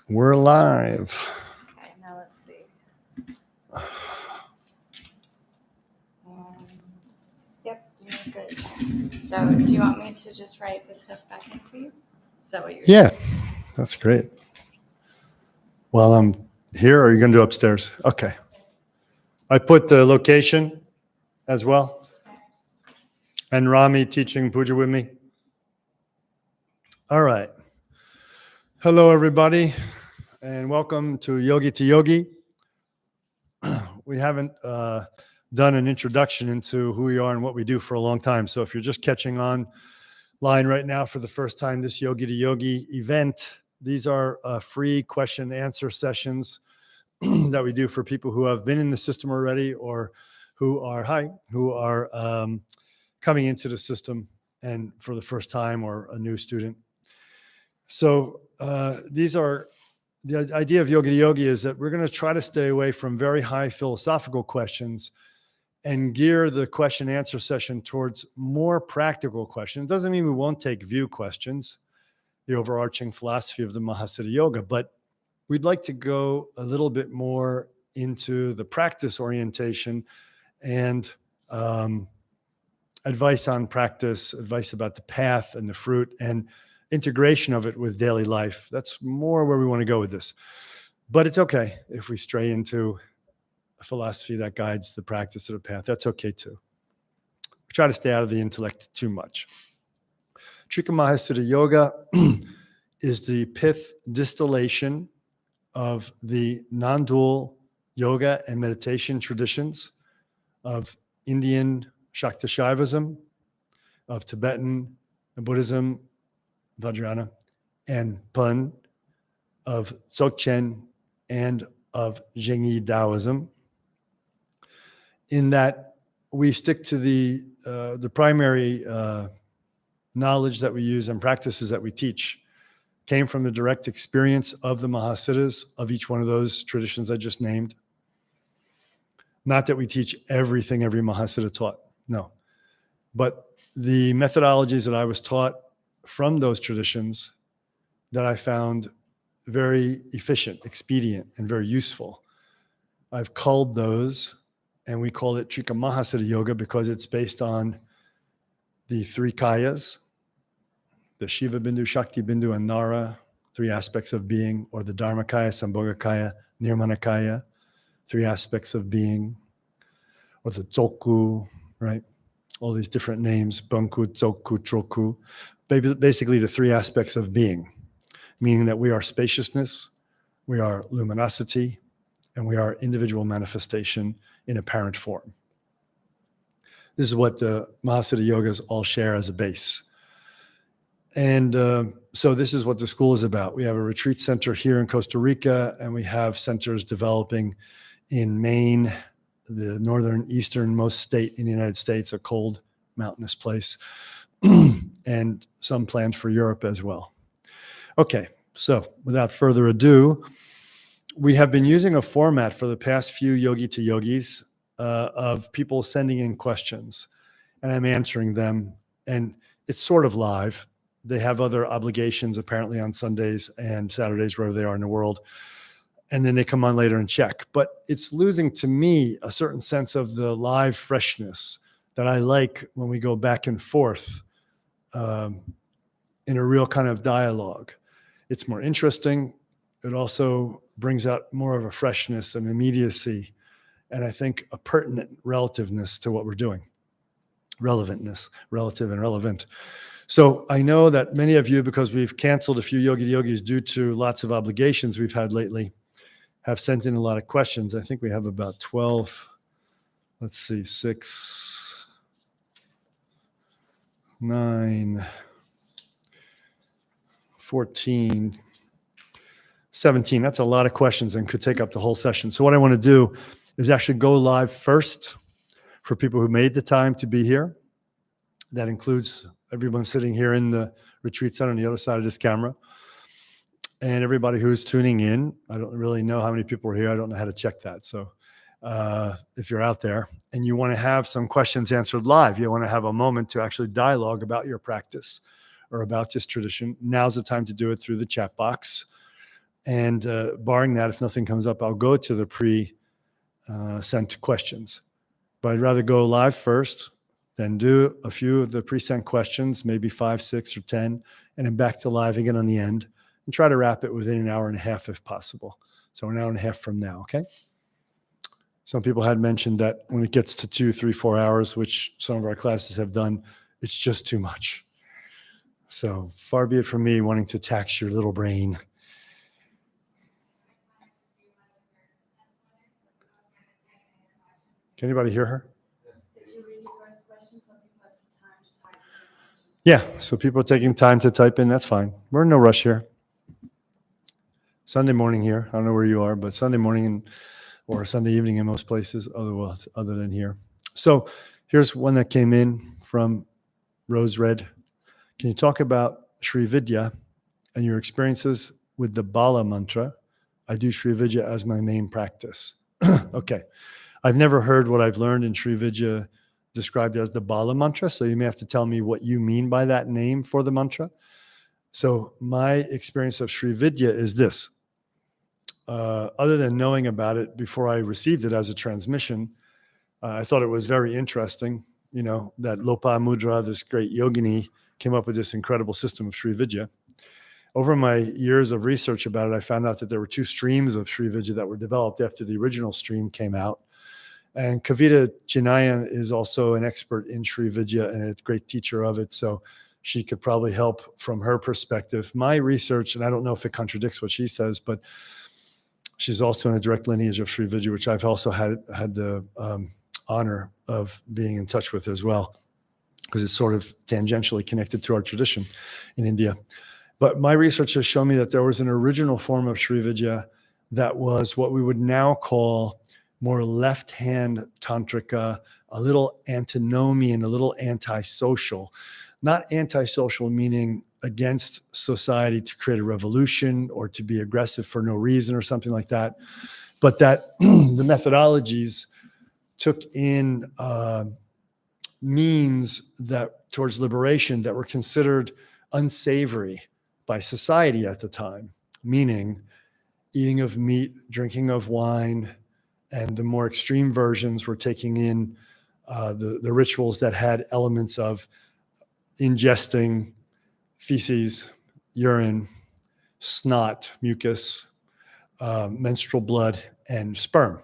We're live. Okay, now let's see. Yep, you're good. So do you want me to just write this stuff back in for you? Is that what you're Yeah, saying? that's great. While I'm here, or are you going to do upstairs? Okay. I put the location as well. And Rami teaching puja with me. All right. Hello, everybody, and welcome to Yogi to Yogi. We haven't done an introduction into who we are and what we do for a long time. So if you're just catching on line right now for the first time, this Yogi to Yogi event, these are free question and answer sessions that we do for people who have been in the system already or who are coming into the system and for the first time or a new student. So these are the idea of Yogi to Yogi is that we're going to try to stay away from very high philosophical questions and gear the question and answer session towards more practical questions. It doesn't mean we won't take view questions, the overarching philosophy of the Mahāsiddha Yoga, but we'd like to go a little bit more into the practice orientation and advice on practice, advice about the path and the fruit, and integration of it with daily life. That's more where we want to go with this. But it's okay if we stray into a philosophy that guides the practice of the path. That's okay too. We try to stay out of the intellect too much. Trika Mahāsiddha Yoga is the pith distillation of the non-dual yoga and meditation traditions of Indian Shakti-Shaivism, of Tibetan Buddhism, Vajrayana, and Pun, of Dzogchen, and of Zhengyi Taoism, in that we stick to the primary knowledge that we use and practices that we teach came from the direct experience of the Mahāsiddhas of each one of those traditions I just named. Not that we teach everything every Mahāsiddha taught, no. But the methodologies that I was taught from those traditions that I found very efficient, expedient, and very useful, I've culled those, and we call it Trika Mahāsiddha Yoga because it's based on the three kayas, the Shiva Bindu, Shakti Bindu, and Nara, three aspects of being, or the Dharma Kaya, Sambhoga Kaya, Nirmana Kaya, three aspects of being, or the Tsoku, right? All these different names, Bunku, Tsoku, Troku, basically the three aspects of being, meaning that we are spaciousness, we are luminosity, and we are individual manifestation in apparent form. This is what the Mahāsiddha Yogas all share as a base. And so this is what the school is about. We have a retreat center here in Costa Rica, and we have centers developing in Maine, the northern easternmost state in the United States, a cold mountainous place, and some planned for Europe as well. Okay, so without further ado, we have been using a format for the past few Yogi to Yogis of people sending in questions, and I'm answering them, and it's sort of live. They have other obligations apparently on Sundays and Saturdays, wherever they are in the world. And then they come on later and check. But it's losing to me a certain sense of the live freshness that I like when we go back and forth in a real kind of dialogue. It's more interesting. It also brings out more of a freshness and immediacy, and I think a pertinent relativeness to what we're doing. Relevantness, relative and relevant. So I know that many of you, because we've canceled a few Yogi Yogis due to lots of obligations we've had lately, have sent in a lot of questions. I think we have about 12, let's see, 6, 9, 14, 17. That's a lot of questions and could take up the whole session. So what I want to do is actually go live first for people who made the time to be here. That includes everyone sitting here in the retreat center on the other side of this camera, and everybody who's tuning in. I don't really know how many people are here. I don't know how to check that. So if you're out there and you want to have some questions answered live, you want to have a moment to actually dialogue about your practice or about this tradition, now's the time to do it through the chat box. And barring that, if nothing comes up, I'll go to the pre-sent questions. But I'd rather go live first, then do a few of the pre-sent questions, maybe 5, 6, or 10, and then back to live again on the end, and try to wrap it within an hour and a half if possible. So an hour and a half from now, okay? Some people had mentioned that when it gets to 2, 3, 4 hours, which some of our classes have done, it's just too much. So far be it from me wanting to tax your little brain. Can anybody hear her? Yeah, so people are taking time to type in. That's fine. We're in no rush here. Sunday morning here. I don't know where you are, but Sunday morning or Sunday evening in most places other than here. So here's one that came in from Rose Red. Can you talk about Sri Vidya and your experiences with the Bala mantra? I do Sri Vidya as my main practice. Okay. I've never heard what I've learned in Sri Vidya described as the Bala mantra, so you may have to tell me what you mean by that name for the mantra. So my experience of Sri Vidya is this. Other than knowing about it before I received it as a transmission, I thought it was very interesting, that Lopamudra, this great yogini, came up with this incredible system of Sri Vidya. Over my years of research about it, I found out that there were 2 streams of Sri Vidya that were developed after the original stream came out. And Kavita Chinayan is also an expert in Sri Vidya and a great teacher of it. So she could probably help from her perspective. My research, and I don't know if it contradicts what she says, but she's also in a direct lineage of Sri Vidya, which I've also had the honor of being in touch with as well, because it's sort of tangentially connected to our tradition in India. But my research has shown me that there was an original form of Sri Vidya that was what we would now call more left-hand tantrika, a little antinomian, a little antisocial. Not antisocial meaning against society to create a revolution or to be aggressive for no reason or something like that, but that the methodologies took in means that towards liberation that were considered unsavory by society at the time, meaning eating of meat, drinking of wine, and the more extreme versions were taking in the rituals that had elements of ingesting feces, urine, snot, mucus, menstrual blood, and sperm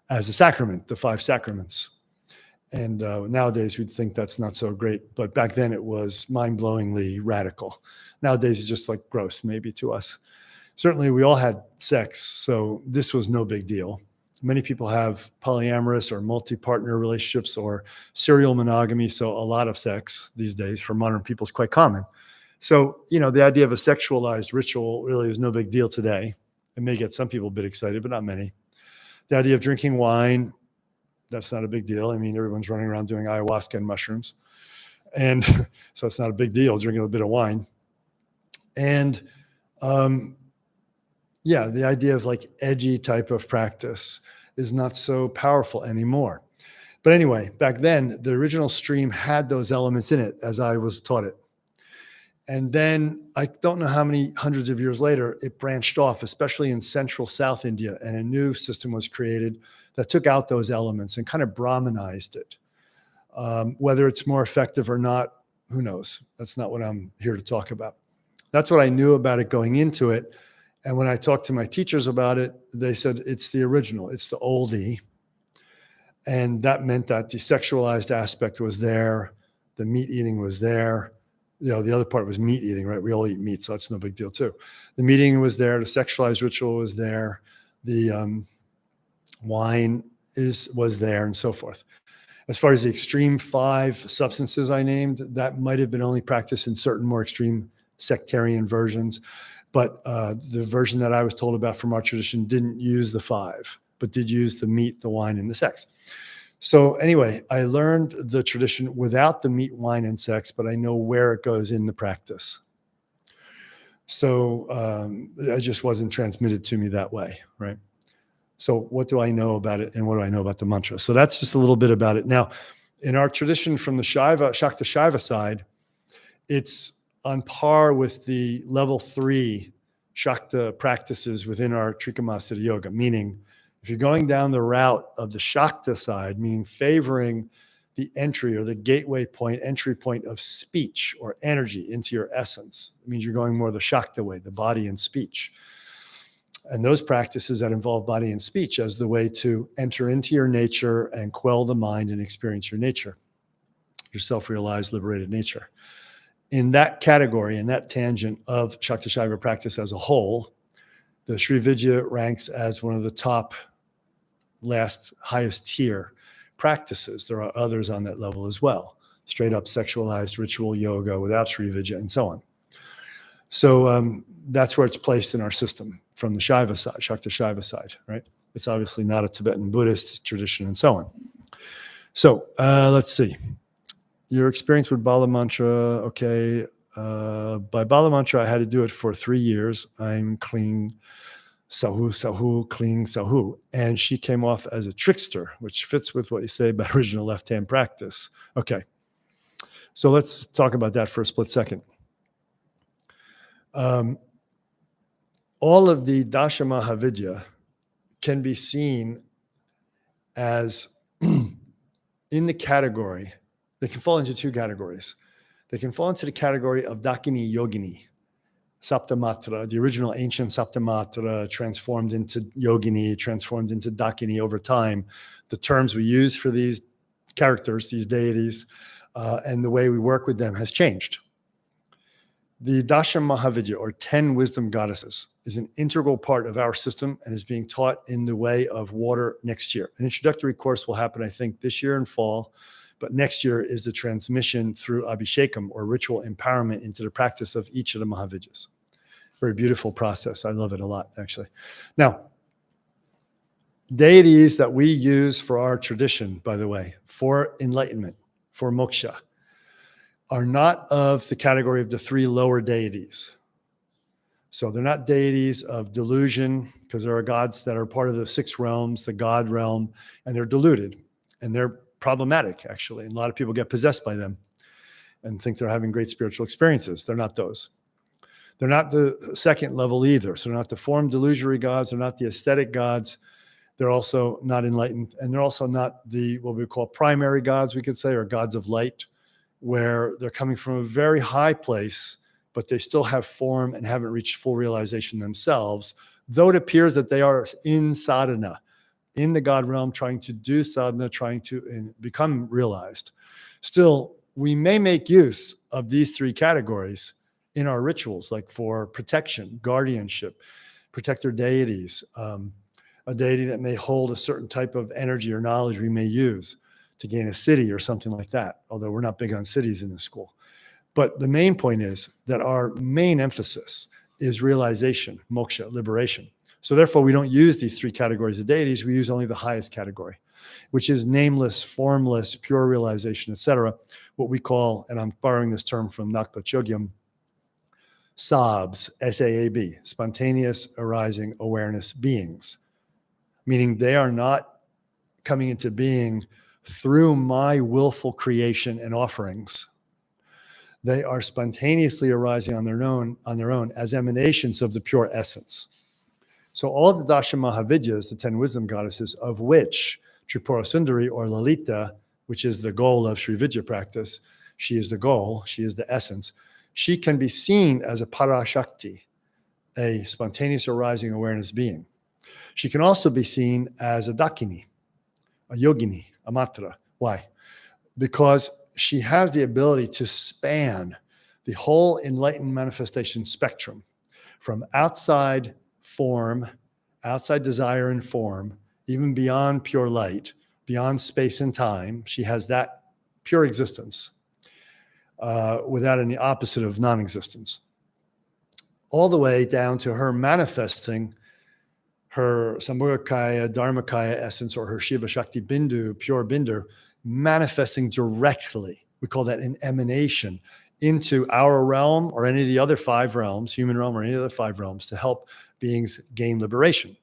as a sacrament, the 5 sacraments. And nowadays we'd think that's not so great, but back then it was mind-blowingly radical. Nowadays it's just like gross, maybe to us. Certainly we all had sex, so this was no big deal. Many people have polyamorous or multi-partner relationships or serial monogamy, so a lot of sex these days for modern people is quite common. So, the idea of a sexualized ritual really is no big deal today. It may get some people a bit excited, but not many. The idea of drinking wine, that's not a big deal. I mean, everyone's running around doing ayahuasca and mushrooms. And so it's not a big deal drinking a bit of wine. And the idea of like edgy type of practice is not so powerful anymore. But anyway, back then, the original stream had those elements in it as I was taught it. And then I don't know how many hundreds of years later, it branched off, especially in central South India, and a new system was created that took out those elements and kind of Brahmanized it. Whether it's more effective or not, who knows? That's not what I'm here to talk about. That's what I knew about it going into it. And when I talked to my teachers about it, they said, it's the original, it's the oldie. And that meant that the sexualized aspect was there. The meat eating was there. The other part was meat eating, right? We all eat meat, so that's no big deal too. The meat eating was there. The sexualized ritual was there. The wine was there and so forth. As far as the extreme 5 substances I named, that might have been only practiced in certain more extreme sectarian versions. But the version that I was told about from our tradition didn't use the 5, but did use the meat, the wine, and the sex. So anyway, I learned the tradition without the meat, wine, and sex, but I know where it goes in the practice. So it just wasn't transmitted to me that way, right? So what do I know about it, and what do I know about the mantra? So that's just a little bit about it. Now, in our tradition from the Shakta Shaiva side, it's on par with the level 3 Shakta practices within our Trika Mahāsiddha Yoga, meaning if you're going down the route of the Shakta side, meaning favoring the entry or the gateway point, entry point of speech or energy into your essence, it means you're going more the Shakta way, the body and speech. And those practices that involve body and speech as the way to enter into your nature and quell the mind and experience your nature, your self-realized, liberated nature. In that category, in that tangent of Shakta Shaiva practice as a whole, the Sri Vidya ranks as one of the top, highest tier practices. There are others on that level as well. Straight up sexualized ritual yoga without Sri Vidya and so on. So that's where it's placed in our system from the Shaiva side, Shakta Shaiva side, right? It's obviously not a Tibetan Buddhist tradition and so on. So let's see. Your experience with Bala Mantra, okay. By Bala Mantra, I had to do it for 3 years. I'm clean, sahu, sahu, clean, sahu. And she came off as a trickster, which fits with what you say about original left-hand practice. Okay. So let's talk about that for a split second. All of the Dasha Mahavidya can be seen as in the category, they can fall into 2 categories. They can fall into the category of Dakini Yogini, Saptamatra, the original ancient Saptamatra transformed into Yogini, transformed into Dakini over time. The terms we use for these characters, these deities, and the way we work with them has changed. The Dasha Mahavidya, or 10 wisdom goddesses, is an integral part of our system and is being taught in the way of water next year. An introductory course will happen, I think, this year in fall, but next year is the transmission through Abhishekam, or ritual empowerment, into the practice of each of the Mahavidyas. Very beautiful process. I love it a lot, actually. Now, deities that we use for our tradition, by the way, for enlightenment, for moksha, are not of the category of the 3 lower deities. So they're not deities of delusion, because there are gods that are part of the 6 realms, the God realm, and they're deluded. And they're problematic, actually. And a lot of people get possessed by them and think they're having great spiritual experiences. They're not those. They're not the second level either. So they're not the form delusory gods. They're not the aesthetic gods. They're also not enlightened. And they're also not the, what we call primary gods, we could say, or gods of light, where they're coming from a very high place, but they still have form and haven't reached full realization themselves, though it appears that they are in sadhana, in the God realm, trying to do sadhana, trying to become realized. Still, we may make use of these 3 categories in our rituals, like for protection, guardianship, protector deities, a deity that may hold a certain type of energy or knowledge we may use to gain a city or something like that, although we're not big on cities in this school. But the main point is that our main emphasis is realization, moksha, liberation. So therefore, we don't use these 3 categories of deities. We use only the highest category, which is nameless, formless, pure realization, etc. What we call, and I'm borrowing this term from Nakpa Chogyam, SAABs, S-A-A-B, spontaneous arising awareness beings, meaning they are not coming into being through my willful creation and offerings. They are spontaneously arising on their own as emanations of the pure essence. So all of the Dasha Mahavidyas, the 10 wisdom goddesses, of which Tripura Sundari, or Lalita, which is the goal of Sri Vidya practice, she is the goal, she is the essence, she can be seen as a Parashakti, a spontaneous arising awareness being. She can also be seen as a Dakini, a Yogini, a Matra. Why? Because she has the ability to span the whole enlightened manifestation spectrum from outside form, outside desire and form, even beyond pure light, beyond space and time. She has that pure existence without any opposite of non-existence, all the way down to her manifesting her Sambhogakaya, Dharmakaya essence, or her Shiva Shakti Bindu, pure Bindu, manifesting directly. We call that an emanation into our realm or any of the other 5 realms, human realm or any other 5 realms, to help beings gain liberation.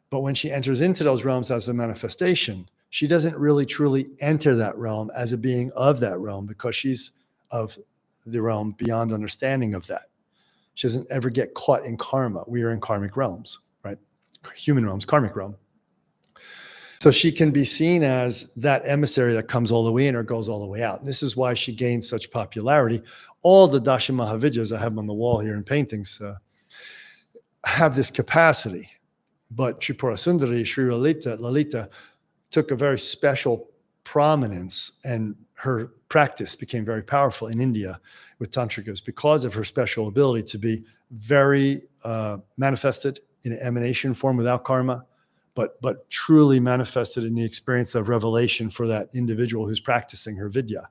But when she enters into those realms as a manifestation, she doesn't really truly enter that realm as a being of that realm, because she's of the realm beyond understanding of that. She doesn't ever get caught in karma. We are in karmic realms, right? Human realms, karmic realm. So she can be seen as that emissary that comes all the way in or goes all the way out. And this is why she gains such popularity. All the Dasha Mahavidyas I have on the wall here in paintings have this capacity. But Tripura Sundari, Sri Lalita took a very special prominence, and her practice became very powerful in India with tantrikas because of her special ability to be very manifested in an emanation form without karma, but truly manifested in the experience of revelation for that individual who's practicing her vidya,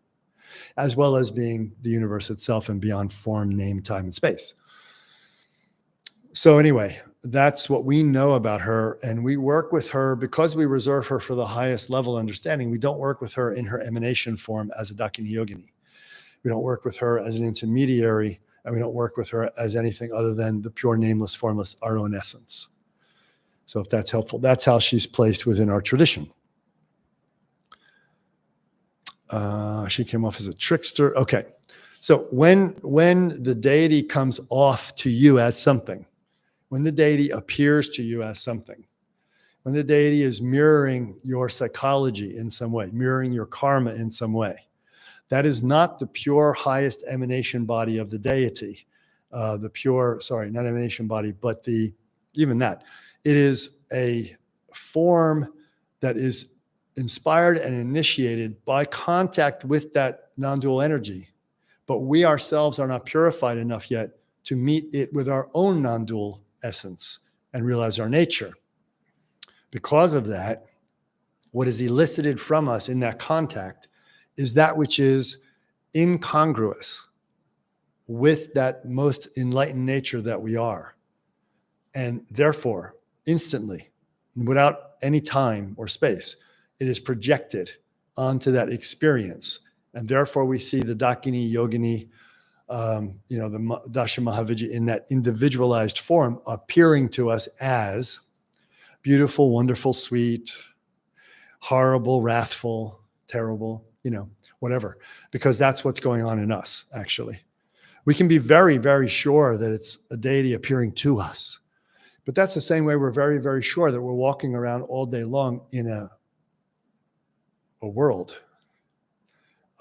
as well as being the universe itself and beyond form, name, time, and space. So anyway, that's what we know about her, and we work with her because we reserve her for the highest level understanding. We don't work with her in her emanation form as a Dakini Yogini. We don't work with her as an intermediary, and we don't work with her as anything other than the pure, nameless, formless, our own essence. So if that's helpful, that's how she's placed within our tradition. She came off as a trickster. Okay. So when the deity comes off to you as something, when the deity appears to you as something, when the deity is mirroring your psychology in some way, mirroring your karma in some way, that is not the pure highest emanation body of the deity. Not emanation body, but even that. It is a form that is inspired and initiated by contact with that non-dual energy. But we ourselves are not purified enough yet to meet it with our own non-dual essence and realize our nature. Because of that, what is elicited from us in that contact is that which is incongruous with that most enlightened nature that we are. And therefore, instantly, without any time or space, it is projected onto that experience. And therefore, we see the Dakini Yogini, the Dasha Mahavidya in that individualized form appearing to us as beautiful, wonderful, sweet, horrible, wrathful, terrible, whatever, because that's what's going on in us, actually. We can be very, very sure that it's a deity appearing to us. But that's the same way we're very, very sure that we're walking around all day long in a world,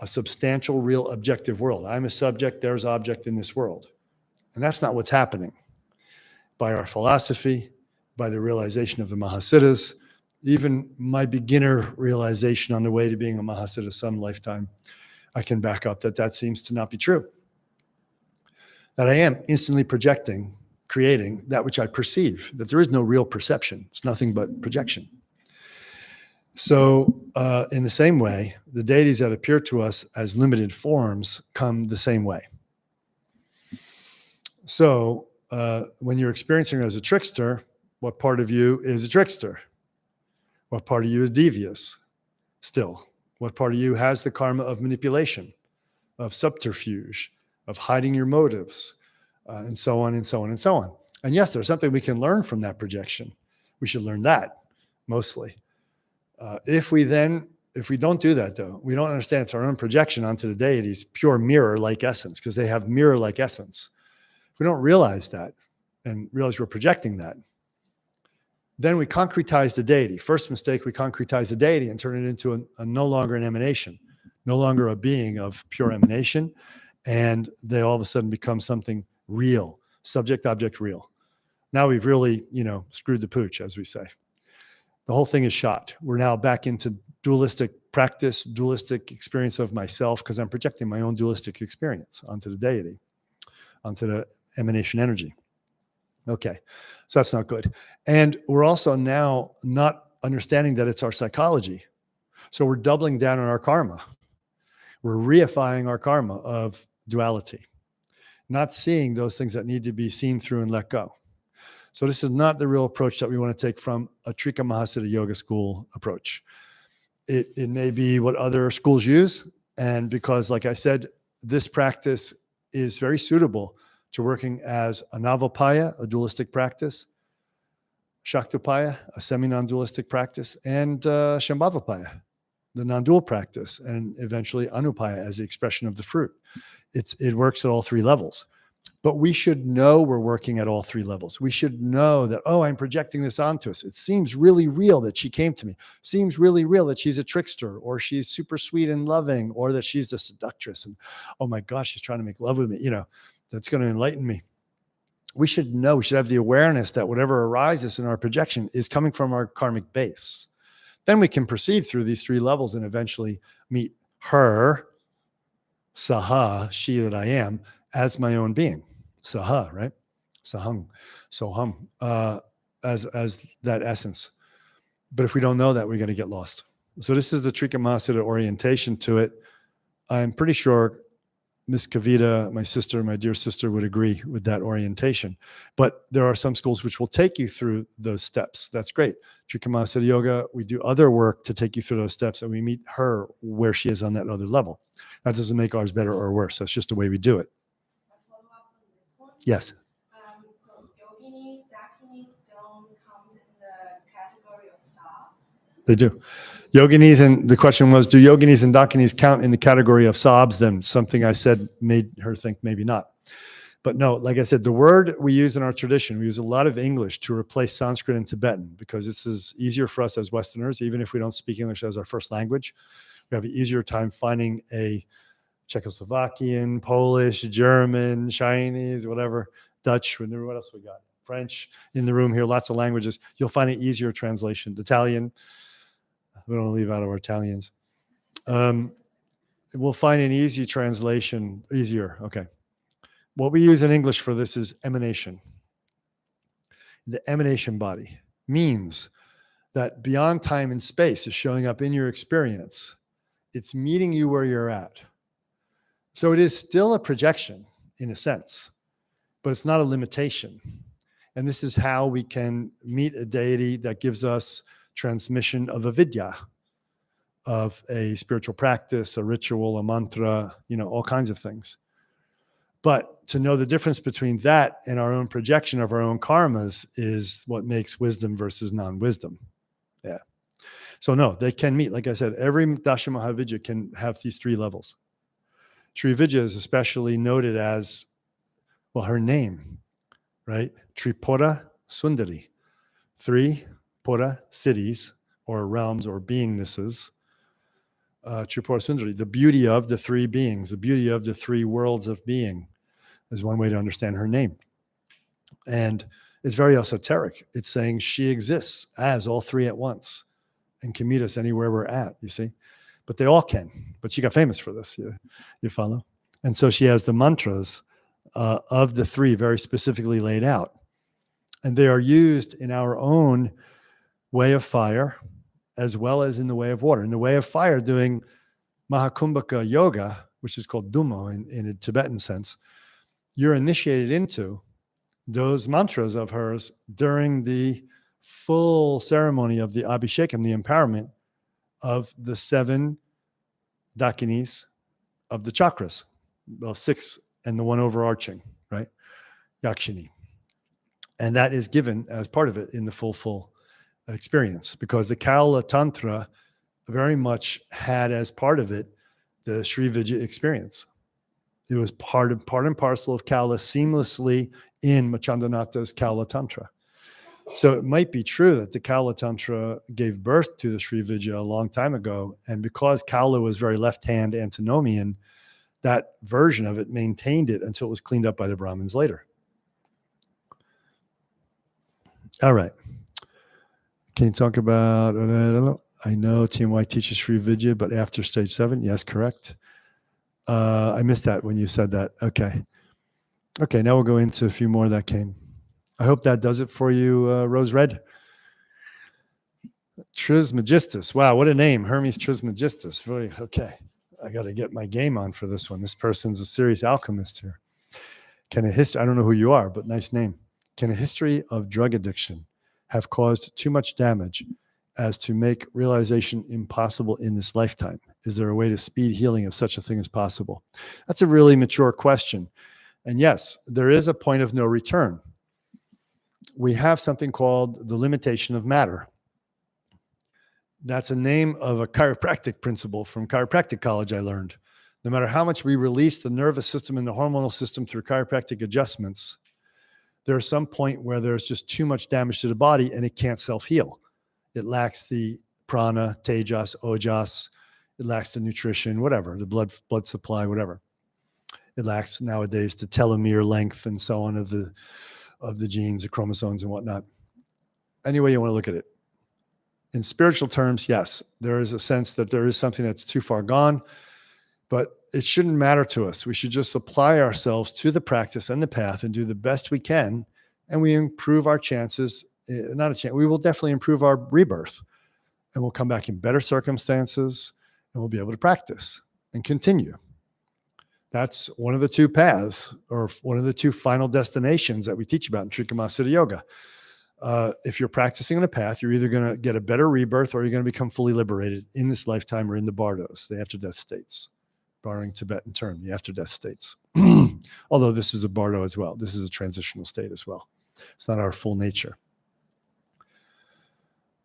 a substantial, real, objective world. I'm a subject, there's object in this world. And that's not what's happening. By our philosophy, by the realization of the Mahasiddhas, even my beginner realization on the way to being a Mahasiddha some lifetime, I can back up that seems to not be true. That I am instantly projecting, creating that which I perceive, that there is no real perception. It's nothing but projection. So in the same way, the deities that appear to us as limited forms come the same way. So when you're experiencing her as a trickster, what part of you is a trickster? What part of you is devious still? What part of you has the karma of manipulation, of subterfuge, of hiding your motives, and so on and so on and so on? And yes, there's something we can learn from that projection. We should learn that mostly. If we don't do that, though, we don't understand it's our own projection onto the deity's pure mirror-like essence, because they have mirror-like essence. If we don't realize that and realize we're projecting that, then we concretize the deity. First mistake, we concretize the deity and turn it into a no longer an emanation, no longer a being of pure emanation, and they all of a sudden become something real, subject, object, real. Now we've really, screwed the pooch, as we say. The whole thing is shot. We're now back into dualistic practice, dualistic experience of myself, because I'm projecting my own dualistic experience onto the deity, onto the emanation energy. Okay, so that's not good. And we're also now not understanding that it's our psychology. So we're doubling down on our karma. We're reifying our karma of duality, not seeing those things that need to be seen through and let go. So this is not the real approach that we want to take from a Trika Mahāsiddha Yoga School approach. It may be what other schools use. And because, like I said, this practice is very suitable to working as a Navapaya, a dualistic practice, Shaktapaya, a semi-non-dualistic practice, and Shambhavapaya, the non-dual practice, and eventually Anupaya as the expression of the fruit. It works at all three levels. But we should know we're working at all three levels. We should know that, oh, I'm projecting this onto us. It seems really real that she came to me. Seems really real that she's a trickster, or she's super sweet and loving, or that she's the seductress. And oh my gosh, she's trying to make love with me. That's going to enlighten me. We should know, we should have the awareness that whatever arises in our projection is coming from our karmic base. Then we can proceed through these three levels and eventually meet her, Saha, she that I am, as my own being. Saha, right? Sahang, Soham, as that essence. But if we don't know that, we're going to get lost. So this is the Trika Mahāsiddha orientation to it. I'm pretty sure Miss Kavita, my sister, my dear sister, would agree with that orientation. But there are some schools which will take you through those steps. That's great. Trika Mahāsiddha Yoga, we do other work to take you through those steps, and we meet her where she is on that other level. That doesn't make ours better or worse. That's just the way we do it. Follow up on this one. Yes. So yoginis, dakinis don't come in the category of sabs. They do. Yoginis, and the question was, do yoginis and dakinis count in the category of sabs? Then something I said made her think maybe not. But no, like I said, the word we use in our tradition, we use a lot of English to replace Sanskrit and Tibetan because this is easier for us as Westerners, even if we don't speak English as our first language. We have an easier time finding a Czechoslovakian, Polish, German, Chinese, whatever, Dutch, what else we got? French in the room here, lots of languages. You'll find an easier translation. Italian, we don't leave out our Italians. We'll find an easy translation, easier, okay. What we use in English for this is emanation. The emanation body means that beyond time and space is showing up in your experience. It's meeting you where you're at. So it is still a projection in a sense, but it's not a limitation. And this is how we can meet a deity that gives us transmission of a vidya, of a spiritual practice, a ritual, a mantra, all kinds of things. But to know the difference between that and our own projection of our own karmas is what makes wisdom versus non-wisdom. Yeah. So no, they can meet. Like I said, every Dasha Mahavidya can have these three levels. Sri Vidya is especially noted as, well, her name, right? Tripura Sundari. 3 Pura cities or realms or beingnesses. Tripura Sundari, the beauty of the three beings, the beauty of the three worlds of being is one way to understand her name. And it's very esoteric. It's saying she exists as all three at once and can meet us anywhere we're at, you see. But they all can. But she got famous for this, you follow? And so she has the mantras of the three very specifically laid out. And they are used in our own way of fire as well as in the way of water. In the way of fire, doing Mahakumbhaka yoga, which is called Dumo in a Tibetan sense, you're initiated into those mantras of hers during the full ceremony of the Abhishekam, the empowerment of the 7 dakinis of the chakras. Well, 6 and the one overarching, right? Yakshini. And that is given as part of it in the full experience, because the Kaula Tantra very much had as part of it the Sri Vidya experience. It was part and parcel of Kaula seamlessly in Machandanatha's Kaula Tantra. So it might be true that the Kaula Tantra gave birth to the Sri Vidya a long time ago. And because Kaula was very left-hand antinomian, that version of it maintained it until it was cleaned up by the Brahmins later. All right. Can you talk about, I know TMY teaches Sri Vidya, but after stage 7? Yes, correct. I missed that when you said that. Okay. Okay, now we'll go into a few more that came. I hope that does it for you, Rose Red. Trismegistus. Wow, what a name. Hermes Trismegistus. Really, okay. I got to get my game on for this one. This person's a serious alchemist here. I don't know who you are, but nice name. Can a history of drug addiction have caused too much damage as to make realization impossible in this lifetime? Is there a way to speed healing if such a thing is possible? That's a really mature question. And yes, there is a point of no return. We have something called the limitation of matter. That's a name of a chiropractic principle from chiropractic college I learned. No matter how much we release the nervous system and the hormonal system through chiropractic adjustments, there's some point where there's just too much damage to the body and it can't self-heal. It lacks the prana, tejas, ojas. It lacks the nutrition, whatever, the blood supply, whatever. It lacks nowadays the telomere length and so on of the genes, the chromosomes and whatnot. Any way you want to look at it. In spiritual terms, yes, there is a sense that there is something that's too far gone, but it shouldn't matter to us. We should just apply ourselves to the practice and the path and do the best we can, and we improve our chances. Not a chance. We will definitely improve our rebirth, and we'll come back in better circumstances, and we'll be able to practice and continue. That's one of the two paths, or one of the two final destinations that we teach about in Trika Mahāsiddha Yoga. If you're practicing on a path, you're either going to get a better rebirth or you're going to become fully liberated in this lifetime or in the bardos, the after-death states, borrowing Tibetan term, the after-death states. Although this is a bardo as well. This is a transitional state as well. It's not our full nature.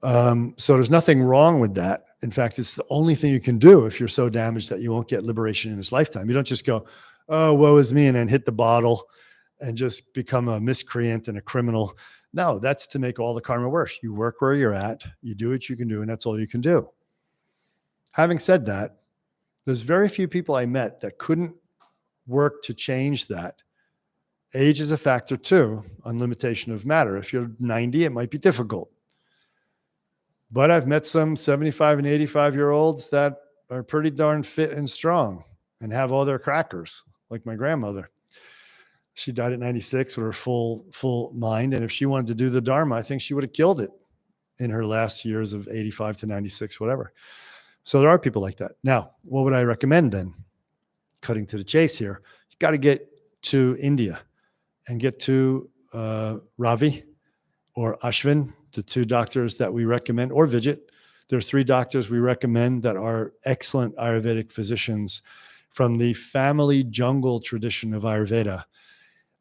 So there's nothing wrong with that. In fact, it's the only thing you can do if you're so damaged that you won't get liberation in this lifetime. You don't just go, oh, woe is me, and then hit the bottle and just become a miscreant and a criminal. No, that's to make all the karma worse. You work where you're at, you do what you can do, and that's all you can do. Having said that, there's very few people I met that couldn't work to change that. Age is a factor too, on limitation of matter. If you're 90, it might be difficult. But I've met some 75 and 85-year-olds that are pretty darn fit and strong and have all their crackers, like my grandmother. She died at 96 with her full mind. And if she wanted to do the Dharma, I think she would have killed it in her last years of 85 to 96, whatever. So there are people like that. Now, what would I recommend then? Cutting to the chase here, you got to get to India and get to Ravi or Ashwin, the two doctors that we recommend, or Vijit. There's 3 doctors we recommend that are excellent Ayurvedic physicians from the family jungle tradition of Ayurveda.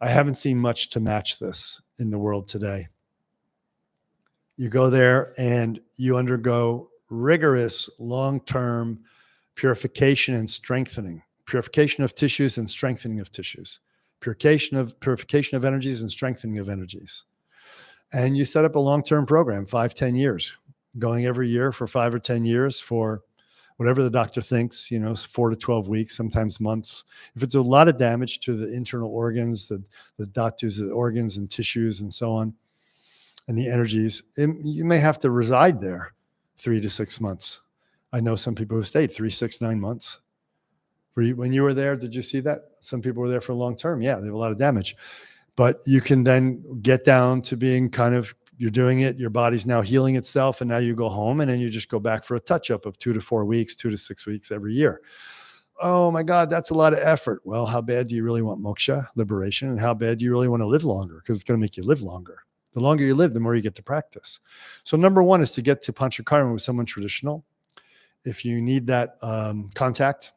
I haven't seen much to match this in the world today. You go there and you undergo rigorous long-term purification and strengthening, purification of tissues and strengthening of tissues, purification of energies and strengthening of energies. And you set up a long-term program, 5-10 years, going every year for 5 or 10 years for whatever the doctor thinks, 4 to 12 weeks, sometimes months. If it's a lot of damage to the internal organs, the doctors, the organs and tissues and so on, and the energies, you may have to reside there 3 to 6 months. I know some people who stayed 3, 6, 9 months. When you were there, did you see that? Some people were there for a long term. Yeah, they have a lot of damage. But you can then get down to being you're doing it, your body's now healing itself, and now you go home and then you just go back for a touch-up of 2 to 4 weeks, 2 to 6 weeks every year. Oh my God, that's a lot of effort. Well, how bad do you really want moksha, liberation? And how bad do you really want to live longer? Because it's going to make you live longer. The longer you live, the more you get to practice. So number 1 is to get to Panchakarma with someone traditional. If you need that contact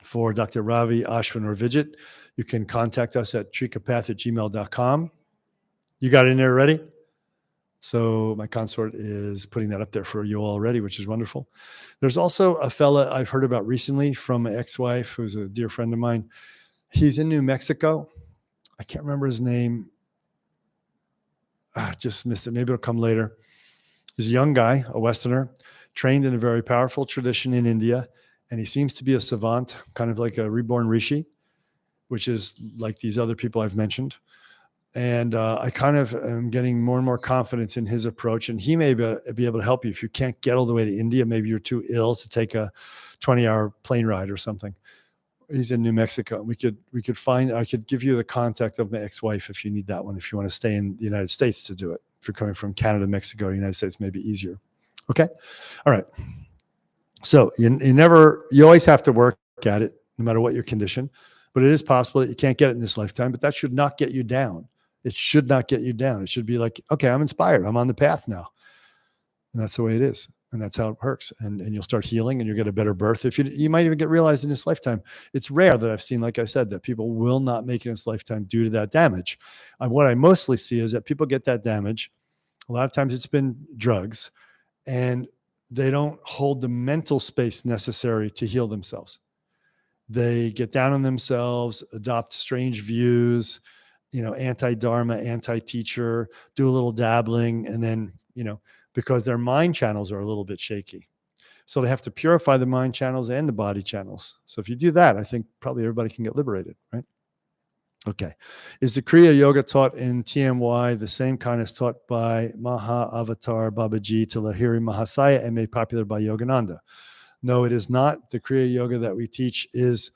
for Dr. Ravi, Ashwin, or Vijit, you can contact us at trikapath@gmail.com. You got it in there already? So my consort is putting that up there for you already, which is wonderful. There's also a fella I've heard about recently from my ex-wife, who's a dear friend of mine. He's in New Mexico. I can't remember his name. Just missed it. Maybe it'll come later. He's a young guy, a Westerner, trained in a very powerful tradition in India. And he seems to be a savant, kind of like a reborn rishi, which is like these other people I've mentioned. And I kind of am getting more and more confidence in his approach. And he may be able to help you. If you can't get all the way to India, maybe you're too ill to take a 20-hour plane ride or something. He's in New Mexico. I could give you the contact of my ex-wife if you need that one, if you want to stay in the United States to do it. If you're coming from Canada, Mexico, United States, maybe easier. Okay. All right. So you always have to work at it, no matter what your condition. But it is possible that you can't get it in this lifetime, but that should not get you down. It should not get you down. It should be like, okay, I'm inspired. I'm on the path now. And that's the way it is. And that's how it works. And you'll start healing and you'll get a better birth. If you might even get realized in this lifetime. It's rare that I've seen, like I said, that people will not make it in this lifetime due to that damage. What I mostly see is that people get that damage. A lot of times it's been drugs, and they don't hold the mental space necessary to heal themselves. They get down on themselves, adopt strange views, anti-dharma, anti-teacher, do a little dabbling, and then, because their mind channels are a little bit shaky. So they have to purify the mind channels and the body channels. So if you do that, I think probably everybody can get liberated, right? Okay. Is the Kriya Yoga taught in TMY the same kind as taught by Maha Avatar Babaji to Lahiri Mahasaya and made popular by Yogananda? No, it is not. The Kriya Yoga that we teach is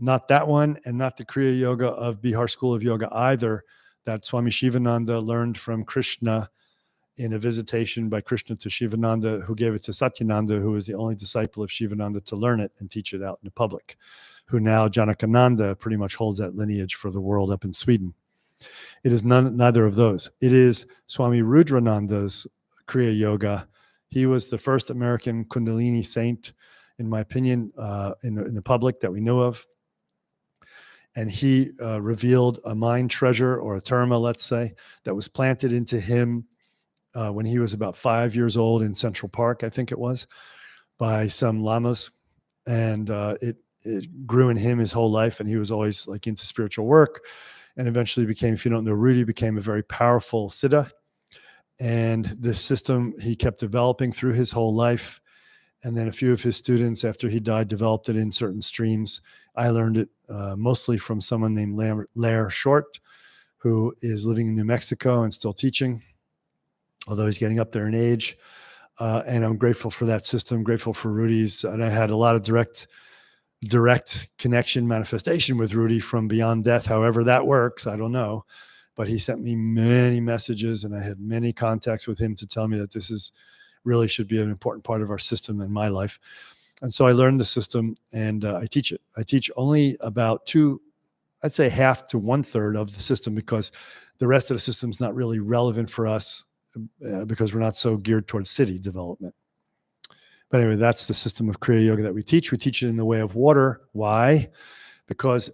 not that one, and not the Kriya Yoga of Bihar School of Yoga either, that Swami Shivananda learned from Krishna in a visitation by Krishna to Shivananda, who gave it to Satyananda, who was the only disciple of Shivananda to learn it and teach it out in the public, who now Janakananda pretty much holds that lineage for the world up in Sweden. It is neither of those. It is Swami Rudrananda's Kriya Yoga. He was the first American Kundalini saint, in my opinion, in the public that we know of. And he revealed a mind treasure, or a terma, let's say, that was planted into him when he was about 5 years old in Central Park, I think it was, by some lamas. And it grew in him his whole life. And he was always like into spiritual work, and eventually became, if you don't know Rudy, became a very powerful siddha. And this system he kept developing through his whole life. And then a few of his students, after he died, developed it in certain streams. I learned it mostly from someone named Lair Short, who is living in New Mexico and still teaching, although he's getting up there in age. And I'm grateful for that system, grateful for Rudy's. And I had a lot of direct connection, manifestation with Rudy from beyond death. However that works, I don't know. But he sent me many messages, and I had many contacts with him to tell me that this is really should be an important part of our system in my life. And so I learned the system, and I teach it. I teach only about I'd say half to 1/3 of the system, because the rest of the system is not really relevant for us because we're not so geared towards city development. But anyway, that's the system of Kriya Yoga that we teach. We teach it in the way of water. Why? Because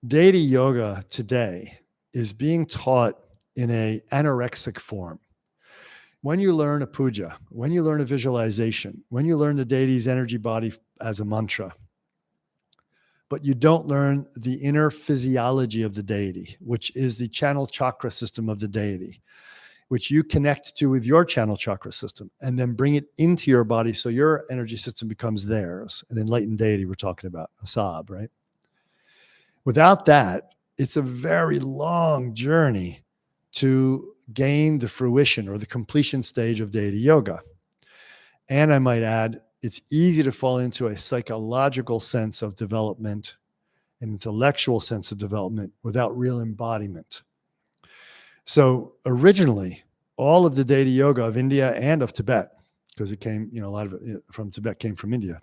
deity yoga today is being taught in an anorexic form. When you learn a puja, when you learn a visualization, when you learn the deity's energy body as a mantra, but you don't learn the inner physiology of the deity, which is the channel chakra system of the deity, which you connect to with your channel chakra system, and then bring it into your body so your energy system becomes theirs, an enlightened deity we're talking about, a sab, right? Without that, it's a very long journey to gain the fruition or the completion stage of deity yoga. And I might add, it's easy to fall into a psychological sense of development, an intellectual sense of development, without real embodiment. So originally, all of the deity yoga of India and of Tibet, because it came, a lot of it from Tibet came from India,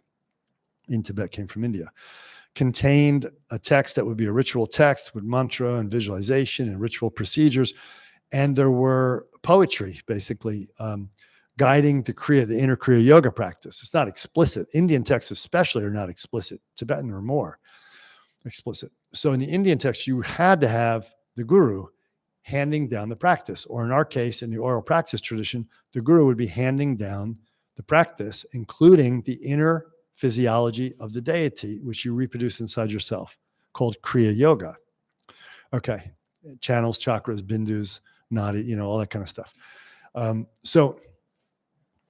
contained a text that would be a ritual text with mantra and visualization and ritual procedures. And there were poetry, basically, guiding the inner Kriya Yoga practice. It's not explicit. Indian texts especially are not explicit. Tibetan are more explicit. So in the Indian text, you had to have the guru handing down the practice. Or in our case, in the oral practice tradition, the guru would be handing down the practice, including the inner physiology of the deity, which you reproduce inside yourself, called Kriya Yoga. Okay, channels, chakras, bindus, nadi, all that kind of stuff. So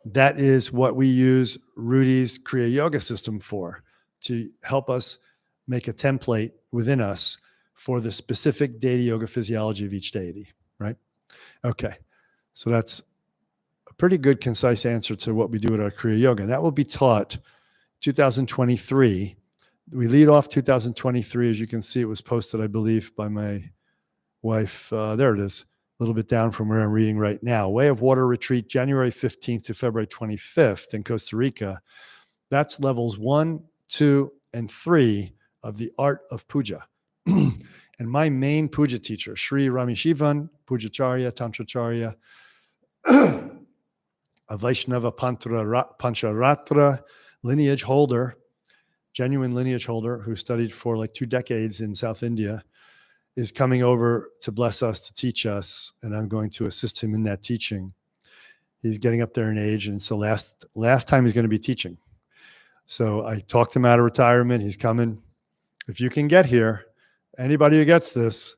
that is what we use Rudy's Kriya Yoga system for, to help us make a template within us for the specific deity yoga physiology of each deity, right? Okay, so that's a pretty good, concise answer to what we do at our Kriya Yoga. And that will be taught 2023. We lead off 2023. As you can see, it was posted, I believe, by my wife. There it is, a little bit down from where I'm reading right now. Way of Water Retreat, January 15th to February 25th in Costa Rica. That's levels 1, 2, and 3 of the art of puja. And my main puja teacher, Sri Rami Shivan, Pujacharya, Tantracharya, a Vaishnava Pancharatra lineage holder, genuine lineage holder, who studied for like 2 decades in South India, is coming over to bless us, to teach us, and I'm going to assist him in that teaching. He's getting up there in age, and it's the last time he's going to be teaching. So I talked him out of retirement. He's coming. If you can get here, anybody who gets this,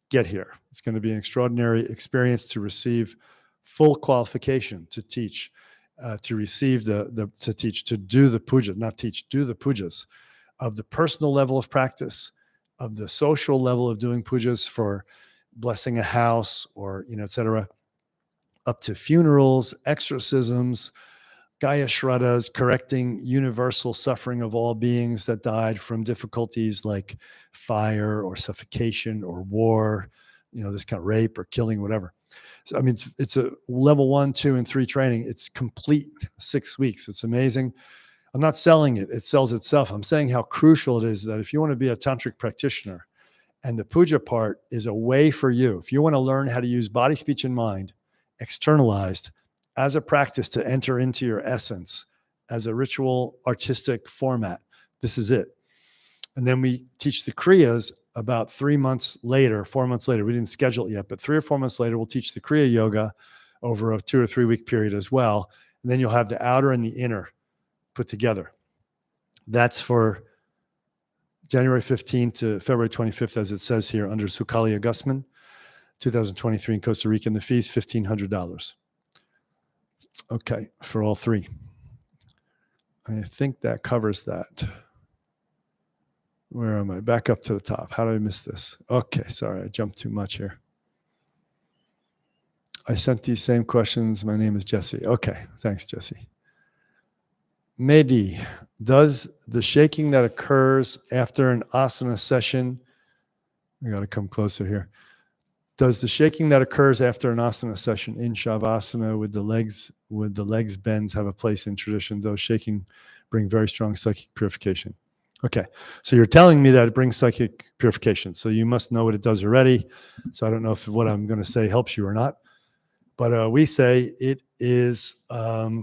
get here. It's going to be an extraordinary experience to receive full qualification to teach, to receive to teach, to do the puja, not teach, do the pujas of the personal level of practice, of the social level of doing pujas for blessing a house or, et cetera, up to funerals, exorcisms, Gaya Shraddhas, correcting universal suffering of all beings that died from difficulties like fire or suffocation or war, this kind of rape or killing, whatever. So, I mean, it's a level 1, 2, and 3 training. It's complete 6 weeks. It's amazing. I'm not selling it. It sells itself. I'm saying how crucial it is that if you want to be a tantric practitioner and the puja part is a way for you, if you want to learn how to use body, speech, and mind externalized as a practice to enter into your essence as a ritual artistic format, this is it. And then we teach the Kriyas about 4 months later. We didn't schedule it yet, but 3 or 4 months later, we'll teach the Kriya Yoga over a 2 or 3 week period as well. And then you'll have the outer and the inner put together. That's for January 15th to February 25th, as it says here, under Sukalia Gusman, 2023 in Costa Rica, and the fees $1,500. Okay, for all 3. I think that covers that. Where am I? Back up to the top. How did I miss this? Okay, sorry, I jumped too much here. I sent these same questions. My name is Jesse. Okay, thanks, Jesse. Mehdi, does the shaking that occurs after an asana session, I got to come closer here. Does the shaking that occurs after an asana session in Shavasana with the legs bends have a place in tradition? Those shaking bring very strong psychic purification. Okay, so you're telling me that it brings psychic purification. So you must know what it does already. So I don't know if what I'm going to say helps you or not. But we say it is not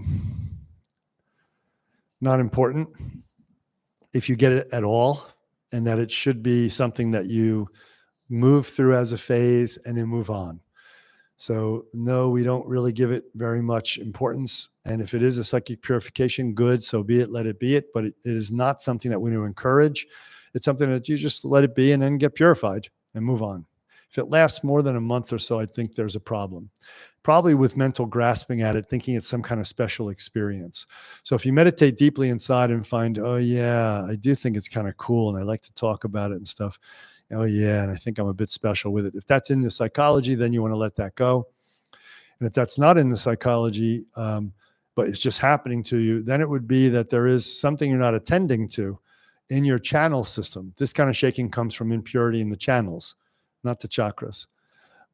important if you get it at all, and that it should be something that you move through as a phase and then move on. So no, we don't really give it very much importance. And if it is a psychic purification, good, so be it, let it be it. But it is not something that we want to encourage. It's something that you just let it be and then get purified and move on. If it lasts more than a month or so, I think there's a problem. Probably with mental grasping at it, thinking it's some kind of special experience. So if you meditate deeply inside and find, oh yeah, I do think it's kind of cool and I like to talk about it and stuff. Oh yeah, and I think I'm a bit special with it. If that's in the psychology, then you want to let that go. And if that's not in the psychology, but it's just happening to you, then it would be that there is something you're not attending to in your channel system. This kind of shaking comes from impurity in the channels, not the chakras.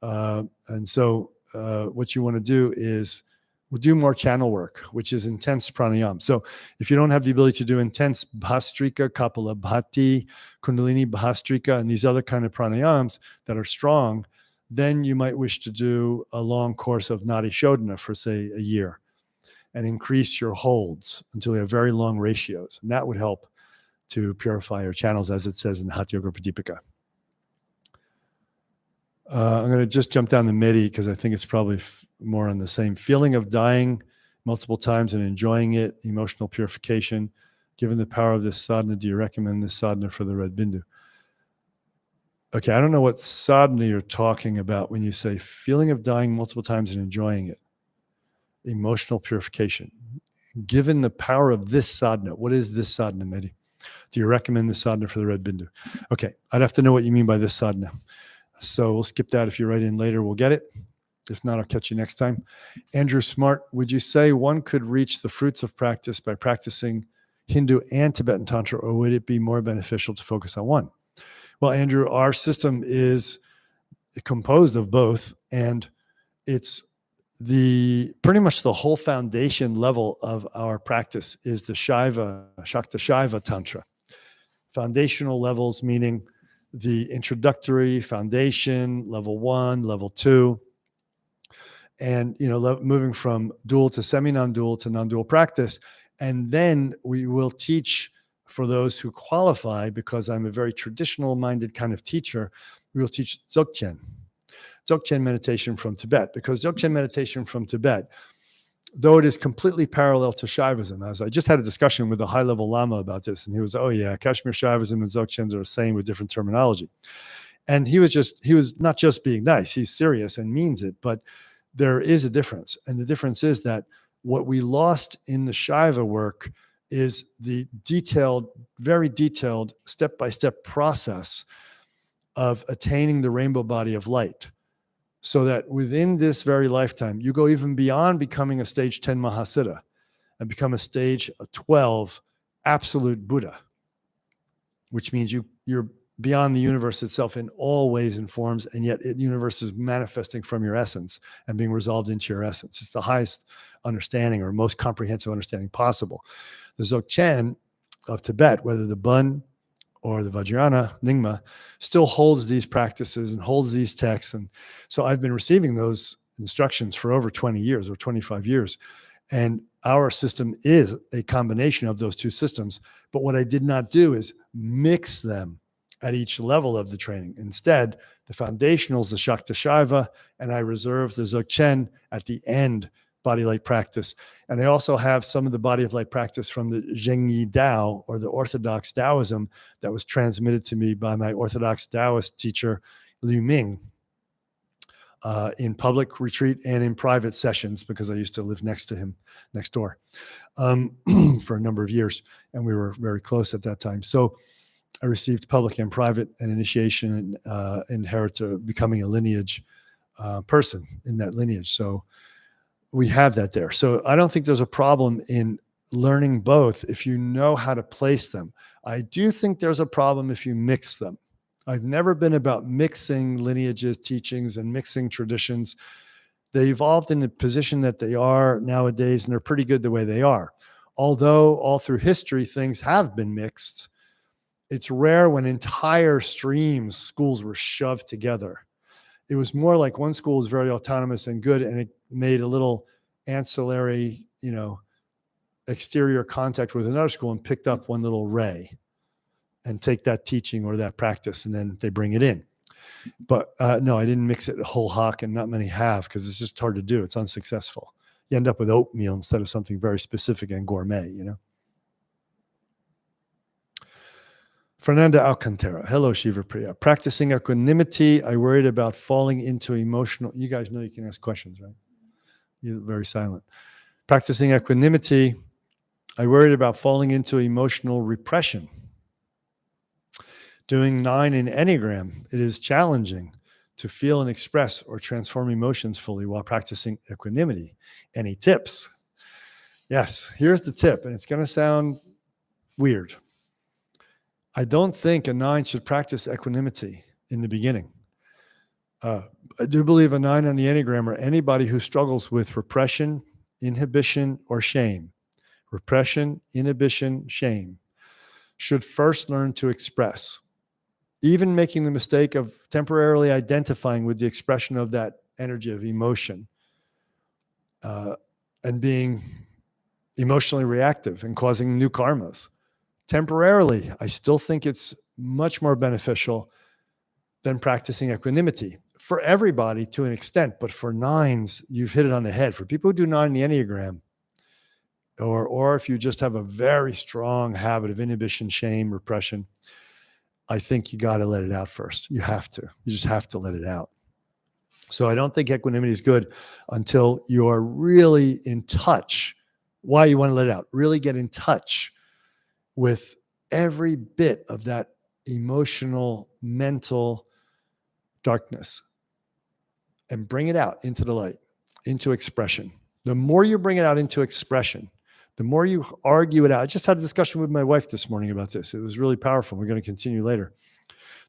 And so what you want to do is we'll do more channel work, which is intense pranayama. So if you don't have the ability to do intense Bhastrika, Kapalabhati, Kundalini Bhastrika, and these other kind of pranayams that are strong, then you might wish to do a long course of Nadi Shodhana for, say, a year and increase your holds until you have very long ratios. And that would help to purify your channels, as it says in the Hatha Yoga Pradipika. I'm going to just jump down to Mehdi because I think it's probably more on the same feeling of dying multiple times and enjoying it, emotional purification. Given the power of this sadhana, do you recommend this sadhana for the red bindu? Okay, I don't know what sadhana you're talking about when you say feeling of dying multiple times and enjoying it. Emotional purification. Given the power of this sadhana, what is this sadhana, Mehdi? Do you recommend this sadhana for the red bindu? Okay, I'd have to know what you mean by this sadhana. So we'll skip that. If you write in later, we'll get it. If not, I'll catch you next time. Andrew Smart, would you say one could reach the fruits of practice by practicing Hindu and Tibetan Tantra, or would it be more beneficial to focus on one? Well, Andrew, our system is composed of both, and it's pretty much the whole foundation level of our practice is the Shaiva, Shakta Shaiva Tantra. Foundational levels, meaning the introductory foundation, level 1, level 2, and moving from dual to semi-non-dual to non-dual practice. And then we will teach for those who qualify, because I'm a very traditional-minded kind of teacher, we will teach Dzogchen meditation from Tibet, because Dzogchen meditation from Tibet though it is completely parallel to Shaivism. As I just had a discussion with a high-level Lama about this, and he was, oh yeah, Kashmir Shaivism and Dzogchen are the same with different terminology. And he was not just being nice, he's serious and means it, but there is a difference. And the difference is that what we lost in the Shaiva work is the detailed, very detailed, step-by-step process of attaining the rainbow body of light. So that within this very lifetime, you go even beyond becoming a stage 10 Mahasiddha and become a stage 12 absolute Buddha, which means you're beyond the universe itself in all ways and forms, and yet the universe is manifesting from your essence and being resolved into your essence. It's the highest understanding or most comprehensive understanding possible. The Dzogchen of Tibet, whether the Bun or the Vajrayana, Nyingma, still holds these practices and holds these texts. And so I've been receiving those instructions for over 20 years or 25 years. And our system is a combination of those two systems. But what I did not do is mix them at each level of the training. Instead, the foundational is the Shakta Shaiva, and I reserve the Dzogchen at the end, body light practice. And I also have some of the body of light practice from the Zhengyi Dao, or the Orthodox Taoism, that was transmitted to me by my Orthodox Taoist teacher, Liu Ming, in public retreat and in private sessions, because I used to live next to him, next door, for a number of years. And we were very close at that time. So I received public and private and initiation and inherit to becoming a lineage person in that lineage. So we have that there. So I don't think there's a problem in learning both if you know how to place them. I do think there's a problem if you mix them. I've never been about mixing lineages, teachings, and mixing traditions. They evolved in the position that they are nowadays, and they're pretty good the way they are. Although all through history, things have been mixed. It's rare when entire streams, schools were shoved together. It was more like one school was very autonomous and good, and it made a little ancillary, exterior contact with another school and picked up one little ray and take that teaching or that practice, and then they bring it in. But no, I didn't mix it whole hog, and not many have, because it's just hard to do. It's unsuccessful. You end up with oatmeal instead of something very specific and gourmet, Fernanda Alcantara. Hello, Shiva Priya. Practicing equanimity. I worried about falling into emotional. You guys know you can ask questions, right? You're very silent. Practicing equanimity. I worried about falling into emotional repression. Doing 9 in Enneagram. It is challenging to feel and express or transform emotions fully while practicing equanimity. Any tips? Yes, here's the tip, and it's going to sound weird. I don't think a 9 should practice equanimity in the beginning. I do believe a 9 on the Enneagram, or anybody who struggles with repression, inhibition, or shame, repression, inhibition, shame, should first learn to express, even making the mistake of temporarily identifying with the expression of that energy of emotion, and being emotionally reactive and causing new karmas. Temporarily, I still think it's much more beneficial than practicing equanimity for everybody to an extent. But for 9s, you've hit it on the head. For people who do 9 in the Enneagram, or if you just have a very strong habit of inhibition, shame, repression, I think you got to let it out first. You have to. You just have to let it out. So I don't think equanimity is good until you're really in touch. Why you want to let it out? Really get in touch with every bit of that emotional, mental darkness, and bring it out into the light, into expression. The more you bring it out into expression, the more you argue it out. I just had a discussion with my wife this morning about this. It was really powerful. We're going to continue later.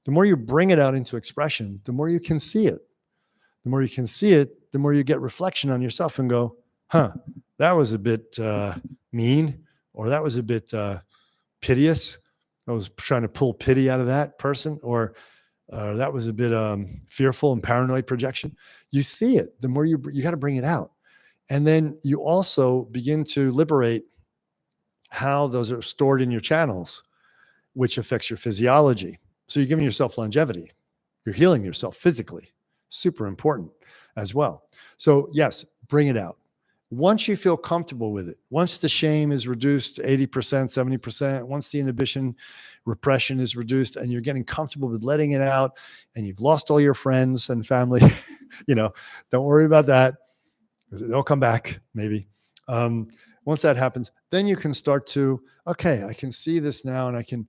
The more you bring it out into expression, the more you can see it. The more you can see it, the more you get reflection on yourself and go, that was a bit mean, or that was a bit piteous. I was trying to pull pity out of that person, or that was a bit fearful and paranoid projection. You see it. The more you got to bring it out. And then you also begin to liberate how those are stored in your channels, which affects your physiology. So you're giving yourself longevity. You're healing yourself physically. Super important as well. So yes, bring it out. Once you feel comfortable with it, once the shame is reduced to 80%, 70%, once the inhibition, repression is reduced, and you're getting comfortable with letting it out, and you've lost all your friends and family, don't worry about that. They'll come back, maybe. Once that happens, then you can start to, okay, I can see this now, and I can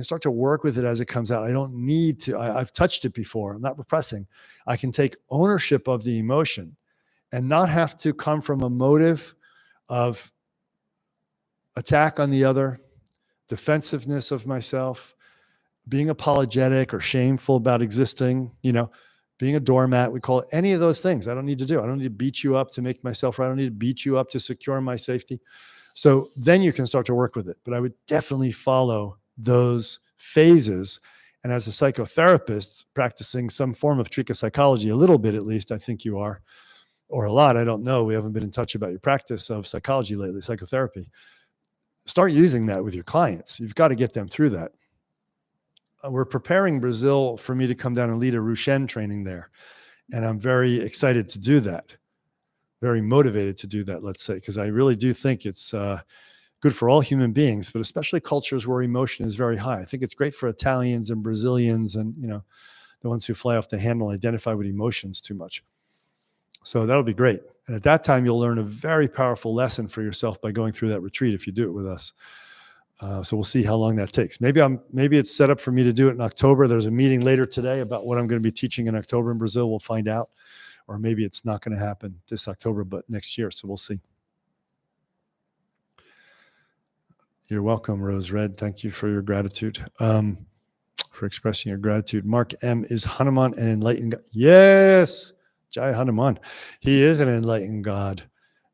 start to work with it as it comes out. I don't need to, I've touched it before. I'm not repressing. I can take ownership of the emotion and not have to come from a motive of attack on the other, defensiveness of myself, being apologetic or shameful about existing, being a doormat, we call it, any of those things. I don't need to do. I don't need to beat you up to make myself right. I don't need to beat you up to secure my safety. So then you can start to work with it. But I would definitely follow those phases. And as a psychotherapist practicing some form of Trika psychology, a little bit at least, I think you are, or a lot, I don't know. We haven't been in touch about your practice of psychology lately, psychotherapy. Start using that with your clients. You've got to get them through that. We're preparing Brazil for me to come down and lead a Rushen training there. And I'm very excited to do that. Very motivated to do that, let's say, because I really do think it's good for all human beings, but especially cultures where emotion is very high. I think it's great for Italians and Brazilians and, the ones who fly off the handle and identify with emotions too much. So that'll be great. And at that time, you'll learn a very powerful lesson for yourself by going through that retreat if you do it with us. So we'll see how long that takes. Maybe it's set up for me to do it in October. There's a meeting later today about what I'm going to be teaching in October in Brazil. We'll find out. Or maybe it's not going to happen this October, but next year. So we'll see. You're welcome, Rose Red. Thank you for your gratitude, for expressing your gratitude. Mark M. Is Hanuman an enlightened God? Yes. Jai Hanuman. He is an enlightened God.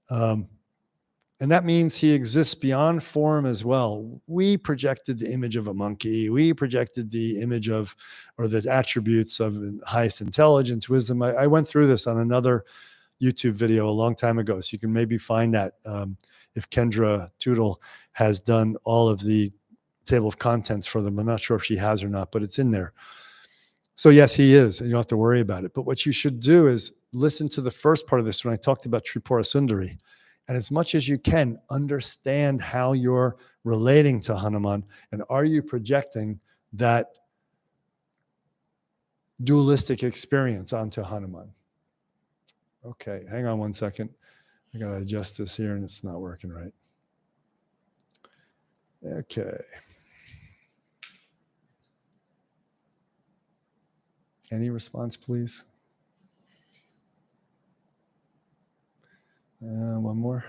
And that means he exists beyond form as well. We projected the image of a monkey. We projected the image of, or the attributes of highest intelligence, wisdom. I went through this on another YouTube video a long time ago. So you can maybe find that if Kendra Tootle has done all of the table of contents for them. I'm not sure if she has or not, but it's in there. So yes, he is, and you don't have to worry about it. But what you should do is listen to the first part of this when I talked about Tripura Sundari. And as much as you can, understand how you're relating to Hanuman, and are you projecting that dualistic experience onto Hanuman? Okay, hang on one second. I got to adjust this here, and it's not working right. Okay. Any response, please? One more.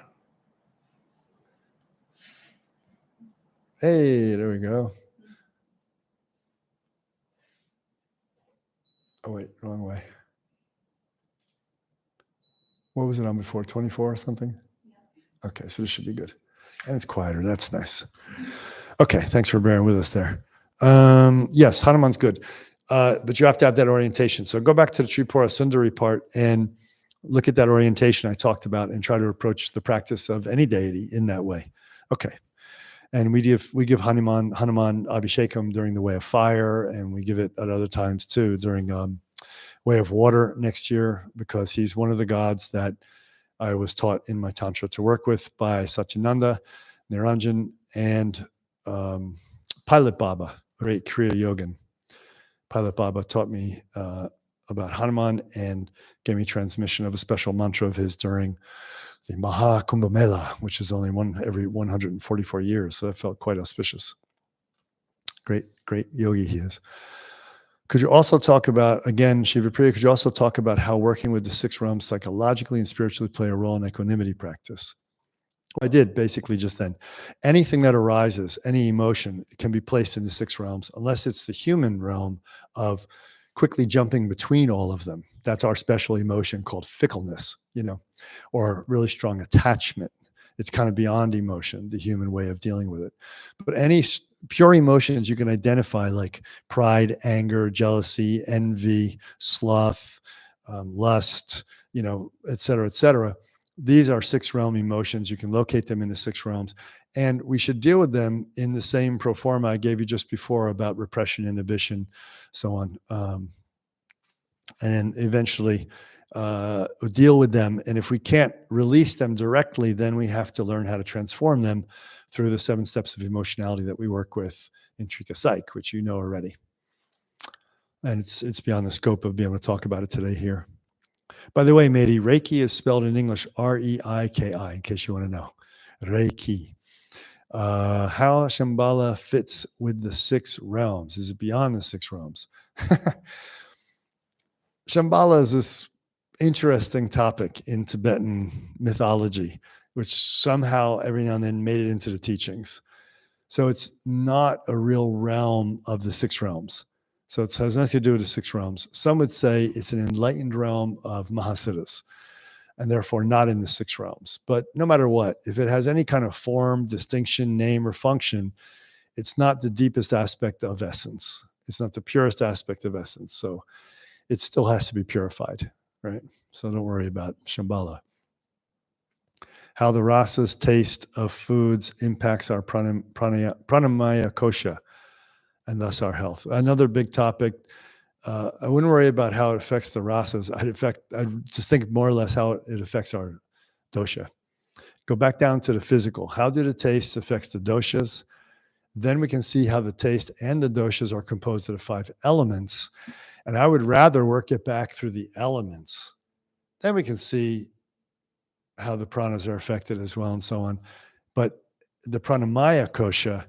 Hey, there we go. Oh, wait, wrong way. What was it on before? 24 or something? Yeah. Okay, so this should be good. And it's quieter. That's nice. Okay, thanks for bearing with us there. Yes, Hanuman's good. But you have to have that orientation. So go back to the Tripura Sundari part and look at that orientation I talked about and try to approach the practice of any deity in that way. Okay. And we give Hanuman Abhishekam during the Way of Fire, and we give it at other times too during Way of Water next year, because he's one of the gods that I was taught in my Tantra to work with by Satyananda, Niranjan, and Pilot Baba, great Kriya Yogan. Pilot Baba taught me about Hanuman and gave me transmission of a special mantra of his during the Maha Kumbh Mela, which is only one every 144 years. So that felt quite auspicious. Great yogi he is. Could you also talk about, again, Shiva Priya, could you also talk about how working with the 6 realms psychologically and spiritually play a role in equanimity practice? I did basically just then. Anything that arises, any emotion, can be placed in the 6 realms, unless it's the human realm of quickly jumping between all of them. That's our special emotion called fickleness, or really strong attachment. It's kind of beyond emotion, the human way of dealing with it. But any pure emotions you can identify, like pride, anger, jealousy, envy, sloth, lust, et cetera, et cetera. These are 6 realm emotions. You can locate them in the 6 realms. And we should deal with them in the same pro forma I gave you just before about repression, inhibition, so on. And then eventually deal with them. And if we can't release them directly, then we have to learn how to transform them through the 7 steps of emotionality that we work with in Trika Psych, which you know already. And it's beyond the scope of being able to talk about it today here. By the way, matey, Reiki is spelled in English R-E-I-K-I, in case you want to know. Reiki. How Shambhala fits with the 6 realms. Is it beyond the 6 realms? Shambhala is this interesting topic in Tibetan mythology, which somehow every now and then made it into the teachings. So it's not a real realm of the 6 realms. So it has nothing to do with the 6 realms. Some would say it's an enlightened realm of Mahasiddhas, and therefore not in the 6 realms. But no matter what, if it has any kind of form, distinction, name, or function, it's not the deepest aspect of essence. It's not the purest aspect of essence. So it still has to be purified, right? So don't worry about Shambhala. How the rasas taste of foods impacts our pranamaya kosha, and thus our health. Another big topic. I wouldn't worry about how it affects the rasas. I'd just think more or less how it affects our dosha. Go back down to the physical. How do the taste affects the doshas? Then we can see how the taste and the doshas are composed of the 5 elements. And I would rather work it back through the elements. Then we can see how the pranas are affected as well and so on. But the pranamaya kosha,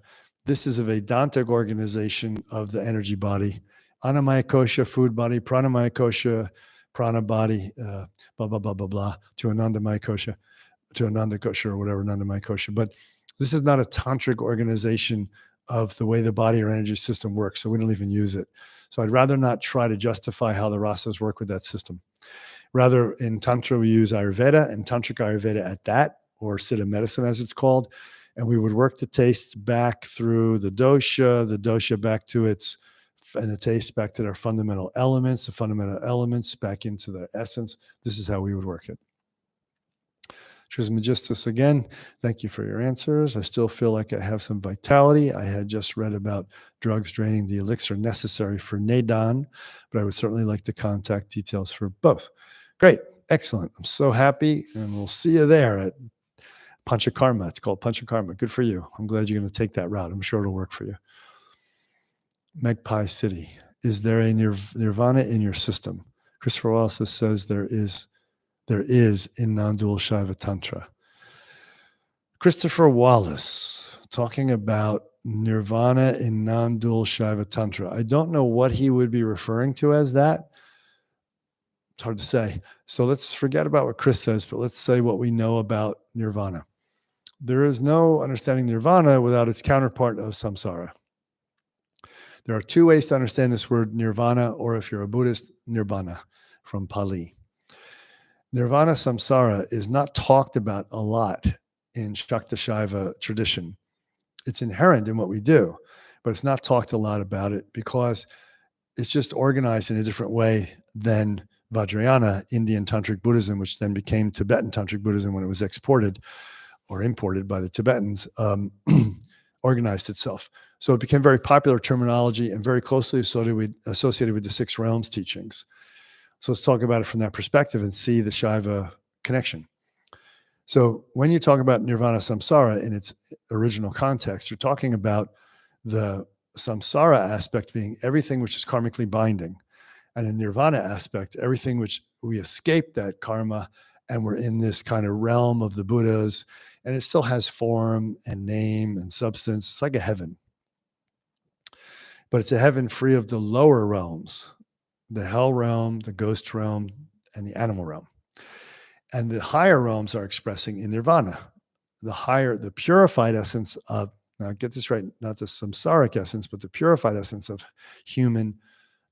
this is a Vedantic organization of the energy body. Annamaya kosha, food body, pranamaya kosha, prana body, blah, blah, blah, blah, blah, to Anandamaya kosha, to Ananda kosha or whatever, Anandamaya kosha. But this is not a tantric organization of the way the body or energy system works, so we don't even use it. So I'd rather not try to justify how the rasas work with that system. Rather, in Tantra, we use Ayurveda and Tantric Ayurveda at that, or Siddha medicine as it's called. And we would work the taste back through the dosha back to its, and the taste back to their fundamental elements, the fundamental elements back into their essence. This is how we would work it. Trismegistus again, thank you for your answers. I still feel like I have some vitality. I had just read about drugs draining the elixir necessary for Nadan, but I would certainly like to contact details for both. Great, excellent. I'm so happy, and we'll see you there at Panchakarma. It's called Panchakarma. Good for you. I'm glad you're going to take that route. I'm sure it'll work for you. Magpie City. Is there a nirvana in your system? Christopher Wallace says there is in non-dual Shaiva Tantra. Christopher Wallace talking about nirvana in non-dual Shaiva Tantra. I don't know what he would be referring to as that. It's hard to say. So let's forget about what Chris says, but let's say what we know about nirvana. There is no understanding nirvana without its counterpart of samsara. There are 2 ways to understand this word nirvana, or if you're a Buddhist, nibbana from Pali. Nirvana samsara is not talked about a lot in Shakta Shaiva tradition. It's inherent in what we do, but it's not talked a lot about it because it's just organized in a different way than Vajrayana, Indian Tantric Buddhism, which then became Tibetan Tantric Buddhism when it was exported or imported by the Tibetans, organized itself. So it became very popular terminology and very closely associated with the 6 realms teachings. So let's talk about it from that perspective and see the Shaiva connection. So when you talk about nirvana samsara in its original context, you're talking about the samsara aspect being everything which is karmically binding, and the nirvana aspect, everything which we escape that karma and we're in this kind of realm of the Buddhas, and it still has form and name and substance. It's like a heaven. But it's a heaven free of the lower realms, the hell realm, the ghost realm, and the animal realm. And the higher realms are expressing in nirvana, the purified essence of, now get this right, not the samsaric essence, but the purified essence of human,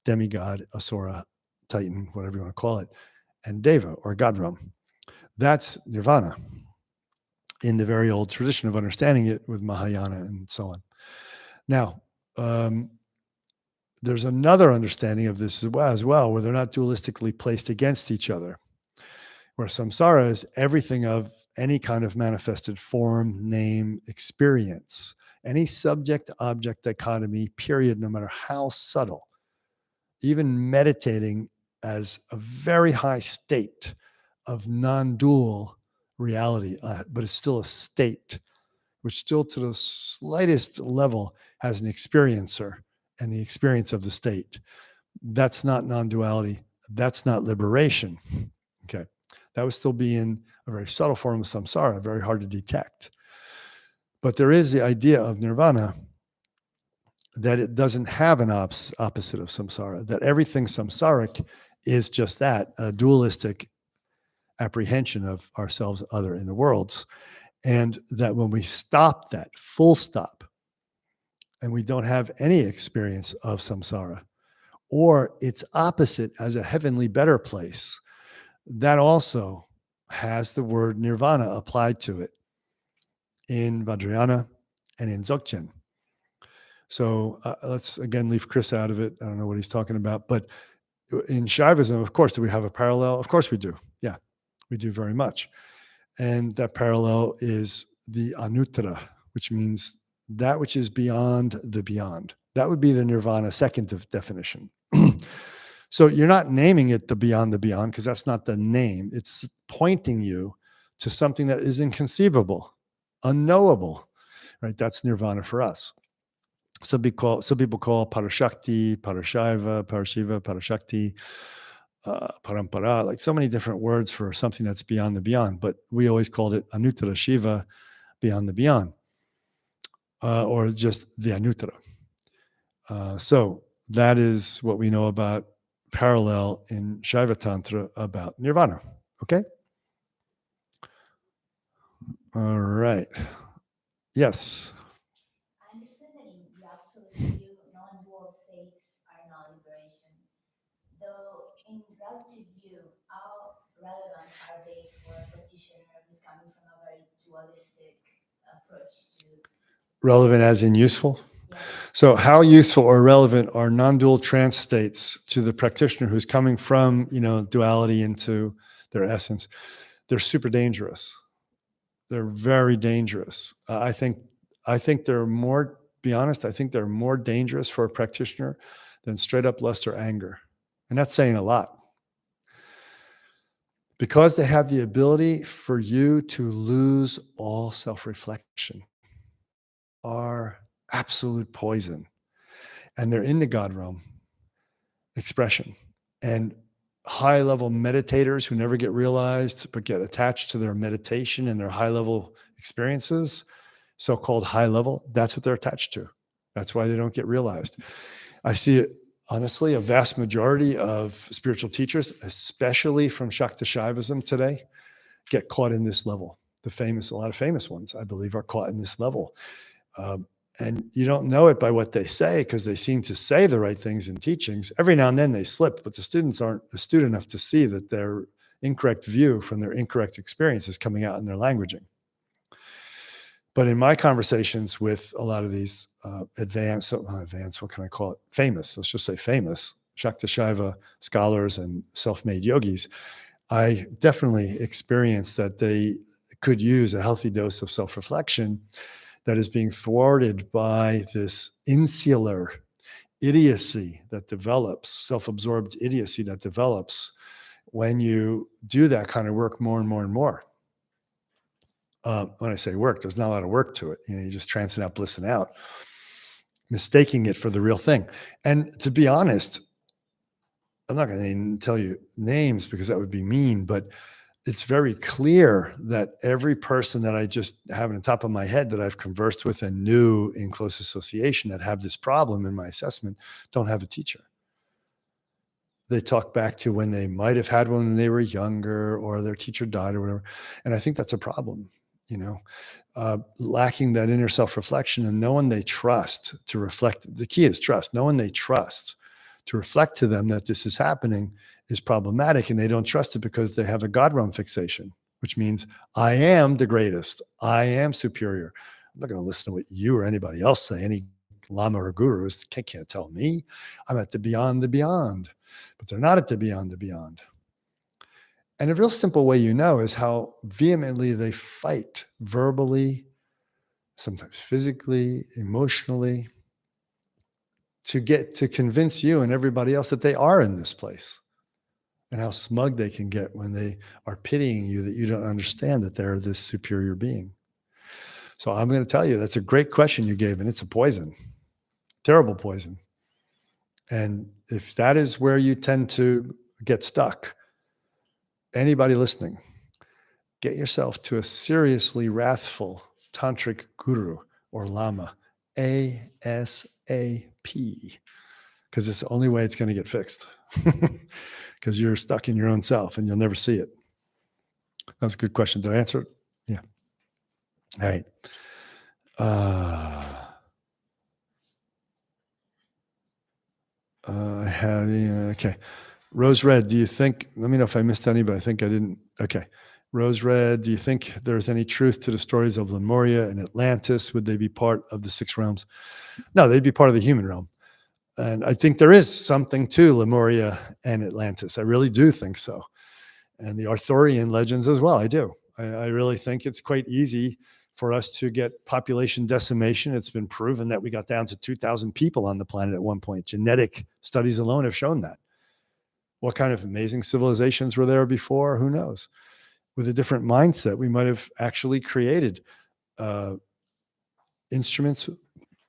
demigod, asura, titan, whatever you want to call it, and deva, or God realm. That's nirvana in the very old tradition of understanding it with Mahayana and so on. Now, there's another understanding of this as well, where they're not dualistically placed against each other, where samsara is everything of any kind of manifested form, name, experience, any subject-object dichotomy, period, no matter how subtle. Even meditating as a very high state of non-dual reality, but it's still a state, which still to the slightest level has an experiencer and the experience of the state. That's not non-duality. That's not liberation. Okay. That would still be in a very subtle form of samsara, very hard to detect. But there is the idea of nirvana that it doesn't have an opposite of samsara, that everything samsaric is just that, a dualistic apprehension of ourselves, other, in the worlds. And that when we stop that, full stop, and we don't have any experience of samsara, or its opposite as a heavenly better place, that also has the word nirvana applied to it in Vajrayana and in Dzogchen. So let's again leave Chris out of it. I don't know what he's talking about, but in Shaivism, of course, do we have a parallel? Of course we do. Yeah, we do very much. And that parallel is the anuttara, which means that which is beyond the beyond. That would be the nirvana second definition. So you're not naming it the beyond because that's not the name. It's pointing you to something that is inconceivable, unknowable, right? That's nirvana for us. Some people call Parashakti, Parashaiva, Parashiva, Parashakti, Parampara, like so many different words for something that's beyond the beyond. But we always called it Anuttara Shiva, beyond the beyond, or just the Anuttara. So that is what we know about parallel in Shaiva Tantra about nirvana. Okay? All right. Yes. I understand that in the absolute view, non-dual states are non-liberation. Though in relative view, how relevant are they for a practitioner who's coming from a very dualistic approach to? Relevant as in useful? Yeah. So how useful or relevant are non-dual trance states to the practitioner who's coming from, duality into their essence? They're super dangerous. They're very dangerous. I think they're more, be honest, I think they're more dangerous for a practitioner than straight up lust or anger. And that's saying a lot. Because they have the ability for you to lose all self-reflection, are absolute poison. And they're in the God realm expression. And high-level meditators who never get realized but get attached to their meditation and their high-level experiences, so-called high-level, that's what they're attached to. That's why they don't get realized. I see it, honestly, a vast majority of spiritual teachers, especially from Shakta Shaivism today, get caught in this level. A lot of famous ones, I believe, are caught in this level. And you don't know it by what they say because they seem to say the right things in teachings. Every now and then they slip, but the students aren't astute enough to see that their incorrect view from their incorrect experience is coming out in their languaging. But in my conversations with a lot of these what can I call it? Famous, let's just say famous, Shakta Shaiva scholars and self-made yogis, I definitely experienced that they could use a healthy dose of self-reflection that is being thwarted by this insular idiocy that develops, self-absorbed idiocy that develops when you do that kind of work more and more and more. When I say work, there's not a lot of work to it. You just trance it out, bliss it out, mistaking it for the real thing. And to be honest, I'm not going to tell you names because that would be mean, but it's very clear that every person that I just have on the top of my head that I've conversed with and knew in close association that have this problem in my assessment don't have a teacher. They talk back to when they might have had one when they were younger or their teacher died or whatever. And I think that's a problem, lacking that inner self-reflection and no one they trust to reflect. The key is trust. No one they trust to reflect to them that this is happening is problematic, and they don't trust it because they have a God realm fixation, which means I am the greatest. I am superior. I'm not going to listen to what you or anybody else say. Any lama or guru can't tell me. I'm at the beyond, but they're not at the beyond. And a real simple way is how vehemently they fight verbally, sometimes physically, emotionally, to get to convince you and everybody else that they are in this place. and how smug they can get when they are pitying you that you don't understand that they're this superior being. So I'm going to tell you, that's a great question you gave, and it's a poison, terrible poison. And if that is where you tend to get stuck, anybody listening, get yourself to a seriously wrathful tantric guru or lama, ASAP, because it's the only way it's going to get fixed, because you're stuck in your own self and you'll never see it. That was a good question. Did I answer it? Yeah. All right. Okay. Rose Red, do you think, let me know if I missed any, but I think I didn't. Okay. Rose Red, do you think there's any truth to the stories of Lemuria and Atlantis? Would they be part of the 6 realms? No, they'd be part of the human realm. And I think there is something to Lemuria and Atlantis. I really do think so. And the Arthurian legends as well. I do. I really think it's quite easy for us to get population decimation. It's been proven that we got down to 2,000 people on the planet at one point. Genetic studies alone have shown that. What kind of amazing civilizations were there before? Who knows? With a different mindset, we might have actually created instruments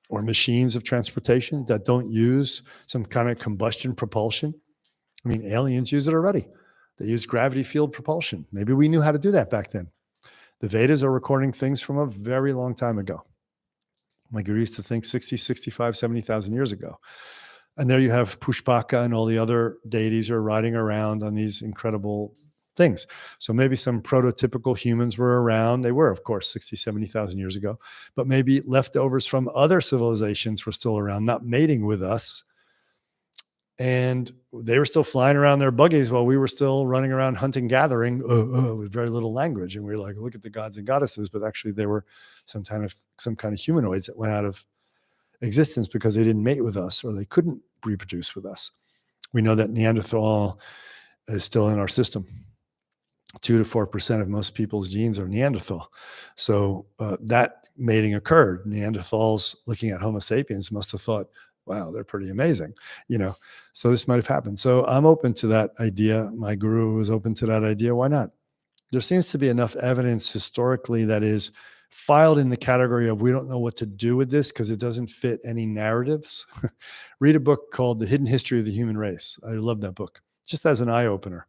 or machines of transportation that don't use some kind of combustion propulsion. I mean, aliens use it already. They use gravity field propulsion. Maybe we knew how to do that back then. The Vedas are recording things from a very long time ago. My guru used to think 60, 65, 70,000 years ago. And there you have Pushpaka and all the other deities are riding around on these incredible things. So maybe some prototypical humans were around. They were, of course, 60, 70,000 years ago. But maybe leftovers from other civilizations were still around, not mating with us. And they were still flying around their buggies while we were still running around hunting, gathering with very little language. And we were like, look at the gods and goddesses. But actually, they were some kind of humanoids that went out of existence because they didn't mate with us or they couldn't reproduce with us. We know that Neanderthal is still in our system. 2 to 4% of most people's genes are Neanderthal. So that mating occurred. Neanderthals looking at Homo sapiens must have thought, wow, they're pretty amazing, so this might have happened. So I'm open to that idea. My guru was open to that idea. Why not? There seems to be enough evidence historically that is filed in the category of we don't know what to do with this because it doesn't fit any narratives. Read a book called The Hidden History of the Human Race. I love that book, just as an eye-opener.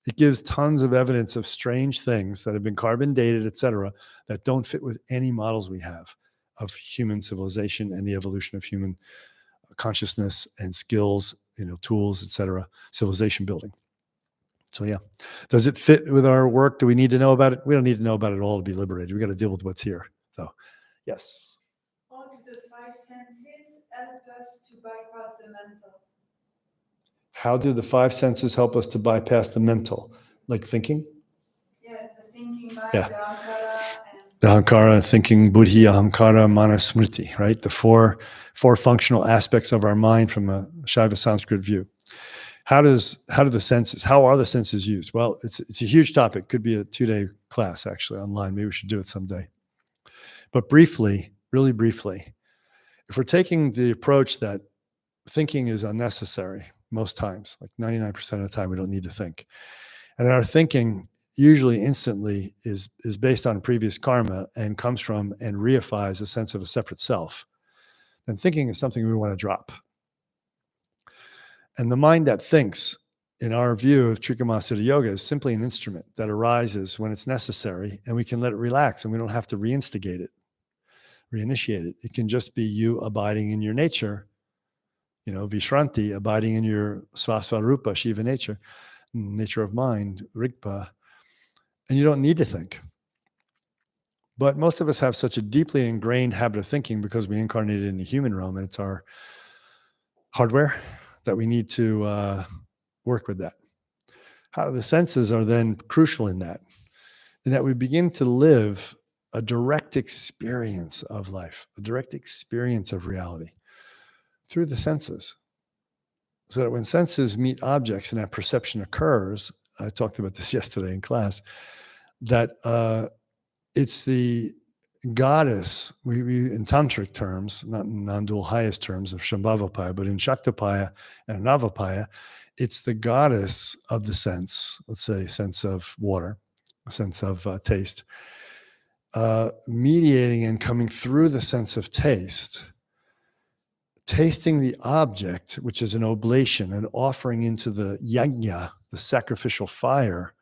It gives tons of evidence of strange things that have been carbon dated, et cetera, that don't fit with any models we have of human civilization and the evolution of human consciousness and skills, tools, et cetera, civilization building. So yeah, does it fit with our work? Do we need to know about it? We don't need to know about it all to be liberated. We got to deal with what's here. So yes. How do the 5 senses help us to bypass the mental? How do the 5 senses help us to bypass the mental? Like thinking? Yeah, the thinking mind, Yeah. the ankara, and The ahankara, thinking, buddhi, ahankara, mana, smriti, right? The four functional aspects of our mind from a Shaiva Sanskrit view. How are the senses used? Well, it's a huge topic. Could be a 2-day class actually online. Maybe we should do it someday. But briefly, really briefly, if we're taking the approach that thinking is unnecessary most times, like 99% of the time, we don't need to think. And our thinking usually instantly is based on previous karma and comes from and reifies a sense of a separate self. And thinking is something we want to drop. And the mind that thinks, in our view of Trika Mahāsiddha Yoga, is simply an instrument that arises when it's necessary, and we can let it relax, and we don't have to reinstigate it, reinitiate it. It can just be you abiding in your nature, Vishranti, abiding in your Svasvarupa, Shiva nature of mind, Rigpa, and you don't need to think. But most of us have such a deeply ingrained habit of thinking because we incarnated in the human realm, and it's our hardware, that we need to work with that. How the senses are then crucial in that we begin to live a direct experience of life, a direct experience of reality through the senses. So that when senses meet objects and that perception occurs, I talked about this yesterday in class, that it's the goddess, we in tantric terms, not in non-dual highest terms of Shambhavapaya, but in Shaktapaya and Navapaya, it's the goddess of the sense, let's say sense of water, sense of taste, mediating and coming through the sense of taste, tasting the object, which is an oblation, an offering into the yajna, the sacrificial fire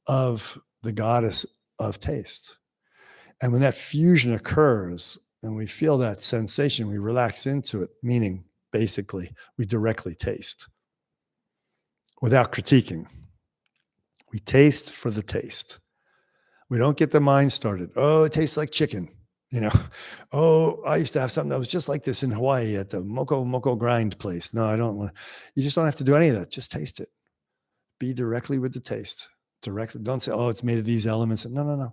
of the goddess of taste. And when that fusion occurs and we feel that sensation, we relax into it, meaning basically we directly taste without critiquing. We taste for the taste. We don't get the mind started. Oh, it tastes like chicken. Oh, I used to have something that was just like this in Hawaii at the Moko Grind place. No, I don't want to. You just don't have to do any of that. Just taste it. Be directly with the taste. Directly. Don't say, oh, it's made of these elements. No.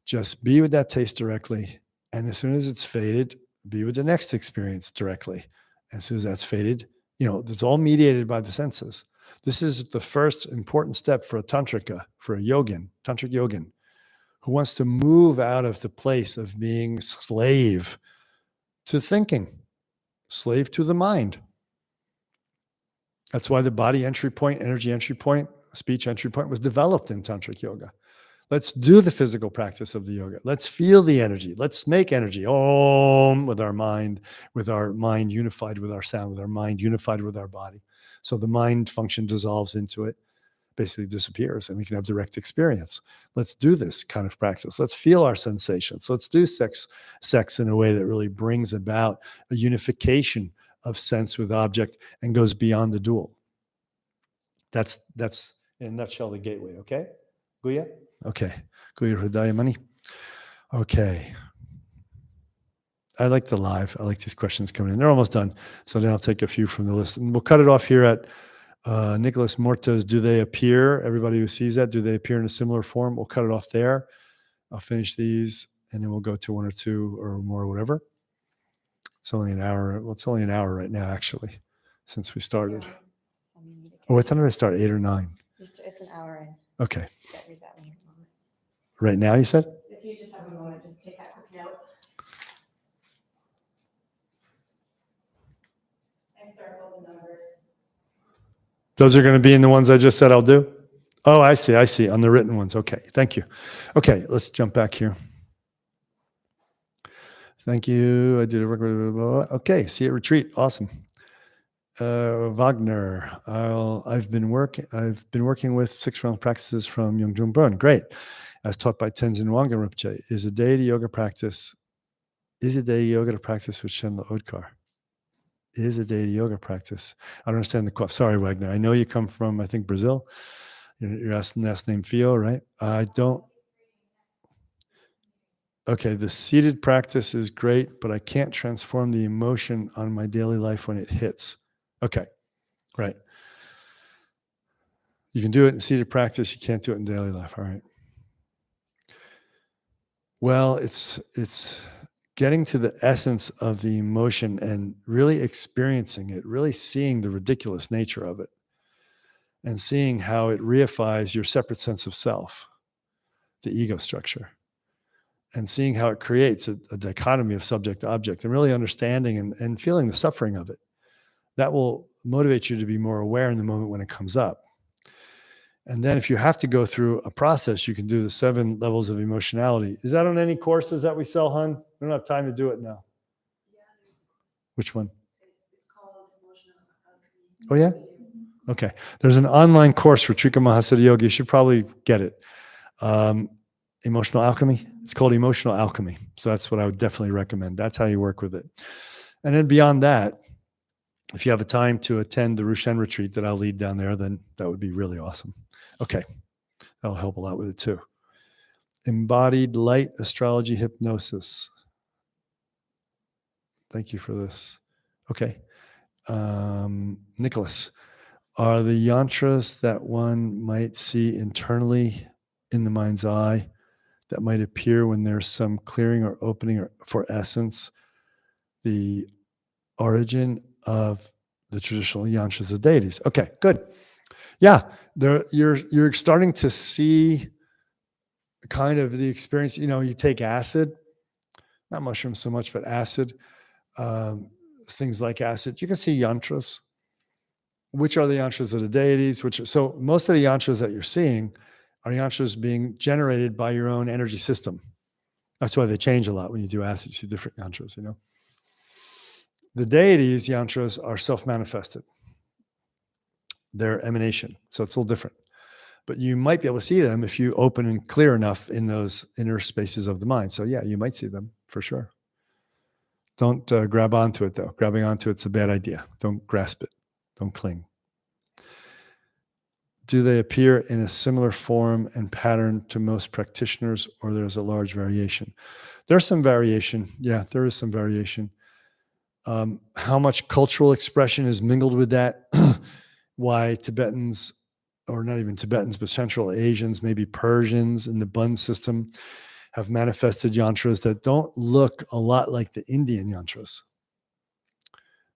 Just be with that taste directly. And as soon as it's faded, be with the next experience directly. As soon as that's faded, it's all mediated by the senses. This is the first important step for a tantrika, for a yogin, tantric yogin, who wants to move out of the place of being slave to thinking, slave to the mind. That's why the body entry point, energy entry point, speech entry point was developed in tantric yoga. Let's do the physical practice of the yoga. Let's feel the energy. Let's make energy. Om, with our mind unified with our sound, with our mind unified with our body. So the mind function dissolves into it, basically disappears, and we can have direct experience. Let's do this kind of practice. Let's feel our sensations. Let's do sex in a way that really brings about a unification of sense with object and goes beyond the dual. That's in a nutshell the gateway, okay? Guya? Okay. Guya Hridayamani. Okay. I like the live. I like these questions coming in. They're almost done. So then I'll take a few from the list. And we'll cut it off here at Nicholas Morta's. Do they appear? Everybody who sees that, do they appear in a similar form? We'll cut it off there. I'll finish these and then we'll go to one or two or more, whatever. It's only an hour. Well, it's only an hour right now, actually, since we started. Oh, what time did I start? 8 or 9? It's an hour in. Okay. Read that one in a moment. Right now, you said? If you just have a moment, just take that quick note. I circled the numbers. Those are going to be in the ones I just said I'll do? Oh, I see. On the written ones. Okay. Thank you. Okay. Let's jump back here. Thank you. I did a record. Okay. See you at retreat. Awesome. Wagner. I've been working with 6 round practices from Yongjung Bön. Great. As taught by Tenzin Wangyal Rinpoche. Is a deity yoga to practice with Shenla Odkar? Is a deity yoga practice? I don't understand the question. Sorry, Wagner. I know you come from, I think, Brazil. Your last name Fio, right? I don't. Okay, the seated practice is great, but I can't transform the emotion on my daily life when it hits. Okay, right. You can do it in seated practice. You can't do it in daily life. All right. Well, it's getting to the essence of the emotion and really experiencing it, really seeing the ridiculous nature of it and seeing how it reifies your separate sense of self, the ego structure, and seeing how it creates a dichotomy of subject to object and really understanding and feeling the suffering of it. That will motivate you to be more aware in the moment when it comes up. And then if you have to go through a process, you can do the 7 levels of emotionality. Is that on any courses that we sell, hon? We don't have time to do it now. Yeah, there's a course. Which one? It's called Emotional Alchemy. Oh, yeah? Okay. There's an online course for Trika Mahāsiddha Yoga. You should probably get it. Emotional Alchemy. It's called Emotional Alchemy. So that's what I would definitely recommend. That's how you work with it. And then beyond that, if you have a time to attend the Rushen retreat that I'll lead down there, then that would be really awesome. Okay. That'll help a lot with it too. Embodied light astrology hypnosis. Thank you for this. Okay. Nicholas, are the yantras that one might see internally in the mind's eye that might appear when there's some clearing or opening or for essence, the origin of the traditional yantras of deities? Okay, good. Yeah, you're starting to see kind of the experience. You take acid, not mushrooms so much, but acid, things like acid. You can see yantras. which are the yantras of the deities, so most of the yantras that you're seeing are yantras being generated by your own energy system. That's why they change a lot when you do acid. You see different yantras, you know. The deities' yantras are self-manifested. They're emanation, so it's a little different. But you might be able to see them if you open and clear enough in those inner spaces of the mind. So yeah, you might see them for sure. Don't grab onto it though. Grabbing onto it's a bad idea. Don't grasp it. Don't cling. Do they appear in a similar form and pattern to most practitioners, or there's a large variation? There's some variation. Yeah, there is some variation. How much cultural expression is mingled with that? Why Tibetans, or not even Tibetans, but Central Asians, maybe Persians in the Bun system, have manifested yantras that don't look a lot like the Indian yantras.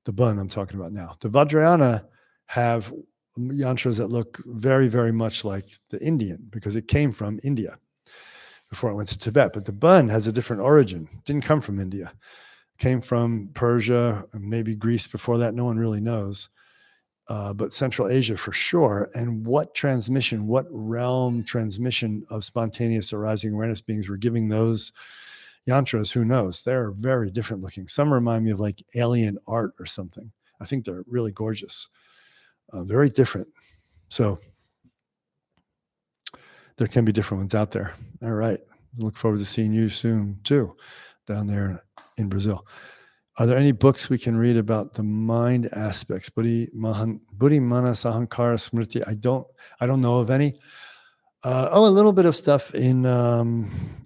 The Bun I'm talking about now. The Vajrayana have yantras that look very, very much like the Indian because it came from India before it went to Tibet. But the Bun has a different origin. It didn't come from India. It came from Persia, maybe Greece before that. No one really knows. But Central Asia for sure. And what realm transmission of spontaneous arising awareness beings were giving those yantras? Who knows? They're very different looking. Some remind me of like alien art or something. I think they're really gorgeous. Very different. So there can be different ones out there. All right. Look forward to seeing you soon too, down there in Brazil. Are there any books we can read about the mind aspects? Buddhi, Mana, Sahankara, Smriti. I don't know of any. A little bit of stuff in,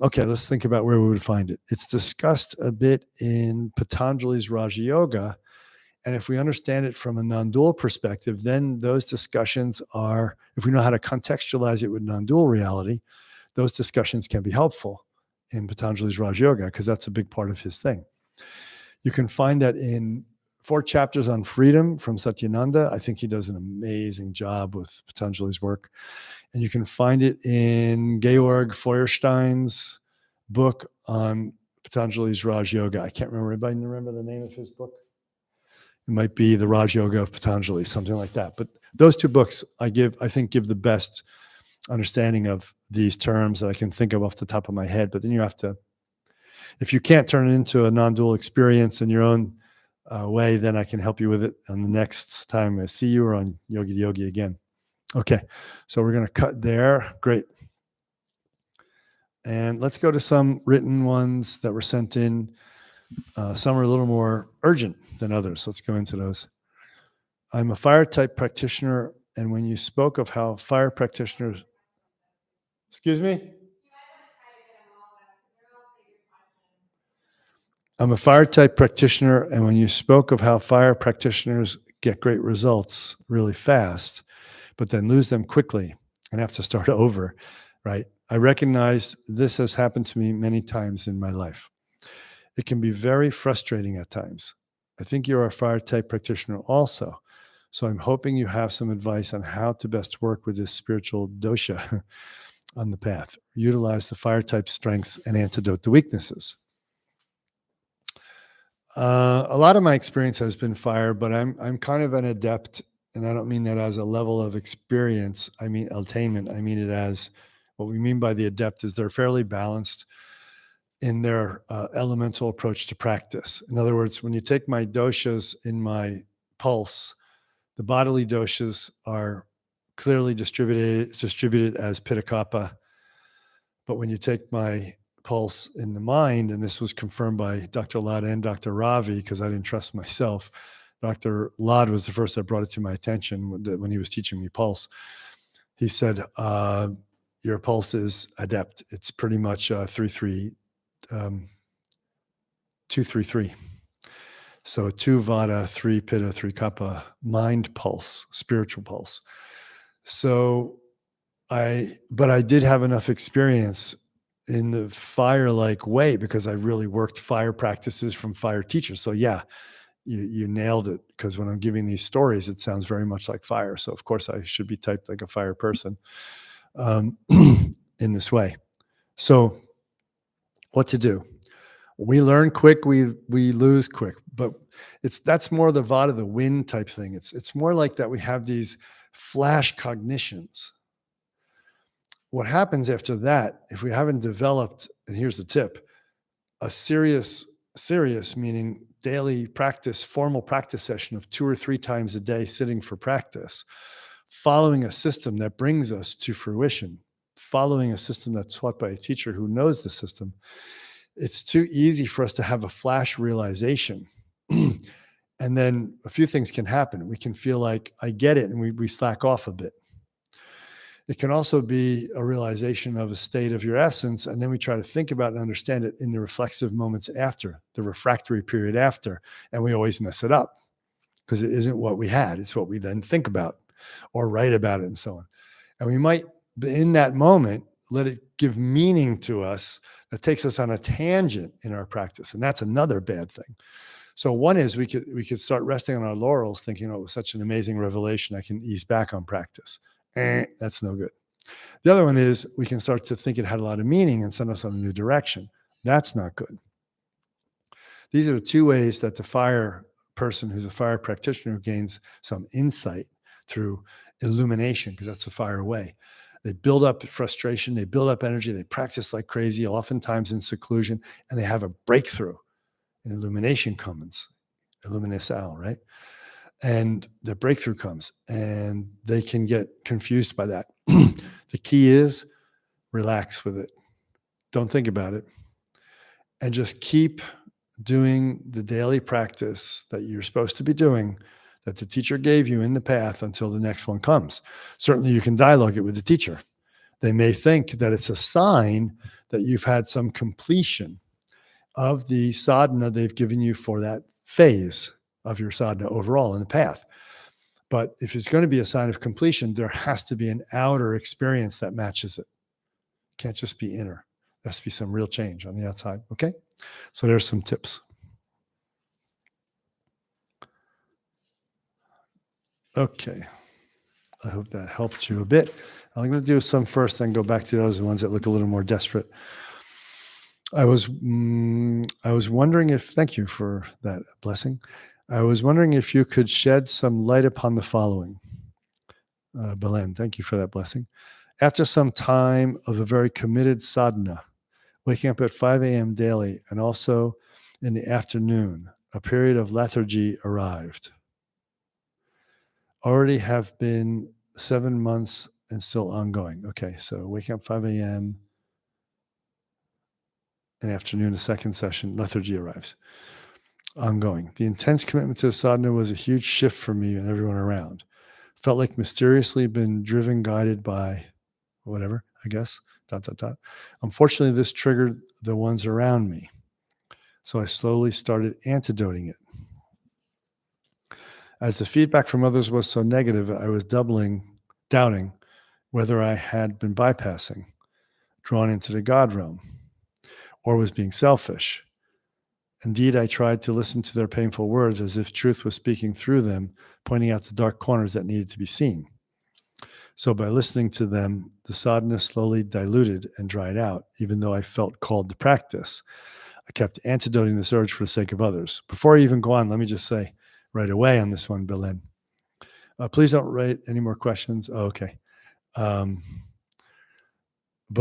okay, let's think about where we would find it. It's discussed a bit in Patanjali's Raja Yoga. And if we understand it from a non-dual perspective, then those discussions are, if we know how to contextualize it with non-dual reality, those discussions can be helpful in Patanjali's Raja Yoga, because that's a big part of his thing. You can find that in 4 chapters on freedom from Satyananda. I think he does an amazing job with Patanjali's work. And you can find it in Georg Feuerstein's book on Patanjali's Raj Yoga. I can't remember. Anybody remember the name of his book? It might be the Raj Yoga of Patanjali, something like that. But those 2 books I think give the best understanding of these terms that I can think of off the top of my head. But then you have to, if you can't turn it into a non-dual experience in your own way, then I can help you with it on the next time I see you, or on Yogi to Yogi again. Okay, so we're going to cut there. Great. And let's go to some written ones that were sent in. Some are a little more urgent than others. Let's go into those. I'm a fire type practitioner, and when you spoke of how fire practitioners, excuse me? I'm a fire type practitioner, and when you spoke of how fire practitioners get great results really fast, but then lose them quickly and have to start over, right? I recognize this has happened to me many times in my life. It can be very frustrating at times. I think you're a fire type practitioner also. So I'm hoping you have some advice on how to best work with this spiritual dosha on the path. Utilize the fire type strengths and antidote the weaknesses. A lot of my experience has been fire, but I'm kind of an adept, and I don't mean that as a level of experience. I mean attainment. I mean it as, what we mean by the adept is they're fairly balanced in their elemental approach to practice. In other words, when you take my doshas in my pulse, the bodily doshas are clearly distributed as pitta kapha. But when you take my pulse in the mind, and this was confirmed by Dr. Lad and Dr. Ravi, because I didn't trust myself. Dr. Lad was the first that brought it to my attention when he was teaching me pulse. He said, your pulse is adept. It's pretty much 233. So 2 vata, 3 pitta, 3 kapha, mind pulse, spiritual pulse. So but I did have enough experience in the fire-like way because I really worked fire practices from fire teachers. So yeah, you nailed it, because when I'm giving these stories, it sounds very much like fire. So of course I should be typed like a fire person in this way. So what to do? We learn quick, we lose quick, but that's more the vada, the wind type thing. It's more like that we have these flash cognitions. What happens after that, if we haven't developed, and here's the tip, a serious meaning daily practice, formal practice session of 2 or 3 times a day sitting for practice, following a system that brings us to fruition, following a system that's taught by a teacher who knows the system, it's too easy for us to have a flash realization. And then a few things can happen. We can feel like, I get it, and we slack off a bit. It can also be a realization of a state of your essence, and then we try to think about and understand it in the reflexive moments after, the refractory period after, and we always mess it up because it isn't what we had. It's what we then think about or write about it and so on. And we might, in that moment, let it give meaning to us that takes us on a tangent in our practice, and that's another bad thing. So one is we could start resting on our laurels thinking, oh, it was such an amazing revelation, I can ease back on practice. That's no good. The other one is we can start to think it had a lot of meaning and send us on a new direction. That's not good. These are the 2 ways that the fire person who's a fire practitioner gains some insight through illumination, because that's the fire way. They build up frustration, they build up energy, they practice like crazy, oftentimes in seclusion, and they have a breakthrough. And illumination comes, illuminasal, right? And the breakthrough comes, and they can get confused by that. The key is relax with it. Don't think about it. And just keep doing the daily practice that you're supposed to be doing, that the teacher gave you in the path until the next one comes. Certainly you can dialogue it with the teacher. They may think that it's a sign that you've had some completion of the sadhana they've given you for that phase of your sadhana overall in the path. But if it's going to be a sign of completion, there has to be an outer experience that matches it. It can't just be inner. There has to be some real change on the outside. Okay? So there's some tips. Okay. I hope that helped you a bit. I'm going to do some first, then go back to those ones that look a little more desperate. I was wondering if, thank you for that blessing. I was wondering if you could shed some light upon the following. Belen, thank you for that blessing. After some time of a very committed sadhana, waking up at 5 a.m. daily and also in the afternoon, a period of lethargy arrived. Already have been 7 months and still ongoing. Okay, so waking up 5 a.m. in the afternoon, the second session, lethargy arrives. Ongoing. The intense commitment to the sadhana was a huge shift for me and everyone around. Felt like mysteriously been driven, guided by whatever, I guess, ... Unfortunately, this triggered the ones around me. So I slowly started antidoting it. As the feedback from others was so negative, I was doubting whether I had been bypassing, drawn into the God realm, or was being selfish. Indeed, I tried to listen to their painful words as if truth was speaking through them, pointing out the dark corners that needed to be seen. So by listening to them, the sadhana slowly diluted and dried out, even though I felt called to practice. I kept antidoting this urge for the sake of others. Before I even go on, let me just say right away on this one, Belen, please don't write any more questions. Oh, okay. But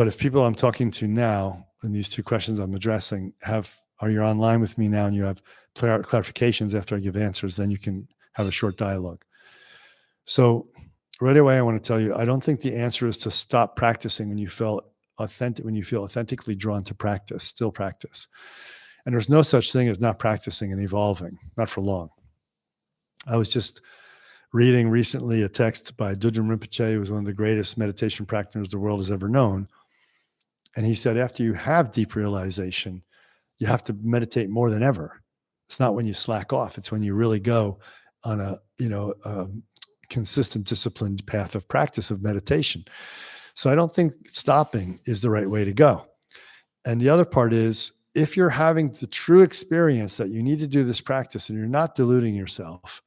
if people I'm talking to now, and these 2 questions I'm addressing, are you online with me now and you have clarifications after I give answers, then you can have a short dialogue. So right away, I want to tell you, I don't think the answer is to stop practicing when you feel authentically drawn to practice, still practice. And there's no such thing as not practicing and evolving, not for long. I was just reading recently a text by Dudjom Rinpoche, who was one of the greatest meditation practitioners the world has ever known. And he said, after you have deep realization, you have to meditate more than ever. It's not when you slack off. It's when you really go on a consistent, disciplined path of practice of meditation. So I don't think stopping is the right way to go. And the other part is, if you're having the true experience that you need to do this practice and you're not deluding yourself,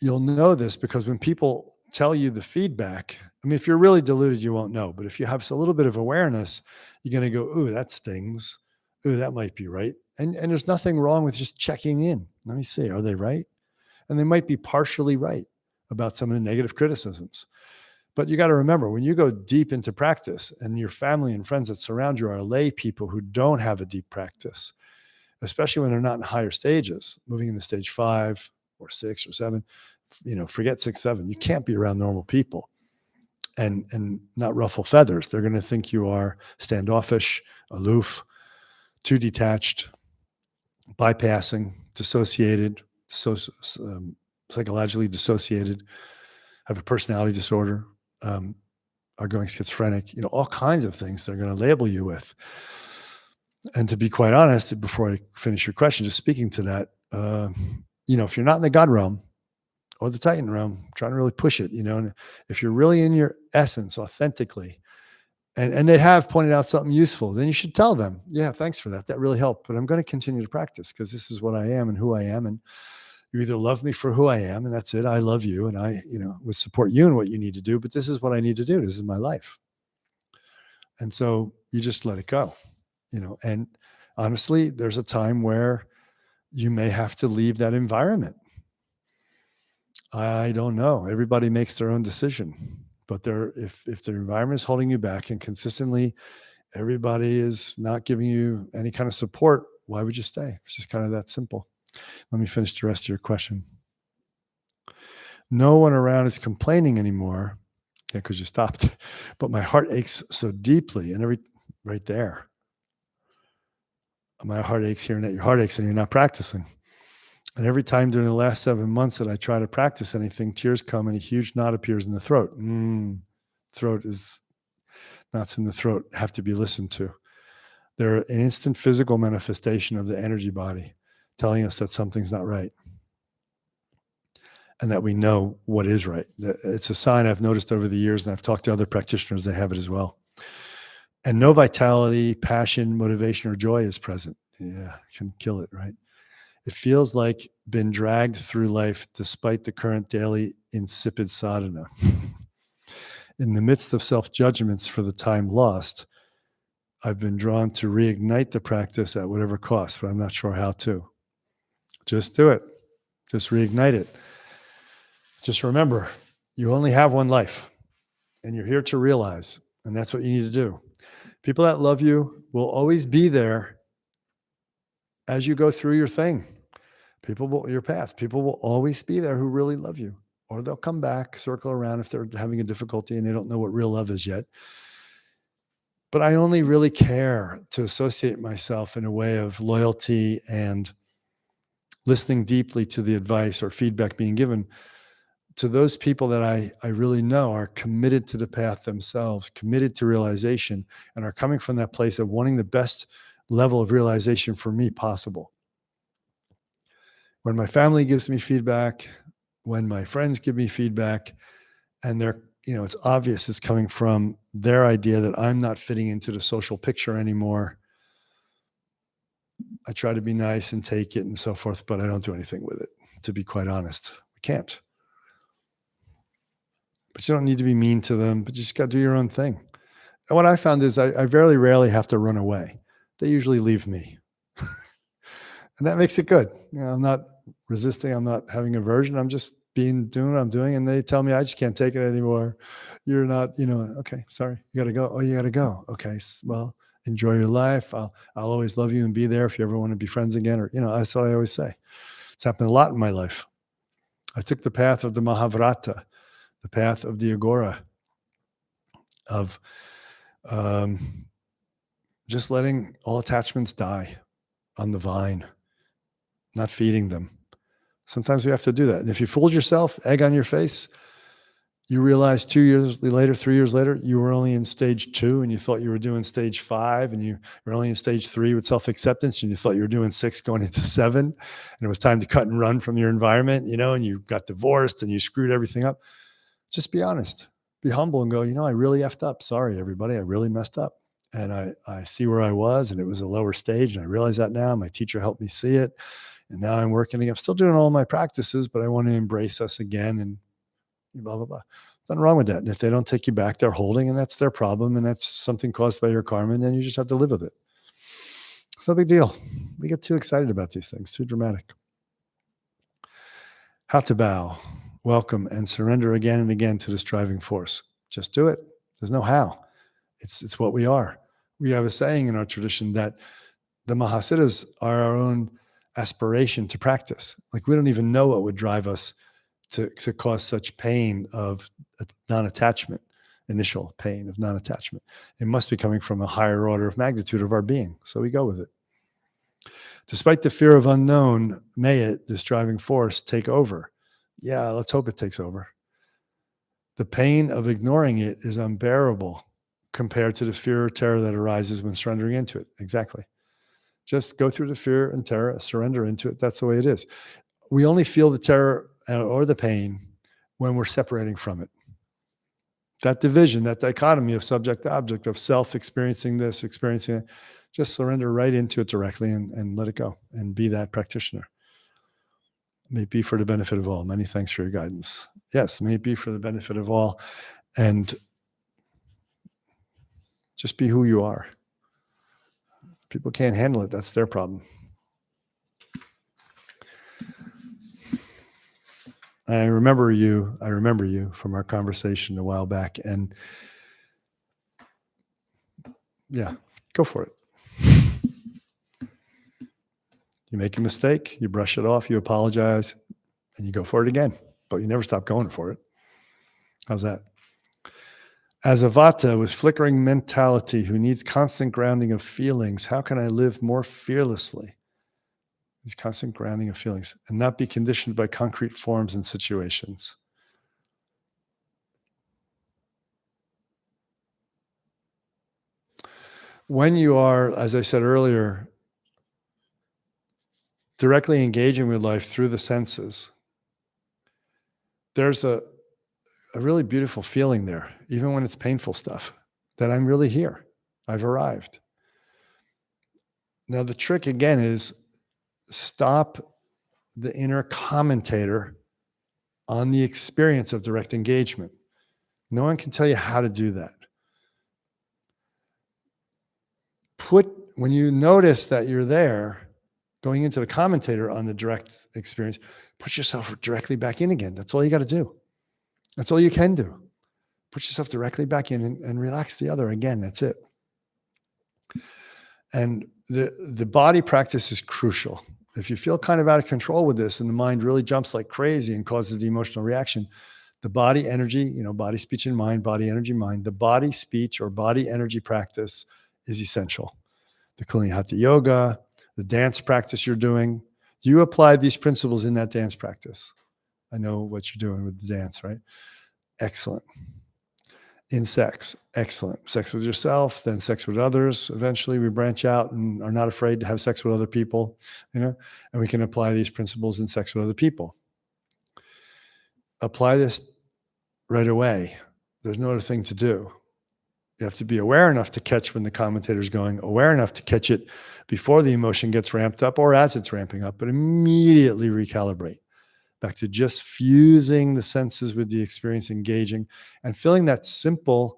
you'll know this because when people tell you the feedback, I mean, if you're really deluded, you won't know. But if you have a little bit of awareness, you're going to go, ooh, that stings. ooh, that might be right. And there's nothing wrong with just checking in. Let me see, are they right? And they might be partially right about some of the negative criticisms. But you got to remember, when you go deep into practice and your family and friends that surround you are lay people who don't have a deep practice, especially when they're not in higher stages, moving into stage 5 or 6 or 7, forget 6, 7. You can't be around normal people and not ruffle feathers. They're going to think you are standoffish, aloof, too detached, bypassing, dissociated, psychologically dissociated, have a personality disorder, are going schizophrenic, all kinds of things they're going to label you with. And to be quite honest, before I finish your question, just speaking to that, if you're not in the God realm or the Titan realm, trying to really push it, and if you're really in your essence authentically, and they have pointed out something useful, then you should tell them, yeah, thanks for that. That really helped, but I'm going to continue to practice because this is what I am and who I am. And you either love me for who I am, and that's it. I love you, and I, would support you in what you need to do, but this is what I need to do. This is my life. And so you just let it go, and honestly, there's a time where you may have to leave that environment. I don't know. Everybody makes their own decision, but if the environment is holding you back and consistently everybody is not giving you any kind of support, why would you stay? It's just kind of that simple. Let me finish the rest of your question. No one around is complaining anymore. Yeah, because you stopped. But my heart aches so deeply, and right there. My heart aches hearing that your heart aches and you're not practicing. And every time during the last 7 months that I try to practice anything, tears come and a huge knot appears in the throat. Knots in the throat have to be listened to. They're an instant physical manifestation of the energy body telling us that something's not right and that we know what is right. It's a sign I've noticed over the years, and I've talked to other practitioners, they have it as well. And no vitality, passion, motivation, or joy is present. Yeah, can kill it, right? It feels like been dragged through life despite the current daily insipid sadhana. In the midst of self-judgments for the time lost, I've been drawn to reignite the practice at whatever cost, but I'm not sure how to. Just do it. Just reignite it. Just remember, you only have one life, and you're here to realize, and that's what you need to do. People that love you will always be there as you go through your thing. Your path. People will always be there who really love you, or they'll come back, circle around if they're having a difficulty and they don't know what real love is yet. But I only really care to associate myself in a way of loyalty and listening deeply to the advice or feedback being given to those people that I really know are committed to the path themselves, committed to realization, and are coming from that place of wanting the best level of realization for me possible. When my family gives me feedback, when my friends give me feedback, and it's obvious it's coming from their idea that I'm not fitting into the social picture anymore, I try to be nice and take it and so forth, but I don't do anything with it, to be quite honest. We can't. But you don't need to be mean to them, but you just got to do your own thing. And what I found is I very rarely have to run away. They usually leave me. And that makes it good. I'm not resisting. I'm not having aversion. I'm just doing what I'm doing. And they tell me, I just can't take it anymore. You're not, okay, sorry. You got to go. Oh, you got to go. Okay. Well, enjoy your life. I'll always love you and be there if you ever want to be friends again. Or, that's what I always say. It's happened a lot in my life. I took the path of the Mahavrata, the path of the Agora, of just letting all attachments die on the vine, not feeding them. Sometimes we have to do that. And if you fooled yourself, egg on your face, you realize 2 years later, 3 years later, you were only in stage 2 and you thought you were doing stage 5, and you were only in stage 3 with self-acceptance, and you thought you were doing 6 going into 7, and it was time to cut and run from your environment, and you got divorced and you screwed everything up. Just be honest, be humble and go, I really effed up. Sorry, everybody. I really messed up. And I see where I was, and it was a lower stage. And I realize that now. My teacher helped me see it. And now I'm working. I'm still doing all my practices, but I want to embrace us again and blah, blah, blah. Nothing wrong with that. And if they don't take you back, they're holding, and that's their problem. And that's something caused by your karma. And then you just have to live with it. It's no big deal. We get too excited about these things, too dramatic. How to bow, welcome, and surrender again and again to this driving force. Just do it. There's no how. It's what we are. We have a saying in our tradition that the Mahāsiddhas are our own aspiration to practice. Like we don't even know what would drive us to cause such pain of non-attachment, initial pain of non-attachment. It must be coming from a higher order of magnitude of our being. So we go with it. Despite the fear of unknown, may it, this driving force, take over. Yeah, let's hope it takes over. The pain of ignoring it is unbearable compared to the fear or terror that arises when surrendering into it. Exactly. Just go through the fear and terror, surrender into it. That's the way it is. We only feel the terror or the pain when we're separating from it. That division, that dichotomy of subject to object, of self experiencing this, experiencing that, just surrender right into it directly and let it go and be that practitioner. May it be for the benefit of all. Many thanks for your guidance. Yes, may it be for the benefit of all. And just be who you are. People can't handle it. That's their problem. I remember you from our conversation a while back. And yeah, go for it. You make a mistake, you brush it off, you apologize, and you go for it again. But you never stop going for it. How's that? As a Vata with flickering mentality who needs constant grounding of feelings, how can I live more fearlessly? These constant grounding of feelings and not be conditioned by concrete forms and situations. When you are, as I said earlier, directly engaging with life through the senses, there's a really beautiful feeling there, even when it's painful stuff, that I'm really here. I've arrived. Now, the trick again is stop the inner commentator on the experience of direct engagement. No one can tell you how to do that. When you notice that you're there, going into the commentator on the direct experience, put yourself directly back in again. That's all you got to do. That's all you can do. Put yourself directly back in and relax the other again. That's it. And the body practice is crucial. If you feel kind of out of control with this and the mind really jumps like crazy and causes the emotional reaction, the body energy, body, speech, and mind, body, energy, mind, the body, speech, or body energy practice is essential. The Kundalini Hatha Yoga, the dance practice you're doing, you apply these principles in that dance practice. I know what you're doing with the dance, right? Excellent. In sex, excellent. Sex with yourself, then sex with others. Eventually we branch out and are not afraid to have sex with other people, and we can apply these principles in sex with other people. Apply this right away. There's no other thing to do. You have to be aware enough to catch when the commentator's going, aware enough to catch it before the emotion gets ramped up or as it's ramping up, but immediately recalibrate back to just fusing the senses with the experience, engaging and feeling that simple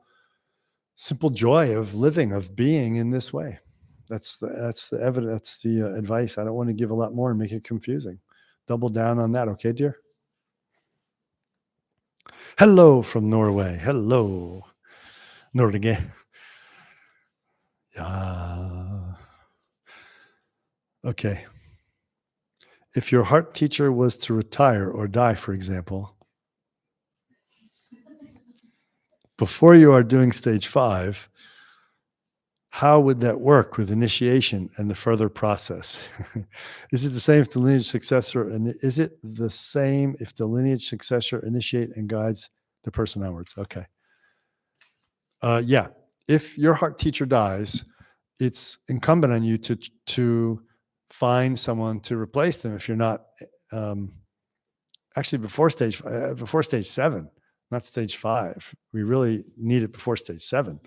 joy of living, of being in this way. That's the evidence. That's the advice. I don't want to give a lot more and make it confusing. Double down on that. Okay, dear? Hello from Norway. Hello. Norge. Yeah. Okay. If your heart teacher was to retire or die, for example, before you are doing stage 5, how would that work with initiation and the further process? Is it the same if the lineage successor, and is it the same if the lineage successor initiate and guides the person onwards? Okay. Yeah. If your heart teacher dies, it's incumbent on you to find someone to replace them. If you're not, actually before stage 7, not stage 5. We really need it before stage 7.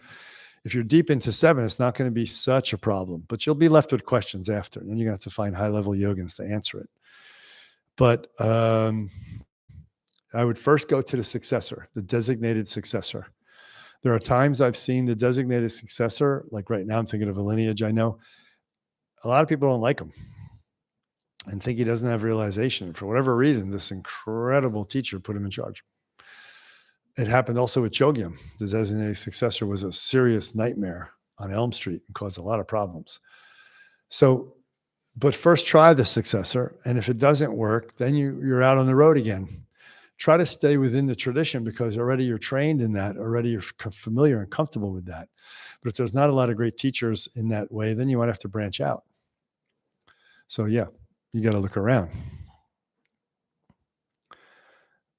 If you're deep into 7, it's not going to be such a problem, but you'll be left with questions after, and then you're going to have to find high-level yogins to answer it. But I would first go to the successor, the designated successor. There are times I've seen the designated successor, like right now I'm thinking of a lineage I know, a lot of people don't like him and think he doesn't have realization. For whatever reason, this incredible teacher put him in charge. It happened also with Chogyam. The designated successor was a serious nightmare on Elm Street and caused a lot of problems. So, but first try the successor. And if it doesn't work, then you're out on the road again. Try to stay within the tradition because already you're trained in that. Already you're familiar and comfortable with that. But if there's not a lot of great teachers in that way, then you might have to branch out. So yeah, you got to look around.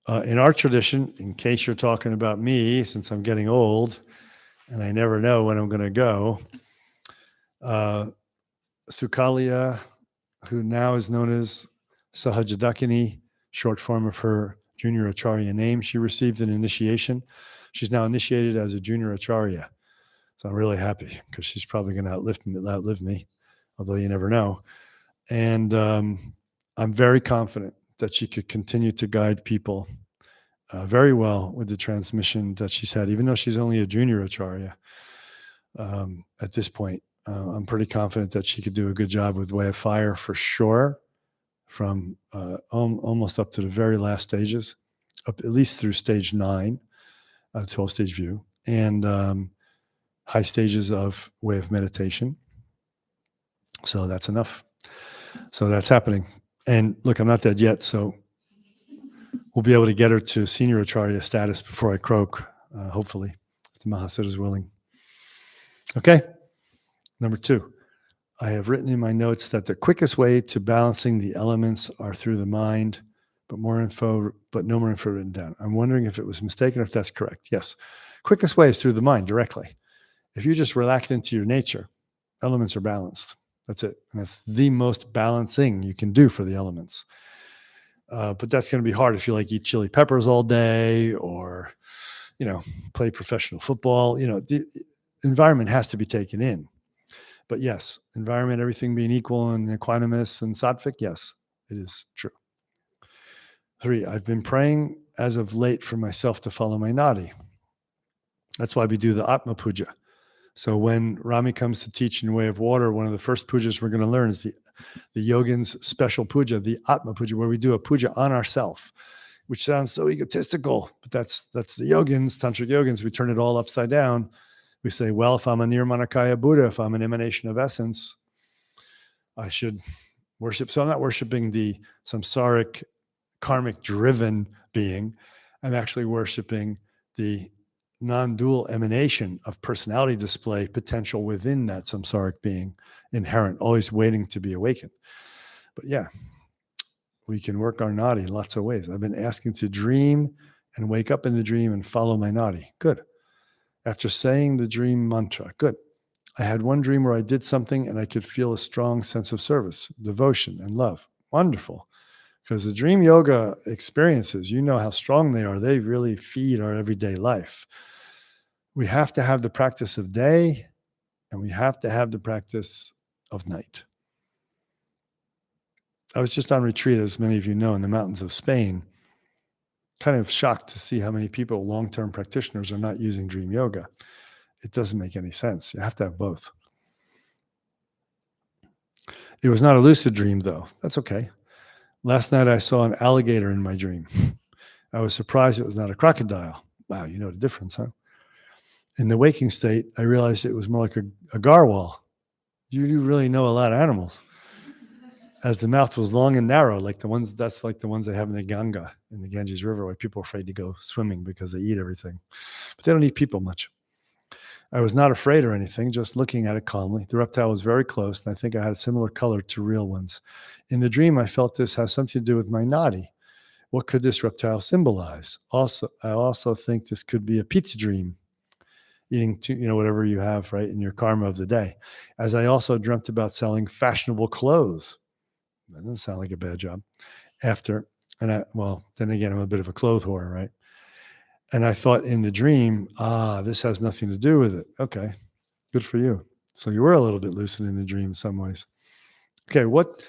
In our tradition, in case you're talking about me, since I'm getting old and I never know when I'm going to go, Sukaliya, who now is known as Sahajadakini, short form of her junior acharya name, she received an initiation. She's now initiated as a junior acharya. So I'm really happy because she's probably going to outlive me, although you never know. And I'm very confident that she could continue to guide people very well with the transmission that she's had, even though she's only a junior acharya at this point. I'm pretty confident that she could do a good job with Way of Fire for sure, from almost up to the very last stages, up at least through stage 9, 12-stage view, and high stages of Way of Meditation. So that's enough. So that's happening. And look, I'm not dead yet, so we'll be able to get her to senior acharya status before I croak, hopefully, if the Mahasiddha is willing. Okay. Number 2, I have written in my notes that the quickest way to balancing the elements are through the mind, but no more info written down. I'm wondering if it was mistaken or if that's correct. Yes. Quickest way is through the mind directly. If you just relax into your nature, elements are balanced. That's it. And that's the most balanced thing you can do for the elements. But that's going to be hard if you eat chili peppers all day or, play professional football. The environment has to be taken in. But yes, environment, everything being equal and equanimous and sattvic, yes, it is true. 3, I've been praying as of late for myself to follow my nadi. That's why we do the Atma Puja. So when Rami comes to teach in Way of Water, one of the first pujas we're going to learn is the Yogin's special puja, the Atma Puja, where we do a puja on ourself, which sounds so egotistical, but that's the Yogins, Tantric Yogins. We turn it all upside down. We say, well, if I'm a Nirmanakaya Buddha, if I'm an emanation of essence, I should worship. So I'm not worshiping the samsaric, karmic-driven being. I'm actually worshiping the non-dual emanation of personality display potential within that samsaric being, inherent, always waiting to be awakened. But yeah, we can work our nadi in lots of ways. I've been asking to dream and wake up in the dream and follow my nadi. Good. After saying the dream mantra, good. I had one dream where I did something and I could feel a strong sense of service, devotion, and love. Wonderful. Because the dream yoga experiences, you know how strong they are. They really feed our everyday life. We have to have the practice of day and we have to have the practice of night. I was just on retreat, as many of you know, in the mountains of Spain. Kind of shocked to see how many people, long-term practitioners, are not using dream yoga. It doesn't make any sense. You have to have both. It was not a lucid dream, though. That's okay. Last night, I saw an alligator in my dream. I was surprised it was not a crocodile. Wow, you know the difference, huh? In the waking state, I realized it was more like a garwal. You really know a lot of animals. As the mouth was long and narrow, that's like the ones they have in the Ganga, in the Ganges River, where people are afraid to go swimming because they eat everything. But they don't eat people much. I was not afraid or anything, just looking at it calmly. The reptile was very close, and I think I had a similar color to real ones. In the dream, I felt this has something to do with my nadi. What could this reptile symbolize? I also think this could be a pizza dream, eating whatever you have, right, in your karma of the day. As I also dreamt about selling fashionable clothes. That doesn't sound like a bad job. Then again, I'm a bit of a clothes whore, right? And I thought in the dream, this has nothing to do with it. Okay, good for you. So you were a little bit lucid in the dream in some ways. Okay, what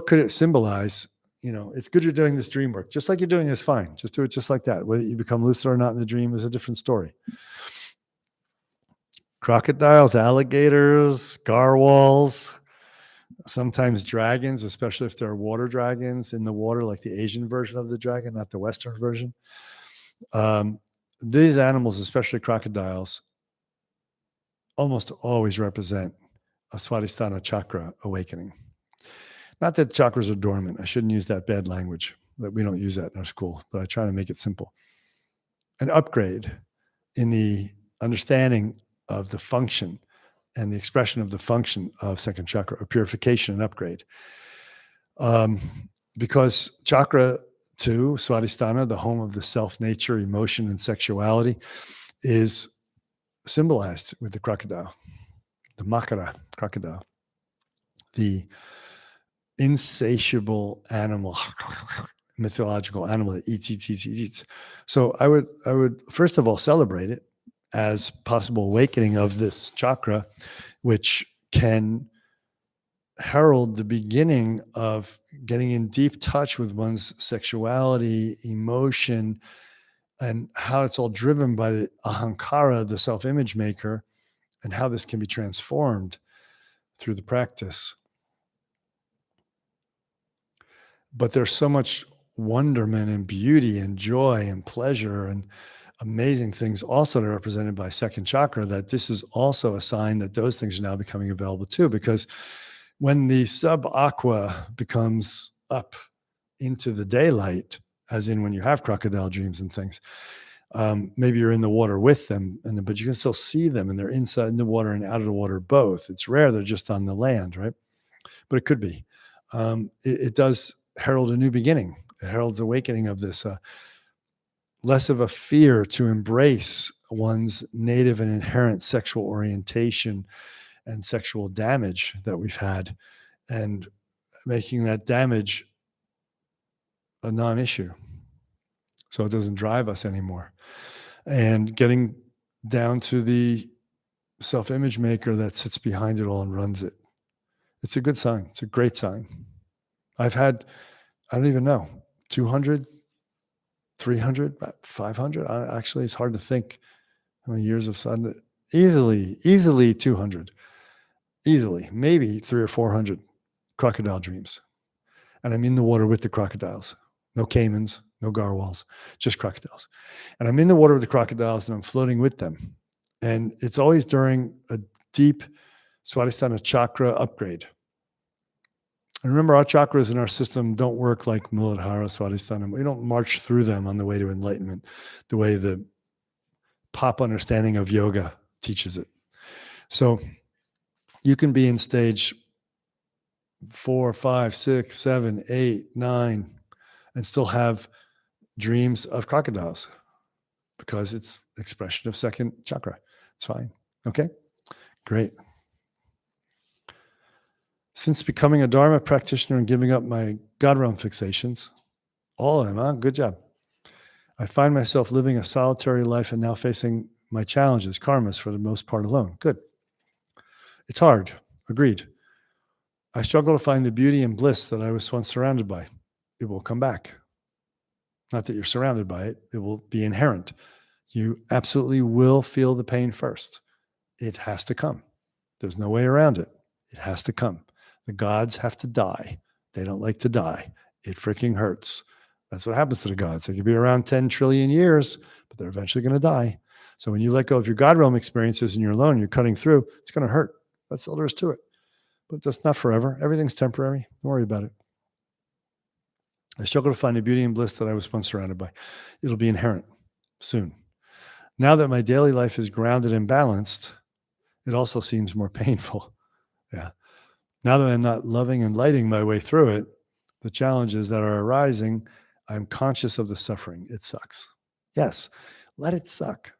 could it symbolize? It's good you're doing this dream work. Just like you're doing it is fine. Just do it just like that. Whether you become lucid or not in the dream is a different story. Crocodiles, alligators, garwals. Sometimes dragons, especially if there are water dragons in the water, like the Asian version of the dragon, not the Western version. These animals, especially crocodiles, almost always represent a Swadhisthana chakra awakening. Not that chakras are dormant. I shouldn't use that bad language, but we don't use that in our school, but I try to make it simple. An upgrade in the understanding of the function and the expression of the function of second chakra, a purification and upgrade. Because chakra 2, Swadhisthana, the home of the self, nature, emotion, and sexuality, is symbolized with the crocodile, the Makara crocodile, the insatiable animal, mythological animal that eats. So I would first of all celebrate it as possible awakening of this chakra, which can herald the beginning of getting in deep touch with one's sexuality, emotion, and how it's all driven by the ahankara, the self-image maker, and how this can be transformed through the practice. But there's so much wonderment and beauty and joy and pleasure and amazing things also that are represented by second chakra, that this is also a sign that those things are now becoming available too. Because when the sub-aqua becomes up into the daylight, as in when you have crocodile dreams and things, maybe you're in the water with them, but you can still see them, and they're inside in the water and out of the water both. It's rare they're just on the land, right? But it could be. It does herald a new beginning. It heralds awakening of this, less of a fear to embrace one's native and inherent sexual orientation and sexual damage that we've had, and making that damage a non-issue, so it doesn't drive us anymore. And getting down to the self-image maker that sits behind it all and runs it. It's a good sign. It's a great sign. I've had, I don't even know, 200, 300, 500. Actually, it's hard to think how many years of sun. Easily 200. Easily, maybe 300 or 400 crocodile dreams. And I'm in the water with the crocodiles. No caimans, no garwals, just crocodiles. And I'm in the water with the crocodiles, and I'm floating with them. And it's always during a deep Swadhisthana chakra upgrade. And remember, our chakras in our system don't work like Muladhara, Swadhisthana. We don't march through them on the way to enlightenment the way the pop understanding of yoga teaches it. So you can be in stage 4, 5, 6, 7, 8, 9, and still have dreams of crocodiles because it's expression of second chakra. It's fine. Okay, great. Since becoming a Dharma practitioner and giving up my God realm fixations, all of them, huh? Good job. I find myself living a solitary life and now facing my challenges, karmas, for the most part alone. Good. It's hard. Agreed. I struggle to find the beauty and bliss that I was once surrounded by. It will come back. Not that you're surrounded by it. It will be inherent. You absolutely will feel the pain first. It has to come. There's no way around it. It has to come. The gods have to die. They don't like to die. It freaking hurts. That's what happens to the gods. They could be around 10 trillion years, but they're eventually going to die. So when you let go of your God realm experiences and you're alone, you're cutting through, it's going to hurt. That's all there is to it. But that's not forever. Everything's temporary. Don't worry about it. I struggle to find the beauty and bliss that I was once surrounded by. It'll be inherent soon. Now that my daily life is grounded and balanced, it also seems more painful. Yeah. Now that I'm not loving and lighting my way through it, the challenges that are arising, I'm conscious of the suffering. It sucks. Yes, let it suck.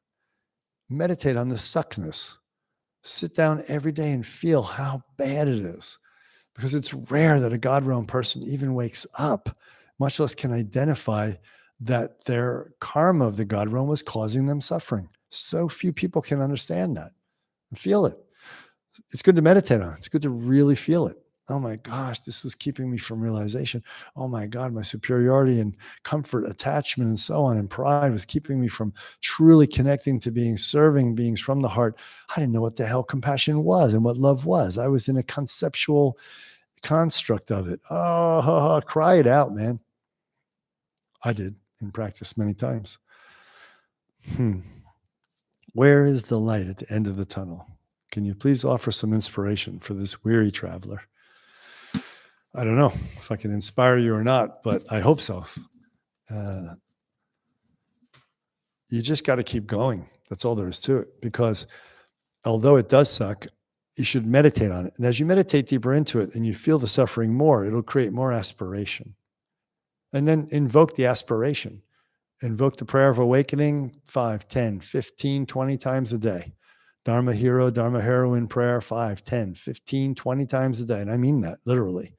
Meditate on the suckness. Sit down every day and feel how bad it is, because it's rare that a God realm person even wakes up, much less can identify that their karma of the God realm was causing them suffering. So few people can understand that and feel it. It's good to meditate on it. It's good to really feel it. Oh my gosh, this was keeping me from realization. Oh my God, my superiority and comfort, attachment, and so on, and pride was keeping me from truly connecting to being serving beings from the heart. I didn't know what the hell compassion was and what love was. I was in a conceptual construct of it. Oh, cry it out, man. I did in practice many times. Where is the light at the end of the tunnel? Can you please offer some inspiration for this weary traveler? I don't know if I can inspire you or not, but I hope so. You just got to keep going. That's all there is to it. Because although it does suck, you should meditate on it. And as you meditate deeper into it and you feel the suffering more, it'll create more aspiration. And then invoke the aspiration. Invoke the prayer of awakening 5, 10, 15, 20 times a day. Dharma hero, Dharma heroine prayer 5, 10, 15, 20 times a day. And I mean that literally.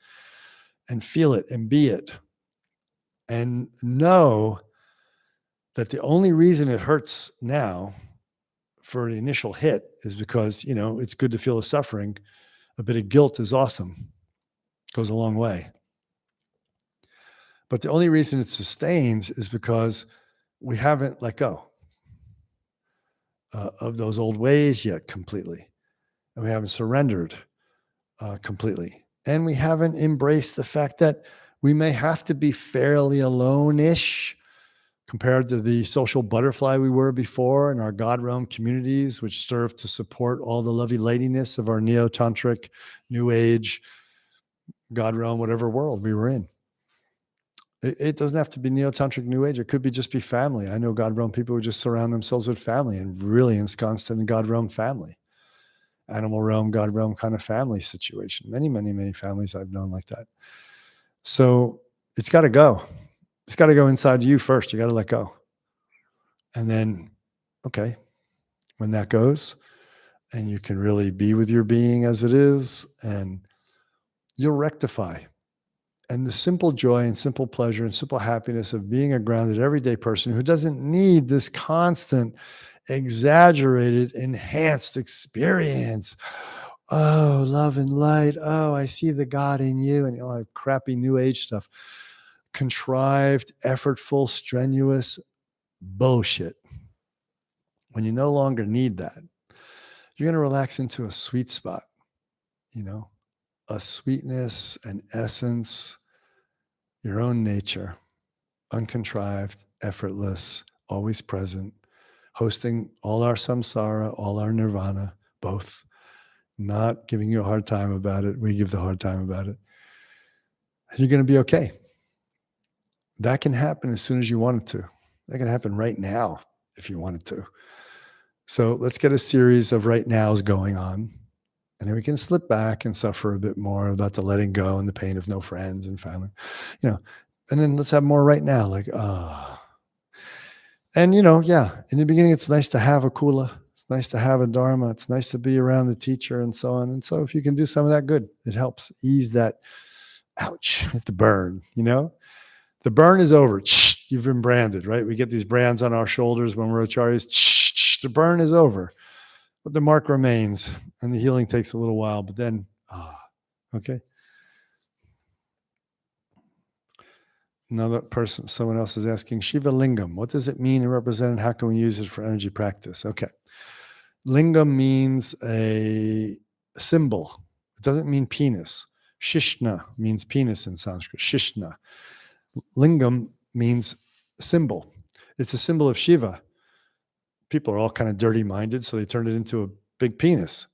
And feel it and be it. And know that the only reason it hurts now for the initial hit is because, it's good to feel the suffering. A bit of guilt is awesome. Goes a long way. But the only reason it sustains is because we haven't let go of those old ways yet completely. And we haven't surrendered completely. And we haven't embraced the fact that we may have to be fairly alone-ish compared to the social butterfly we were before in our God realm communities, which serve to support all the lovey-ladiness of our neo-tantric, new age, God realm, whatever world we were in. It doesn't have to be neo-tantric new age. It could be just be family. I know God realm people who just surround themselves with family and really ensconced in the God realm family, animal realm, God realm kind of family situation. Many, many, many families I've known like that. So it's got to go. It's got to go inside you first. You got to let go. And then, okay, when that goes and you can really be with your being as it is, and you'll rectify. And the simple joy and simple pleasure and simple happiness of being a grounded everyday person who doesn't need this constant, exaggerated, enhanced experience. Oh, love and light. Oh, I see the God in you. And all that crappy new age stuff. Contrived, effortful, strenuous bullshit. When you no longer need that, you're going to relax into a sweet spot, a sweetness, an essence, your own nature, uncontrived, effortless, always present, hosting all our samsara, all our nirvana, both, not giving you a hard time about it. We give the hard time about it. And you're going to be okay. That can happen as soon as you want it to. That can happen right now if you wanted to. So let's get a series of right nows going on. And then we can slip back and suffer a bit more about the letting go and the pain of no friends and family, and then let's have more right now, like, And, in the beginning, it's nice to have a kula. It's nice to have a dharma. It's nice to be around the teacher and so on. And so if you can do some of that, good. It helps ease that, ouch, the burn, The burn is over. You've been branded, right? We get these brands on our shoulders when we're acharyas. The burn is over. But the mark remains, and the healing takes a little while, but then, okay. Another person, someone else is asking, Shiva Lingam, what does it mean and represent, and how can we use it for energy practice? Okay. Lingam means a symbol. It doesn't mean penis. Shishna means penis in Sanskrit. Shishna. Lingam means symbol. It's a symbol of Shiva. People are all kind of dirty-minded, so they turned it into a big penis.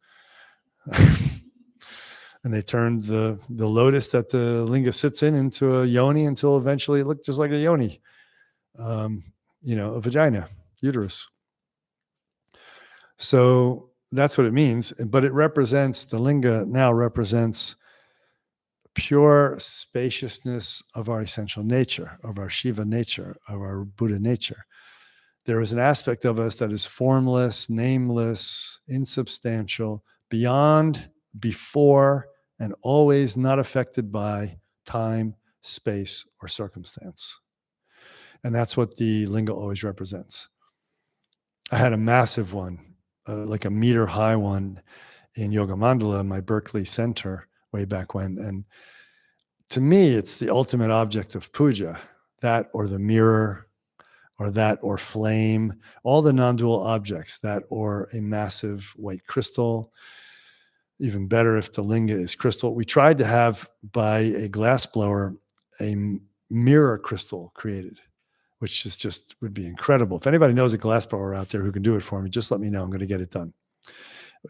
And they turned the lotus that the linga sits in into a yoni until eventually it looked just like a yoni, a vagina, uterus. So that's what it means. But it represents, the linga now represents pure spaciousness of our essential nature, of our Shiva nature, of our Buddha nature. There is an aspect of us that is formless, nameless, insubstantial, beyond, before, and always not affected by time, space, or circumstance. And that's what the linga always represents. I had a massive one, like a meter high one in Yoga Mandala, my Berkeley center way back when. And to me, it's the ultimate object of puja, that or the mirror, or that or flame, all the non-dual objects, that or a massive white crystal, Even better if the linga is crystal. We tried to have, by a glass blower, a mirror crystal created, which is just would be incredible. If anybody knows a glass blower out there who can do it for me, just let me know. I'm going to get it done.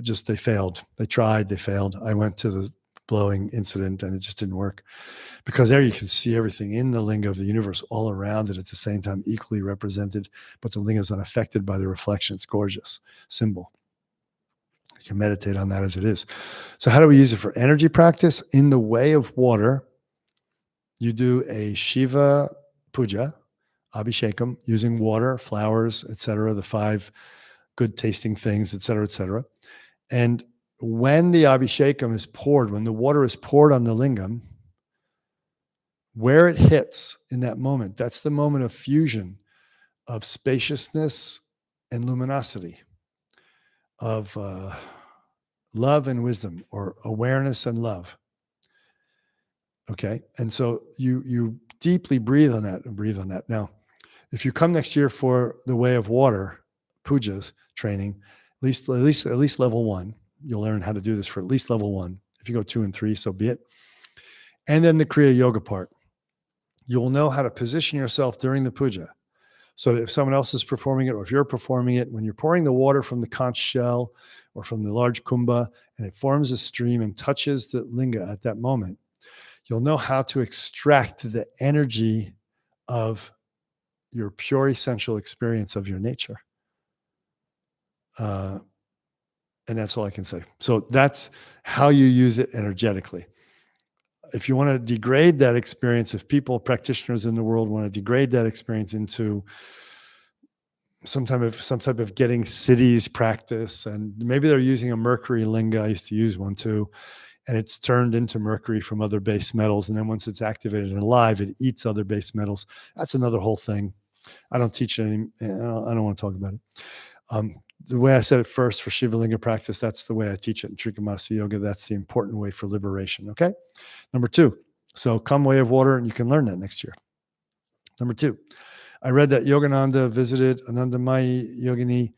Just they failed. They tried, they failed. I went to the blowing incident and it just didn't work, because there you can see everything in the linga of the universe all around it at the same time, equally represented, but the linga is unaffected by the reflection. It's gorgeous symbol. You can meditate on that as it is. So how do we use it for energy practice? In the way of water, you do a Shiva puja, abhishekam, using water, flowers, etc., the 5 good tasting things, etc., etc. And when the abhishekam is poured, when the water is poured on the lingam, where it hits in that moment, that's the moment of fusion of spaciousness and luminosity, of love and wisdom, or awareness and love. Okay. And so you deeply breathe on that and breathe on that. Now, if you come next year for the Way of Water pujas training, at least level 1, you'll learn how to do this for at least level 1. If you go 2 and 3, so be it. And then the Kriya Yoga part. You'll know how to position yourself during the puja, so that if someone else is performing it, or if you're performing it, when you're pouring the water from the conch shell or from the large kumbha, and it forms a stream and touches the linga at that moment, you'll know how to extract the energy of your pure essential experience of your nature. And that's all I can say. So that's how you use it energetically. If you want to degrade that experience, if practitioners in the world want to degrade that experience into some type of getting cities practice, and maybe they're using a mercury linga. I used to use one too, and it's turned into mercury from other base metals. And then once it's activated and alive, it eats other base metals. That's another whole thing. I don't teach it any. I don't want to talk about it. The way I said it first for Shiva Linga practice, that's the way I teach it in Trika Mahāsiddha Yoga. That's the important way for liberation. Okay. Number 2. So come Way of Water, and you can learn that next year. Number 2, I read that Yogananda visited Anandamayi Yogini,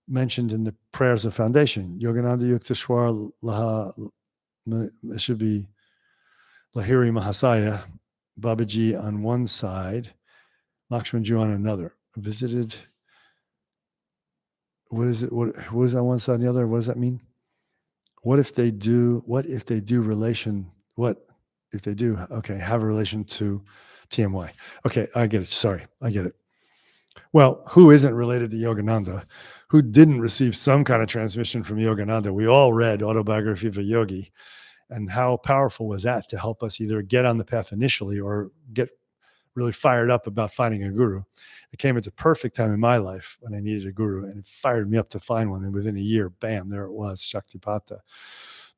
mentioned in the prayers of foundation. Yogananda Yukteswar Laha, it should be Lahiri Mahasaya, Babaji on one side, Lakshmanju on another. Visited. What is it? What is on one side and the other? What does that mean? What if they do relation? What if they do? Okay, have a relation to TMY. Okay, I get it. Sorry, I get it. Well, who isn't related to Yogananda? Who didn't receive some kind of transmission from Yogananda? We all read Autobiography of a Yogi. And how powerful was that to help us either get on the path initially or get really fired up about finding a guru? It came at the perfect time in my life when I needed a guru, and it fired me up to find one. And within a year, bam, there it was, Shaktipata,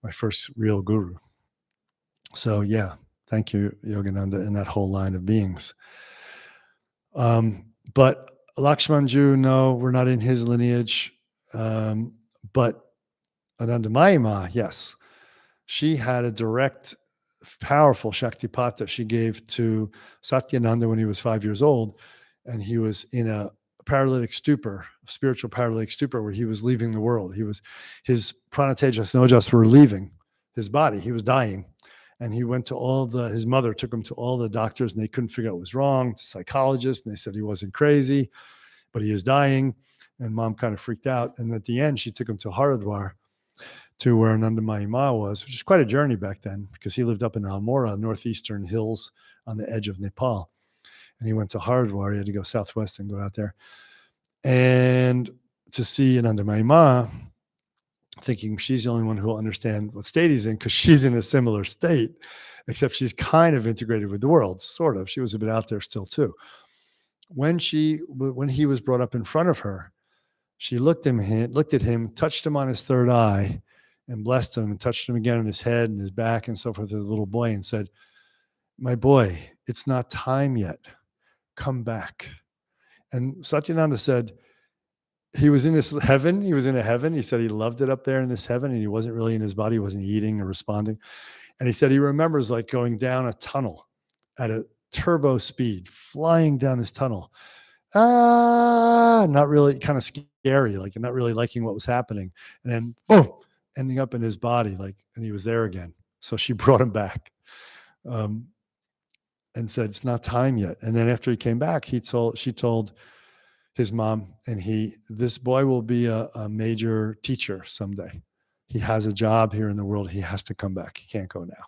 my first real guru. So yeah, thank you, Yogananda, and that whole line of beings. But Lakshmanju, no, we're not in his lineage. But Anandamayi Ma, yes. She had a direct, powerful Shaktipata she gave to Satyananda when he was 5 years old. And he was in a paralytic stupor, spiritual paralytic stupor, where he was leaving the world. His pranatejas and ojas were leaving his body. He was dying. And he went to his mother took him to all the doctors, and they couldn't figure out what was wrong, to psychologists, and they said he wasn't crazy, but he is dying. And mom kind of freaked out. And at the end, she took him to Haridwar, to where Anandamayi Ma was, which is quite a journey back then, because he lived up in Almora, northeastern hills on the edge of Nepal. And he went to Haridwar. He had to go southwest and go out there. And to see Anandamayi Ma, thinking she's the only one who will understand what state he's in, because she's in a similar state, except she's kind of integrated with the world, sort of. She was a bit out there still too. When he was brought up in front of her, she looked at him, touched him on his third eye, and blessed him, and touched him again on his head and his back and so forth as a little boy, and said, "My boy, it's not time yet. Come back." And Satyananda said he was in this heaven. He was in a heaven. He said he loved it up there in this heaven, and he wasn't really in his body. He wasn't eating or responding. And he said he remembers like going down a tunnel at a turbo speed, flying down this tunnel. Not really, kind of scary, like not really liking what was happening. And then boom, ending up in his body, and he was there again. So she brought him back, and said, it's not time yet. And then after he came back, she told his mom, and this boy will be a major teacher someday. He has a job here in the world. He has to come back. He can't go now.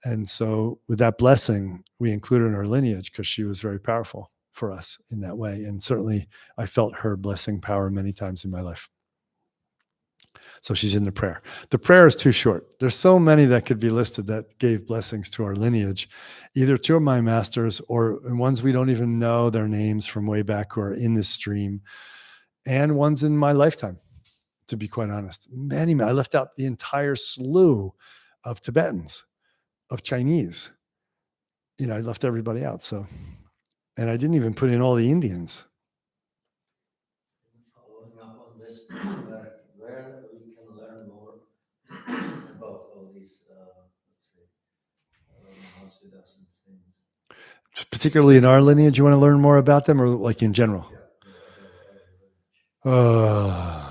And so with that blessing, we included in her lineage because she was very powerful for us in that way. And certainly I felt her blessing power many times in my life. So she's in the prayer. The prayer is too short. There's so many that could be listed that gave blessings to our lineage, either to my masters or ones we don't even know their names from way back who are in this stream, and ones in my lifetime, to be quite honest. Many. I left out the entire slew of Tibetans, of Chinese. I left everybody out. So, and I didn't even put in all the Indians. Following up on this, where we can learn more about all these, let's say, Mahāsiddhas and things. Particularly in our lineage, you want to learn more about them, or like in general? An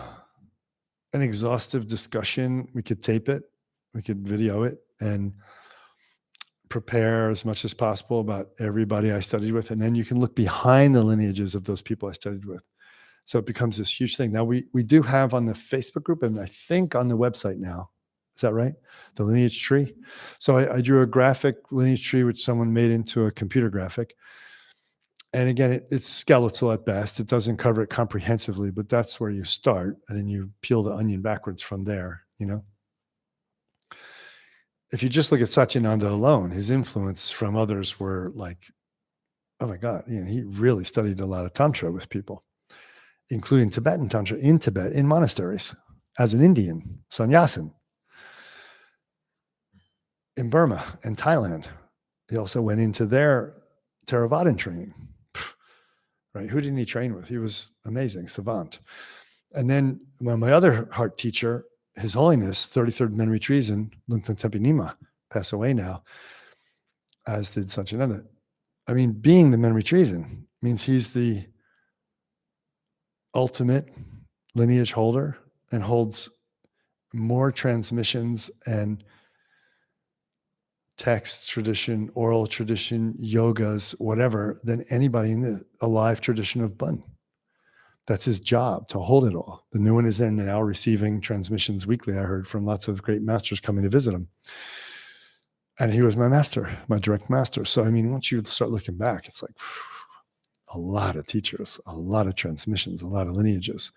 exhaustive discussion. We could tape it, we could video it, and prepare as much as possible about everybody I studied with. And then you can look behind the lineages of those people I studied with. So it becomes this huge thing. Now we do have on the Facebook group, and I think on the website now, is that right? The lineage tree. So I drew a graphic lineage tree, which someone made into a computer graphic. And again, it's skeletal at best. It doesn't cover it comprehensively, but that's where you start. And then you peel the onion backwards from there, If you just look at Satyananda alone, his influence from others were like, oh my God, he really studied a lot of Tantra with people, including Tibetan Tantra in Tibet, in monasteries, as an Indian, sannyasin. In Burma and Thailand, he also went into their Theravadan training. Right? Who didn't he train with? He was amazing, savant. And then my other heart teacher, His Holiness, 33rd Menri Treason, Lungten Tempi Nima, passed away now, as did Satyananda. I mean, being the Menri Treason means he's the ultimate lineage holder and holds more transmissions and text tradition, oral tradition, yogas, whatever, than anybody in the alive tradition of Bun. That's his job, to hold it all. The new one is in now receiving transmissions weekly, I heard, from lots of great masters coming to visit him. And he was my master, my direct master. So, I mean, once you start looking back, it's like a lot of teachers, a lot of transmissions, a lot of lineages.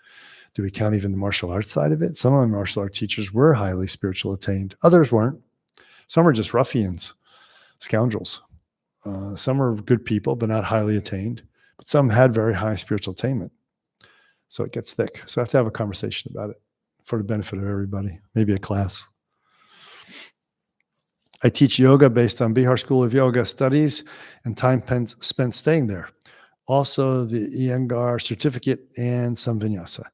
Do we count even the martial arts side of it? Some of my martial art teachers were highly spiritual attained. Others weren't. Some were just ruffians, scoundrels. Some were good people, but not highly attained. But some had very high spiritual attainment. So it gets thick. So I have to have a conversation about it for the benefit of everybody, maybe a class. I teach yoga based on Bihar School of Yoga studies and time spent staying there. Also the Iyengar certificate and some vinyasa.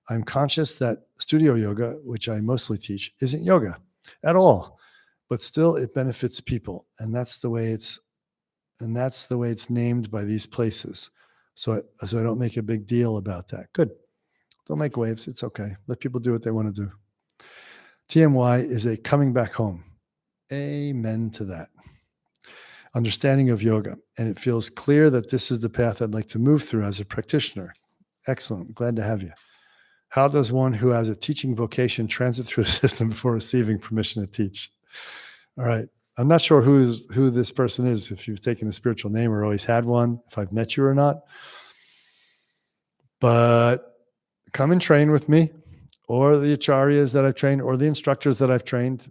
I'm conscious that studio yoga, which I mostly teach, isn't yoga at all. But still, it benefits people, and that's the way it's named by these places. So I don't make a big deal about that. Good. Don't make waves. It's okay. Let people do what they want to do. TMY is a coming back home. Amen to that. Understanding of yoga, and it feels clear that this is the path I'd like to move through as a practitioner. Excellent. Glad to have you. How does one who has a teaching vocation transit through the system before receiving permission to teach? All right. I'm not sure who this person is, if you've taken a spiritual name or always had one, if I've met you or not. But come and train with me, or the acharyas that I've trained, or the instructors that I've trained.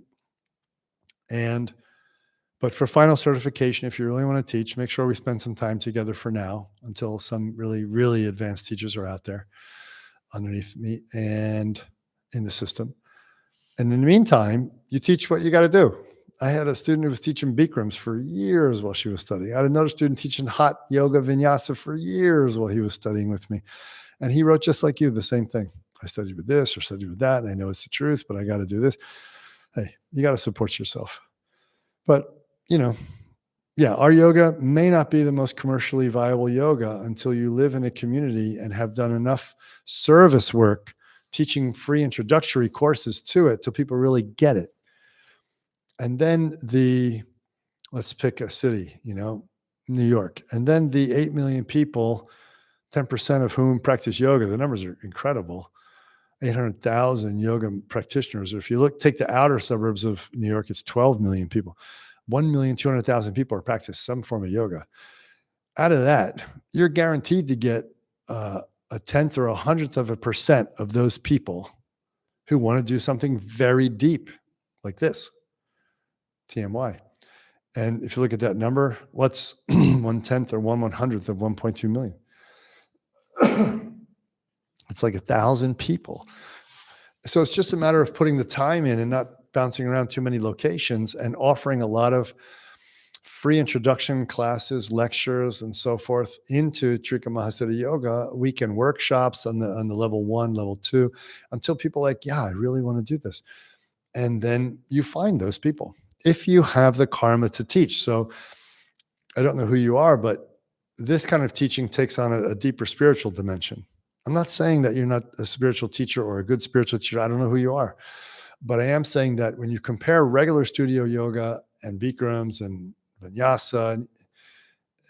But for final certification, if you really want to teach, make sure we spend some time together for now until some really, really advanced teachers are out there underneath me and in the system. And in the meantime, you teach what you got to do. I had a student who was teaching Bikrams for years while she was studying. I had another student teaching hot yoga vinyasa for years while he was studying with me. And he wrote just like you, the same thing. I studied with this or studied with that, and I know it's the truth, but I got to do this. Hey, you got to support yourself. But, our yoga may not be the most commercially viable yoga until you live in a community and have done enough service work teaching free introductory courses to it till people really get it. And then let's pick a city, New York. And then the 8 million people, 10% of whom practice yoga, the numbers are incredible. 800,000 yoga practitioners. Or if you take the outer suburbs of New York, it's 12 million people. 1,200,000 people are practice some form of yoga. Out of that, you're guaranteed to get a tenth or 100% of those people who want to do something very deep like this, TMY. And if you look at that number, what's 1/10 or 1/100th of 1.2 million? It's like 1,000 people. So it's just a matter of putting the time in and not bouncing around too many locations and offering a lot of free introduction classes, lectures, and so forth into Trika Mahāsiddha Yoga, weekend workshops on the level 1, level 2, until people are like, yeah, I really want to do this. And then you find those people if you have the karma to teach. So I don't know who you are, but this kind of teaching takes on a deeper spiritual dimension. I'm not saying that you're not a spiritual teacher or a good spiritual teacher. I don't know who you are, but I am saying that when you compare regular studio yoga and Bikrams and Vinyasa, and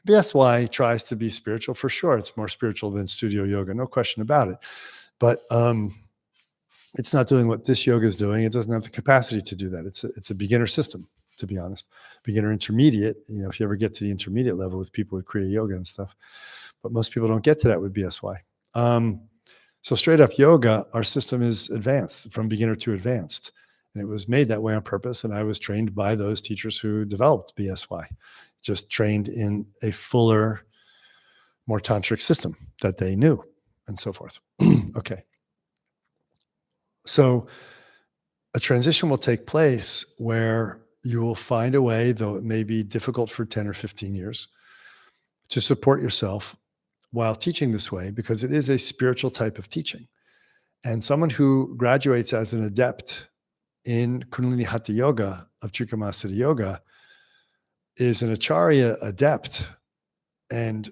BSY tries to be spiritual for sure. It's more spiritual than studio yoga, no question about it. But it's not doing what this yoga is doing. It doesn't have the capacity to do that. It's a beginner system, to be honest. Beginner intermediate, if you ever get to the intermediate level with people with Kriya Yoga and stuff. But most people don't get to that with BSY. So straight up yoga, our system is advanced, from beginner to advanced. And it was made that way on purpose. And I was trained by those teachers who developed BSY, just trained in a fuller, more tantric system that they knew and so forth. Okay. So a transition will take place where you will find a way, though it may be difficult for 10 or 15 years, to support yourself while teaching this way, because it is a spiritual type of teaching. And someone who graduates as an adept in Kundalini Hatha Yoga of Trika Mahāsiddha Yoga is an Acharya adept. And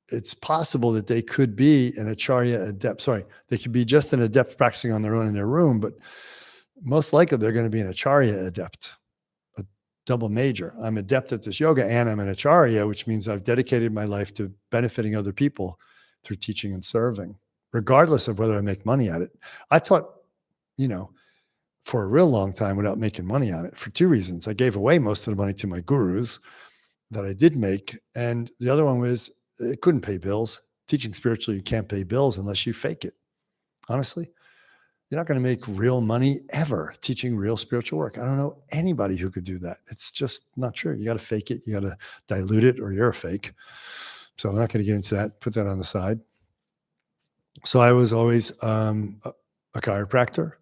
it's possible that they could be an Acharya adept. Sorry, they could be just an adept practicing on their own in their room, but most likely they're going to be an Acharya adept, a double major. I'm adept at this yoga and I'm an Acharya, which means I've dedicated my life to benefiting other people through teaching and serving, regardless of whether I make money at it. I taught, for a real long time without making money on it for two reasons. I gave away most of the money to my gurus that I did make. And the other one was it couldn't pay bills. Teaching spiritually, you can't pay bills unless you fake it. Honestly, you're not going to make real money ever teaching real spiritual work. I don't know anybody who could do that. It's just not true. You got to fake it. You got to dilute it, or you're a fake. So I'm not going to get into that. Put that on the side. So I was always a chiropractor.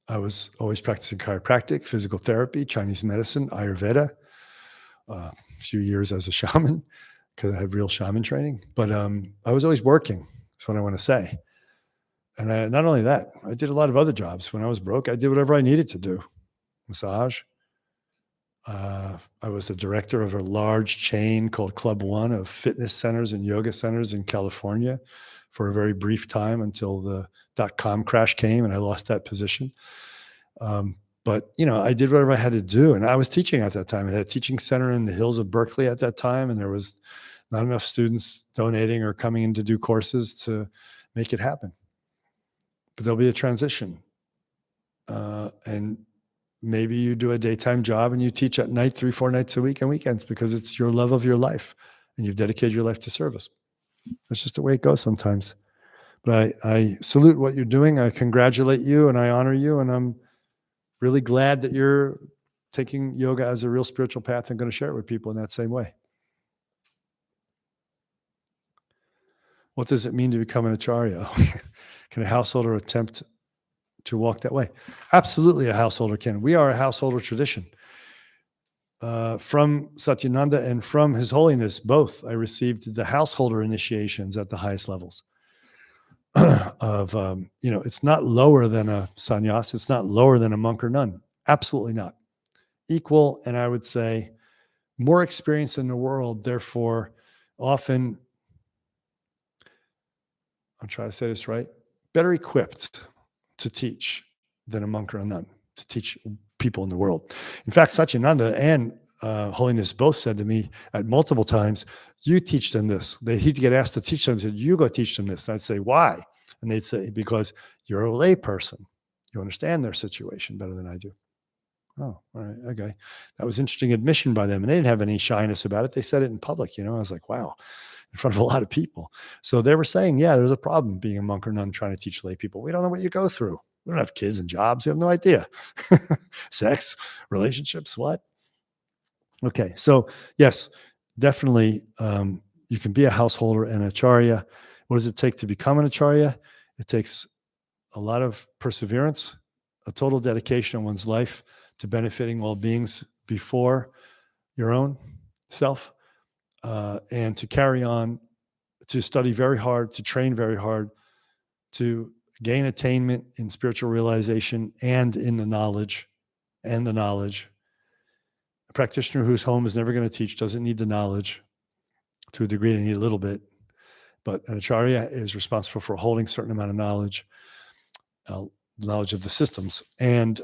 I was always practicing chiropractic, physical therapy, Chinese medicine, Ayurveda, a few years as a shaman because I had real shaman training. But I was always working. That's what I want to say. And not only that, I did a lot of other jobs. When I was broke, I did whatever I needed to do. Massage. I was the director of a large chain called Club One of fitness centers and yoga centers in California for a very brief time until the .com crash came and I lost that position. But, I did whatever I had to do. And I was teaching at that time. I had a teaching center in the hills of Berkeley at that time. And there was not enough students donating or coming in to do courses to make it happen. But there'll be a transition. And maybe you do a daytime job and you teach at night 3-4 nights a week and weekends because it's your love of your life and you've dedicated your life to service. That's just the way it goes sometimes. But I salute what you're doing. I congratulate you and I honor you. And I'm really glad that you're taking yoga as a real spiritual path and going to share it with people in that same way. What does it mean to become an Acharya? Can a householder attempt to walk that way? Absolutely, a householder can. We are a householder tradition. From Satyananda and from His Holiness, both, I received the householder initiations at the highest levels. It's not lower than a sannyas. It's not lower than a monk or nun. Absolutely not. Equal, and I would say more experience in the world, therefore often, I'm trying to say this right, better equipped to teach than a monk or a nun, to teach people in the world. In fact, Satyananda and Holiness both said to me at multiple times, you teach them this. He'd get asked to teach them. He said, you go teach them this. And I'd say, why? And they'd say, because you're a lay person. You understand their situation better than I do. Oh, all right. Okay. That was interesting admission by them. And they didn't have any shyness about it. They said it in public, I was like, wow, in front of a lot of people. So they were saying, yeah, there's a problem being a monk or nun trying to teach lay people. We don't know what you go through. We don't have kids and jobs. We have no idea. Sex, relationships, what? Okay. So yes, definitely you can be a householder and an acharya. What does it take to become an acharya? It takes a lot of perseverance, a total dedication of one's life to benefiting all beings before your own self, and to carry on, to study very hard, to train very hard, to gain attainment in spiritual realization and in the knowledge. A practitioner whose home is never going to teach doesn't need the knowledge. To a degree, they need a little bit. But an acharya is responsible for holding a certain amount of knowledge, knowledge of the systems. And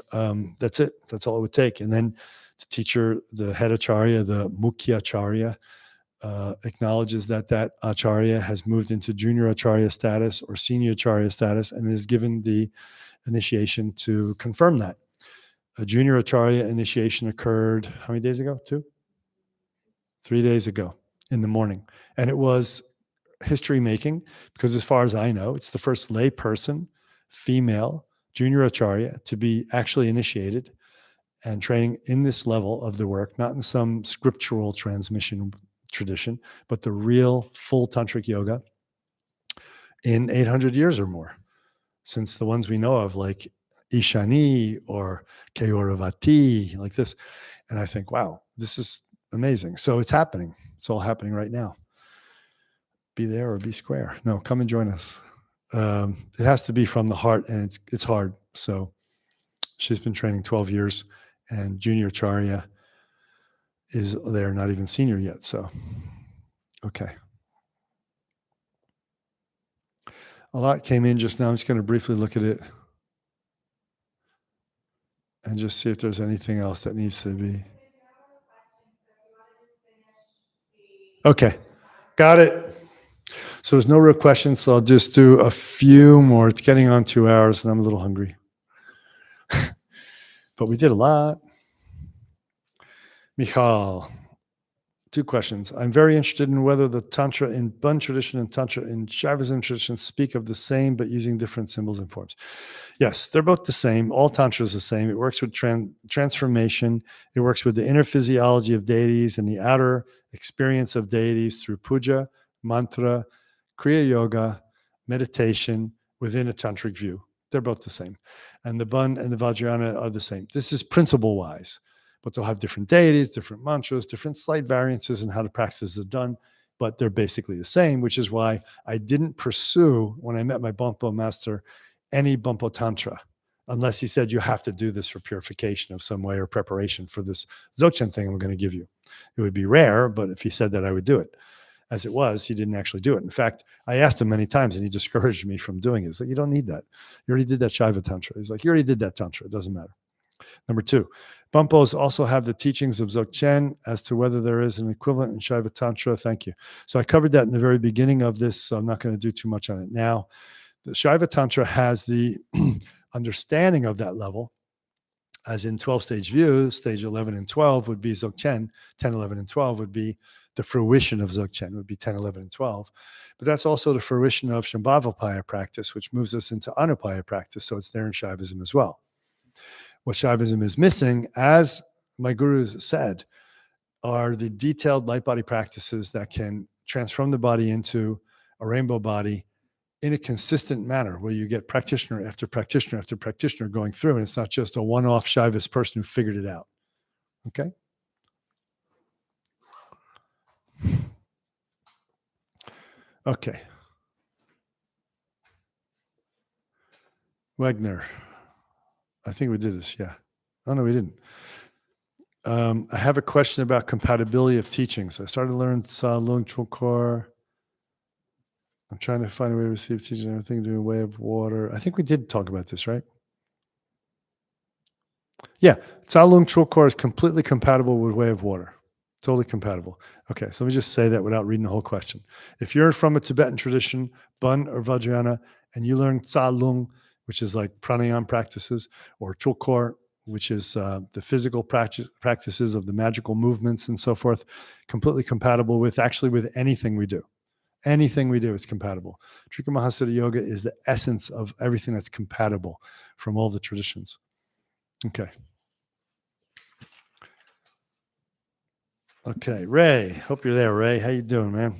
that's it. That's all it would take. And then the teacher, the head acharya, the mukhya acharya, acknowledges that acharya has moved into junior acharya status or senior acharya status and is given the initiation to confirm that. A junior acharya initiation occurred how many days ago? 3 days ago in the morning. And it was history making because as far as I know, it's the first lay person, female, junior acharya to be actually initiated and training in this level of the work, not in some scriptural transmission tradition, but the real full tantric yoga in 800 years or more, since the ones we know of like Ishani or Keuravati, like this. And I think, wow, this is amazing. So it's happening. It's all happening right now. Be there or be square. No, come and join us. It has to be from the heart, and it's hard. So she's been training 12 years, and junior acharya is there, not even senior yet. So, okay. A lot came in just now. I'm just going to briefly look at it and just see if there's anything else that needs to be. Okay, got it. So there's no real questions, so I'll just do a few more. It's getting on 2 hours, and I'm a little hungry. But we did a lot. Michal, 2 questions. I'm very interested in whether the Tantra in Bun tradition and Tantra in Shaivism tradition speak of the same, but using different symbols and forms. Yes, they're both the same. All Tantra is the same. It works with transformation. It works with the inner physiology of deities and the outer experience of deities through puja, mantra, Kriya Yoga, meditation within a tantric view. They're both the same. And the Bun and the Vajrayana are the same. This is principle-wise, but they'll have different deities, different mantras, different slight variances in how the practices are done, but they're basically the same, which is why I didn't pursue, when I met my Bumpo master, any Bumpo Tantra, unless he said, you have to do this for purification of some way or preparation for this Dzogchen thing I'm going to give you. It would be rare, but if he said that, I would do it. As it was, he didn't actually do it. In fact, I asked him many times and he discouraged me from doing it. He's like, you don't need that. You already did that Shaiva Tantra. He's like, you already did that Tantra. It doesn't matter. Number 2, Bumpos also have the teachings of Dzogchen as to whether there is an equivalent in Shaiva Tantra. Thank you. So I covered that in the very beginning of this, so I'm not going to do too much on it now. The Shaiva Tantra has the understanding of that level, as in 12-stage view, stage 11 and 12 would be Dzogchen, 10, 11, and 12 would be the fruition of Dzogchen, would be 10, 11, and 12. But that's also the fruition of Shambhavapaya practice, which moves us into Anupaya practice, so it's there in Shaivism as well. What Shaivism is missing, as my gurus said, are the detailed light body practices that can transform the body into a rainbow body in a consistent manner, where you get practitioner after practitioner after practitioner going through, and it's not just a one-off Shaivist person who figured it out. Okay? Okay. Wagner. I think we did this, yeah. Oh, no, we didn't. I have a question about compatibility of teachings. I started to learn Sa Lung Chokor. I'm trying to find a way to receive teaching and everything, doing way of water. I think we did talk about this, right? Yeah, Tsalung Chulkor is completely compatible with way of water. Totally compatible. Okay, so let me just say that without reading the whole question. If you're from a Tibetan tradition, Bun or Vajrayana, and you learn Tsalung, which is like pranayama practices, or Chulkor, which is the physical practices of the magical movements and so forth, completely compatible with anything we do. Anything we do is compatible. Trika Mahāsiddha Yoga is the essence of everything that's compatible from all the traditions. Okay. Okay, Ray. Hope you're there, Ray. How you doing, man?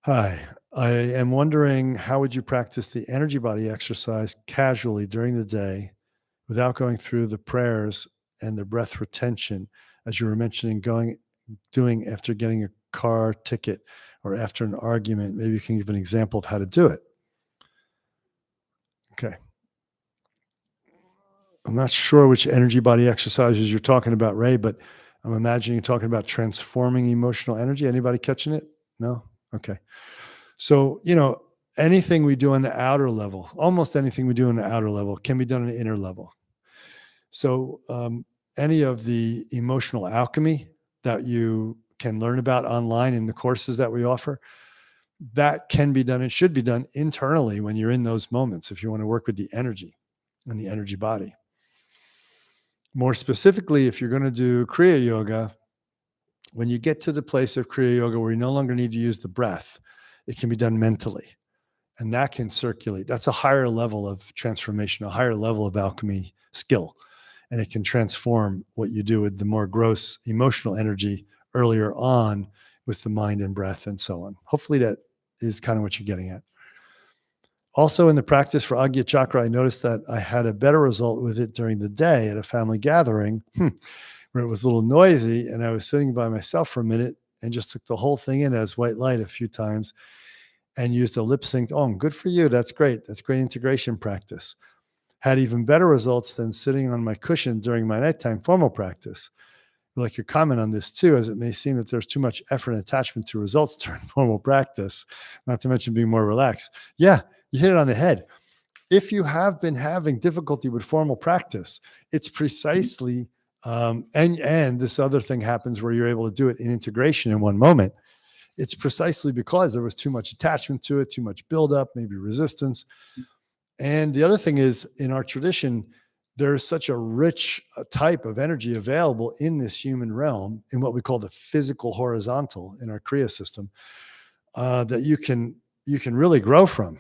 Hi. I am wondering, how would you practice the energy body exercise casually during the day without going through the prayers and the breath retention, as you were mentioning, doing after getting a car ticket or after an argument? Maybe you can give an example of how to do it. Okay. I'm not sure which energy body exercises you're talking about, Ray, but I'm imagining you're talking about transforming emotional energy. Anybody catching it? No? Okay. So, anything we do on the outer level, almost anything we do on the outer level can be done on the inner level. So any of the emotional alchemy that you can learn about online in the courses that we offer, that can be done and should be done internally when you're in those moments, if you want to work with the energy and the energy body. More specifically, if you're going to do Kriya Yoga, when you get to the place of Kriya Yoga where you no longer need to use the breath, it can be done mentally. And that can circulate. That's a higher level of transformation, a higher level of alchemy skill. And it can transform what you do with the more gross emotional energy earlier on with the mind and breath and so on. Hopefully that is kind of what you're getting at. Also in the practice for Agya Chakra, I noticed that I had a better result with it during the day at a family gathering where it was a little noisy and I was sitting by myself for a minute and just took the whole thing in as white light a few times and used a lip sync. Oh, good for you. That's great. That's great integration practice. Had even better results than sitting on my cushion during my nighttime formal practice. I'd like your comment on this too, as it may seem that there's too much effort and attachment to results during formal practice, not to mention being more relaxed. Yeah, you hit it on the head. If you have been having difficulty with formal practice, it's precisely, and this other thing happens where you're able to do it in integration in one moment. It's precisely because there was too much attachment to it, too much buildup, maybe resistance. And the other thing is, in our tradition, there's such a rich type of energy available in this human realm, in what we call the physical horizontal in our Kriya system, that you can really grow from.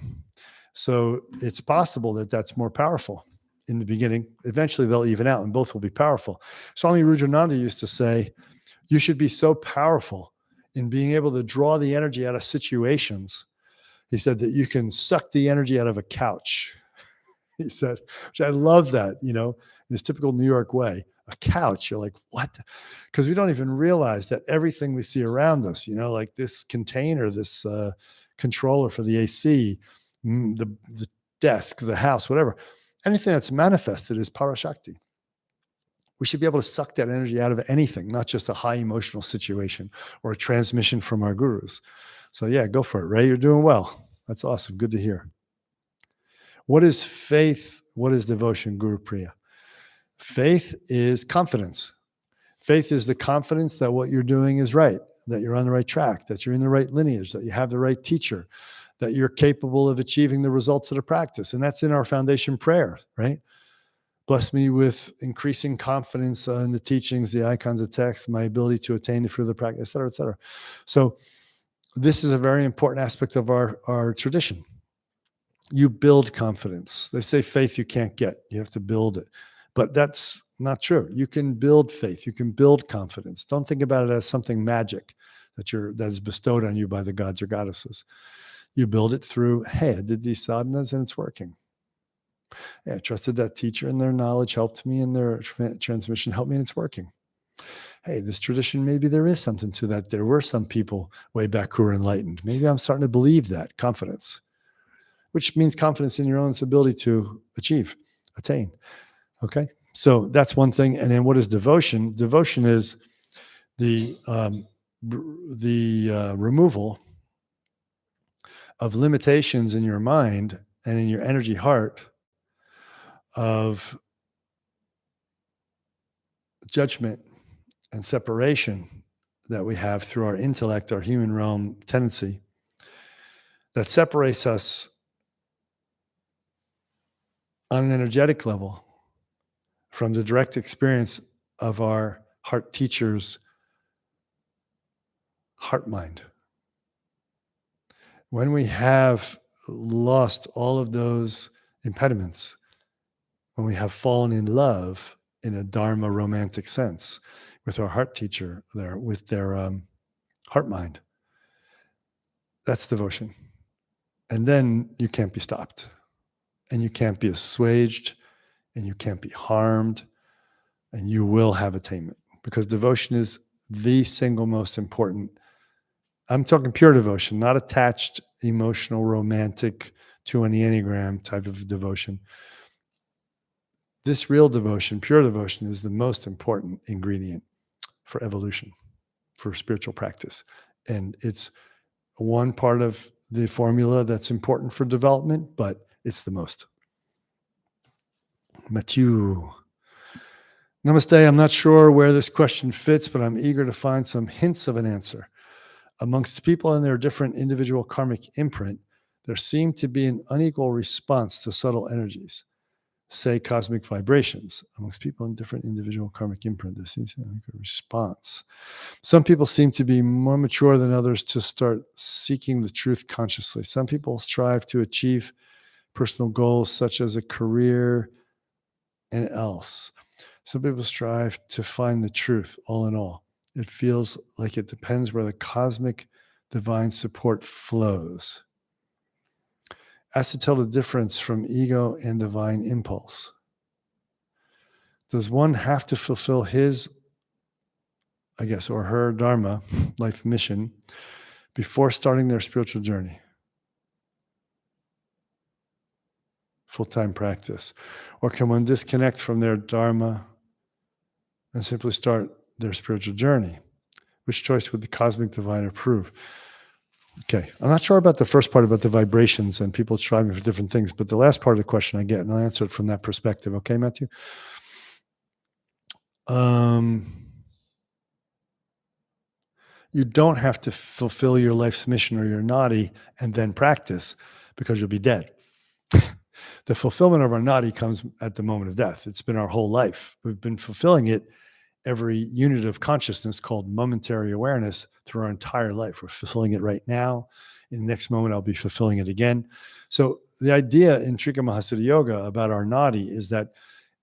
So it's possible that that's more powerful in the beginning. Eventually they'll even out and both will be powerful. Swami Rujananda used to say, you should be so powerful in being able to draw the energy out of situations. He said that you can suck the energy out of a couch. He said, which I love that, in this typical New York way. A couch, you're like, what? Because we don't even realize that everything we see around us, like this container, this controller for the AC, the desk, the house, whatever, anything that's manifested is Parashakti. We should be able to suck that energy out of anything, not just a high emotional situation or a transmission from our gurus. So yeah, go for it, Ray. You're doing well. That's awesome. Good to hear. What is faith? What is devotion, Guru Priya? Faith is confidence. Faith is the confidence that what you're doing is right, that you're on the right track, that you're in the right lineage, that you have the right teacher, that you're capable of achieving the results of the practice. And that's in our foundation prayer, right? Bless me with increasing confidence in the teachings, the icons of text, my ability to attain the fruit of the practice, et cetera, et cetera. So this is a very important aspect of our tradition. You build confidence. They say faith you can't get. You have to build it. But that's not true. You can build faith. You can build confidence. Don't think about it as something magic that is bestowed on you by the gods or goddesses. You build it through, hey, I did these sadhanas and it's working. Hey, I trusted that teacher and their knowledge helped me and their transmission helped me and it's working. Hey, this tradition, maybe there is something to that. There were some people way back who were enlightened. Maybe I'm starting to believe that, confidence, which means confidence in your own ability to attain. Okay, so that's one thing. And then what is devotion? Devotion is the removal of limitations in your mind and in your energy heart, of judgment and separation that we have through our intellect, our human realm tendency, that separates us on an energetic level from the direct experience of our heart teacher's heart mind. When we have lost all of those impediments, when we have fallen in love in a Dharma romantic sense with our heart teacher, with their heart mind, that's devotion. And then you can't be stopped, and you can't be assuaged, and you can't be harmed, and you will have attainment, because devotion is the single most important. I'm talking pure devotion, not attached, emotional, romantic to an Enneagram type of devotion. This real devotion, pure devotion, is the most important ingredient for evolution, for spiritual practice. And it's one part of the formula that's important for development, but it's the most. Mathieu. Namaste. I'm not sure where this question fits, but I'm eager to find some hints of an answer. Amongst people in their different individual karmic imprint, there seemed to be an unequal response to subtle energies, say cosmic vibrations. Amongst people in different individual karmic imprint, there seems to be an unequal response. Some people seem to be more mature than others to start seeking the truth consciously. Some people strive to achieve personal goals such as a career and else. Some people strive to find the truth, all in all. It feels like it depends where the cosmic divine support flows. As to tell the difference from ego and divine impulse. Does one have to fulfill his, I guess, or her dharma, life mission, before starting their spiritual journey? Full-time practice. Or can one disconnect from their dharma and simply start their spiritual journey? Which choice would the cosmic divine approve? Okay, I'm not sure about the first part about the vibrations and people striving for different things, but the last part of the question I get, and I'll answer it from that perspective. Okay, Matthew? You don't have to fulfill your life's mission or your nadi and then practice, because you'll be dead. The fulfillment of our nadi comes at the moment of death. It's been our whole life. We've been fulfilling it, every unit of consciousness called momentary awareness, through our entire life. We're fulfilling it right now. In the next moment, I'll be fulfilling it again. So the idea in Trika Mahāsiddha Yoga about our nadi is that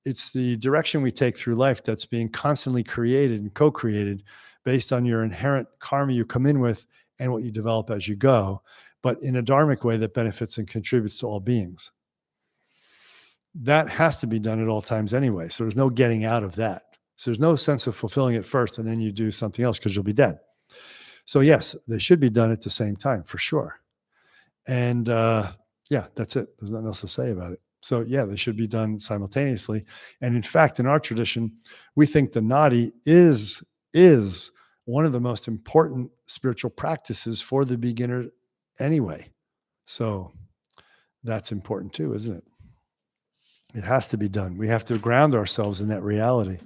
it's the direction we take through life that's being constantly created and co-created based on your inherent karma you come in with and what you develop as you go, but in a dharmic way that benefits and contributes to all beings. That has to be done at all times anyway. So there's no getting out of that. So there's no sense of fulfilling it first and then you do something else because you'll be dead. So yes, they should be done at the same time for sure. And yeah, that's it. There's nothing else to say about it. So yeah, they should be done simultaneously. And in fact, in our tradition, we think the nadi is one of the most important spiritual practices for the beginner anyway. So that's important too, isn't it? It has to be done. We have to ground ourselves in that reality.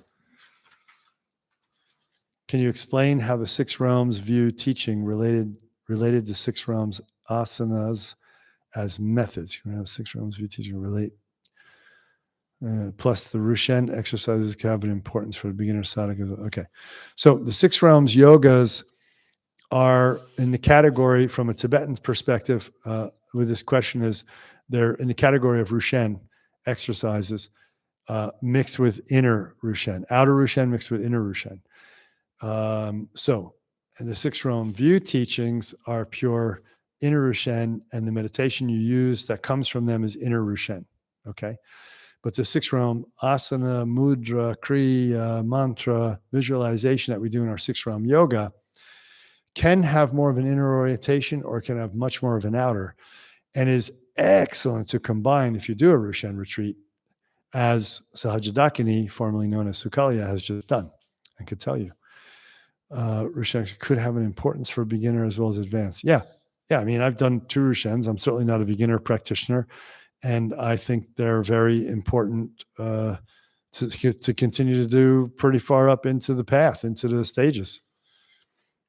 Can you explain how the six realms view teaching related to six realms asanas as methods? You have six realms view teaching relate. Plus the Rushen exercises can have an importance for the beginner sadhaka. Okay. So the six realms yogas are in the category, from a Tibetan perspective, with this question is, they're in the category of Rushen exercises mixed with inner Rushen, outer Rushen mixed with inner Rushen. So, and the six realm view teachings are pure inner Rushen, and the meditation you use that comes from them is inner Rushen. Okay. But the six realm asana, mudra, kriya, mantra, visualization that we do in our six realm yoga can have more of an inner orientation or can have much more of an outer, and is excellent to combine if you do a Rushen retreat, as Sahajadakini, formerly known as Sukalia, has just done. I could tell you. Rushen could have an importance for beginner as well as advanced. Yeah, Yeah, I mean, I've done 2 Rushens. I'm certainly not a beginner practitioner, and I think they're very important to continue to do pretty far up into the path, into the stages.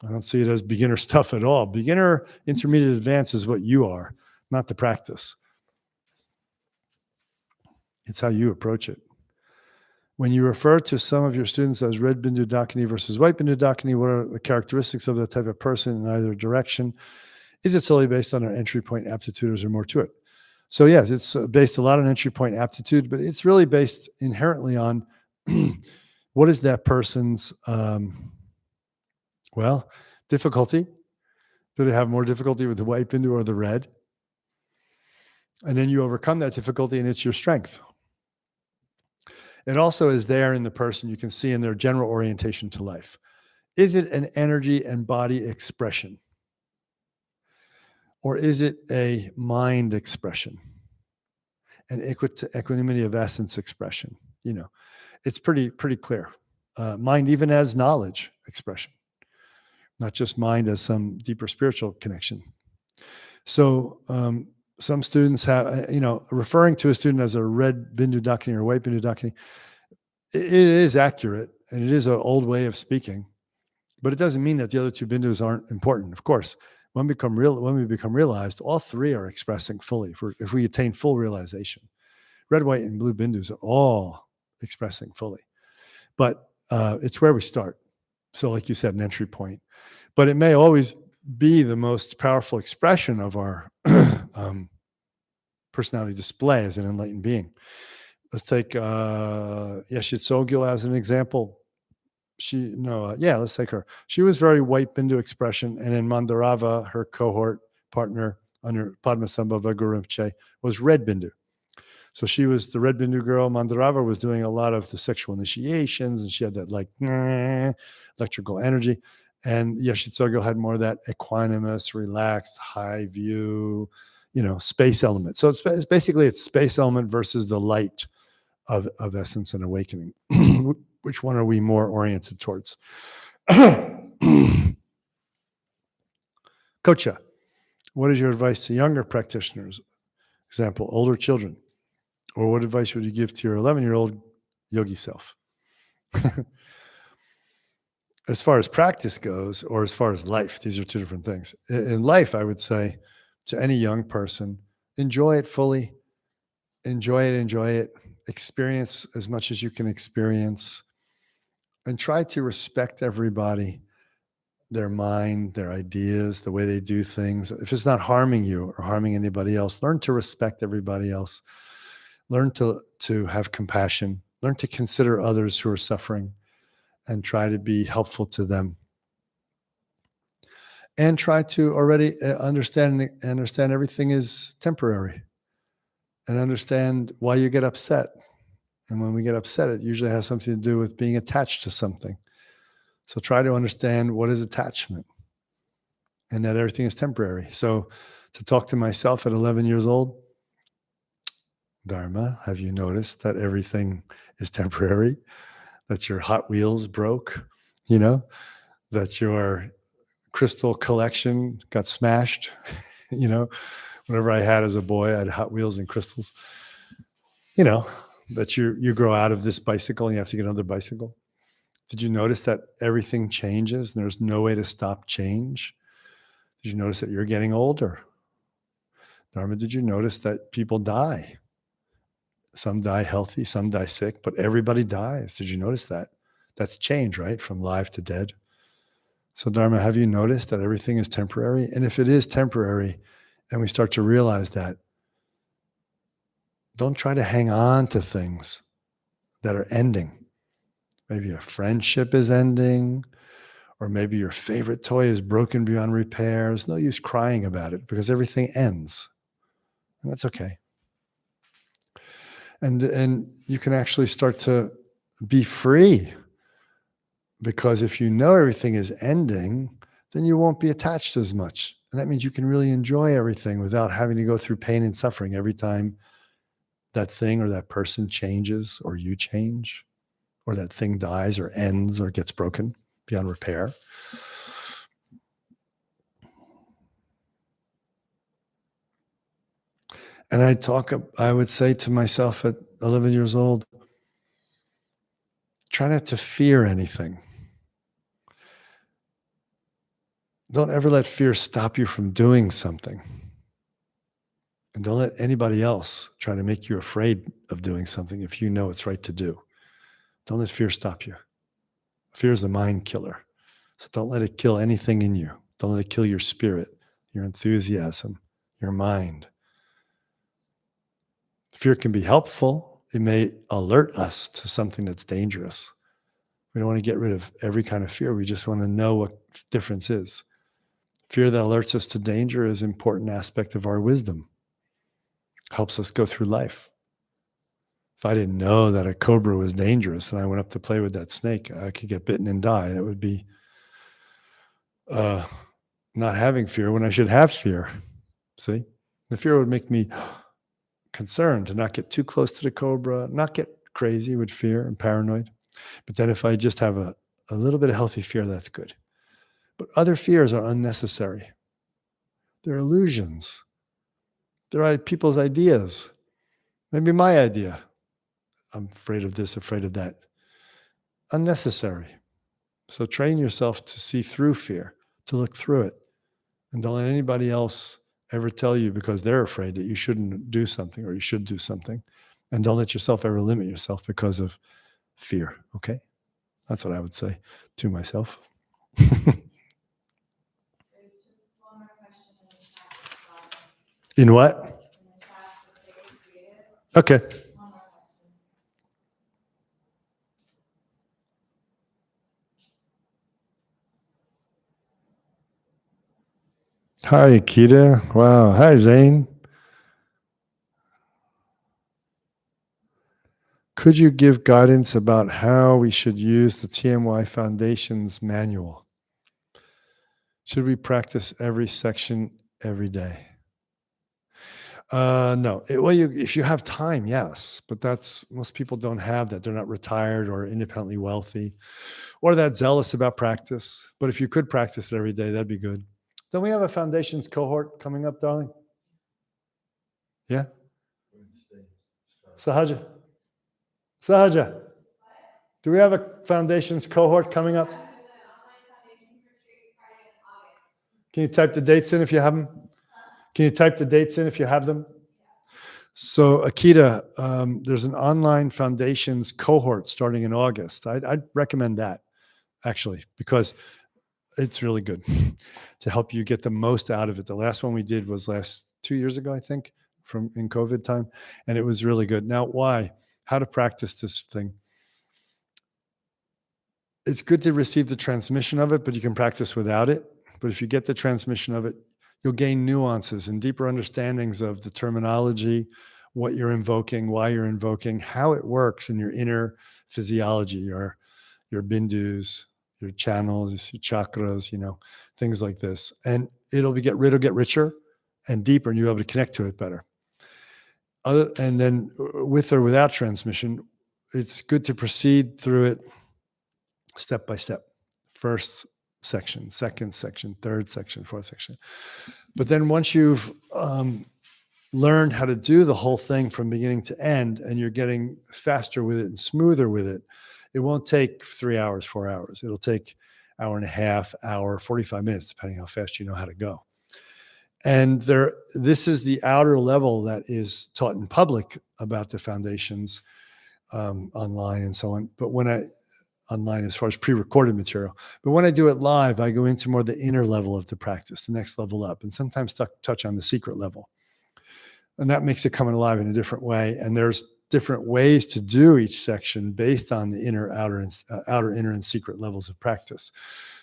I don't see it as beginner stuff at all. Beginner, intermediate, advanced is what you are, not the practice. It's how you approach it. When you refer to some of your students as red Bindu Dakini versus white Bindu Dakini, what are the characteristics of the type of person in either direction? Is it solely based on an entry point aptitude, or is there more to it? So yes, it's based a lot on entry point aptitude, but it's really based inherently on what is that person's, difficulty? Do they have more difficulty with the white Bindu or the red? And then you overcome that difficulty and it's your strength. It also is there in the person. You can see in their general orientation to life. Is it an energy and body expression? Or is it a mind expression? An equanimity of essence expression? You know, it's pretty clear. Mind even as knowledge expression, not just mind as some deeper spiritual connection. So some students have, referring to a student as a red Bindu Dakini or white Bindu Dakini, it is accurate and it is an old way of speaking, but it doesn't mean that the other 2 Bindus aren't important. Of course, when we become realized, all 3 are expressing fully. If we attain full realization, red, white, and blue Bindus are all expressing fully. But it's where we start. So like you said, an entry point. But it may always be the most powerful expression of our personality display as an enlightened being. Let's take Yeshit Sogil as an example. Let's take her. She was very white Bindu expression, and in Mandarava, her cohort partner under Padmasambhava Guru Rinpoche was red Bindu. So she was the red Bindu girl. Mandarava was doing a lot of the sexual initiations, and she had that electrical energy. And Yeshit Sogil had more of that equanimous, relaxed, high view, space element. So it's basically space element versus the light of essence and awakening. Which one are we more oriented towards? Kocha, what is your advice to younger practitioners? Example, older children. Or what advice would you give to your 11-year-old yogi self? As far as practice goes, or as far as life, these are 2 different things. In life, I would say to any young person, enjoy it fully. Enjoy it. Experience as much as you can experience. And try to respect everybody, their mind, their ideas, the way they do things. If it's not harming you or harming anybody else, learn to respect everybody else. Learn to have compassion. Learn to consider others who are suffering and try to be helpful to them. And try to already understand everything is temporary and understand why you get upset. And when we get upset, it usually has something to do with being attached to something. So try to understand what is attachment and that everything is temporary. So to talk to myself at 11 years old, Dharma, have you noticed that everything is temporary? That your Hot Wheels broke, that your crystal collection got smashed, whatever I had as a boy, I had Hot Wheels and crystals, that you grow out of this bicycle and you have to get another bicycle. Did you notice that everything changes and there's no way to stop change? Did you notice that you're getting older? Dharma, did you notice that people die? Some die healthy, some die sick, but everybody dies. Did you notice that? That's change, right? From live to dead. So Dharma, have you noticed that everything is temporary? And if it is temporary and we start to realize that, don't try to hang on to things that are ending. Maybe a friendship is ending, or maybe your favorite toy is broken beyond repair. There's no use crying about it because everything ends. And that's okay. And you can actually start to be free, because if you know everything is ending, then you won't be attached as much. And that means you can really enjoy everything without having to go through pain and suffering every time that thing or that person changes, or you change, or that thing dies or ends or gets broken beyond repair. And I would say to myself at 11 years old, try not to fear anything. Don't ever let fear stop you from doing something. And don't let anybody else try to make you afraid of doing something if you know it's right to do. Don't let fear stop you. Fear is the mind killer. So don't let it kill anything in you. Don't let it kill your spirit, your enthusiasm, your mind. Fear can be helpful. It may alert us to something that's dangerous. We don't want to get rid of every kind of fear. We just want to know what difference is. Fear that alerts us to danger is an important aspect of our wisdom. Helps us go through life. If I didn't know that a cobra was dangerous and I went up to play with that snake, I could get bitten and die. That would be not having fear when I should have fear. See? The fear would make me concerned to not get too close to the cobra, not get crazy with fear and paranoid. But then if I just have a little bit of healthy fear, that's good. But other fears are unnecessary. They're illusions. They're people's ideas. Maybe my idea. I'm afraid of this, afraid of that. Unnecessary. So train yourself to see through fear, to look through it. And don't let anybody else ever tell you because they're afraid that you shouldn't do something or you should do something. And don't let yourself ever limit yourself because of fear. Okay? That's what I would say to myself. There's just one more question in the chat. In what? In the chat, the biggest creative. Okay. One more question. Hi, Akita. Wow. Hi, Zane. Could you give guidance about how we should use the TMY Foundation's manual? Should we practice every section every day? No. If you have time, yes. But most people don't have that. They're not retired or independently wealthy or that zealous about practice. But if you could practice it every day, that'd be good. Don't we have a Foundations cohort coming up, darling? Yeah? Sahaja. Do we have a Foundations cohort coming up? Can you type the dates in if you have them? Can you type the dates in if you have them? So, Akita, there's an online Foundations cohort starting in August. I'd recommend that, actually, because it's really good to help you get the most out of it. The last one we did was 2 years ago, I think, in COVID time, and it was really good. Now, why? How to practice this thing. It's good to receive the transmission of it, but you can practice without it. But if you get the transmission of it, you'll gain nuances and deeper understandings of the terminology, what you're invoking, why you're invoking, how it works in your inner physiology, your bindus, your channels, your chakras, things like this. And it'll get richer and deeper, and you'll be able to connect to it better. And then with or without transmission, it's good to proceed through it step by step. First section, second section, third section, fourth section. But then once you've learned how to do the whole thing from beginning to end, and you're getting faster with it and smoother with it, it won't take 3 hours, 4 hours. It'll take hour and a half, hour, 45 minutes, depending how fast you know how to go. And this is the outer level that is taught in public about the Foundations online and so on. But online as far as pre-recorded material. But when I do it live, I go into more the inner level of the practice, the next level up, and sometimes touch on the secret level. And that makes it come alive in a different way. And there's different ways to do each section based on the inner, outer, inner, and secret levels of practice.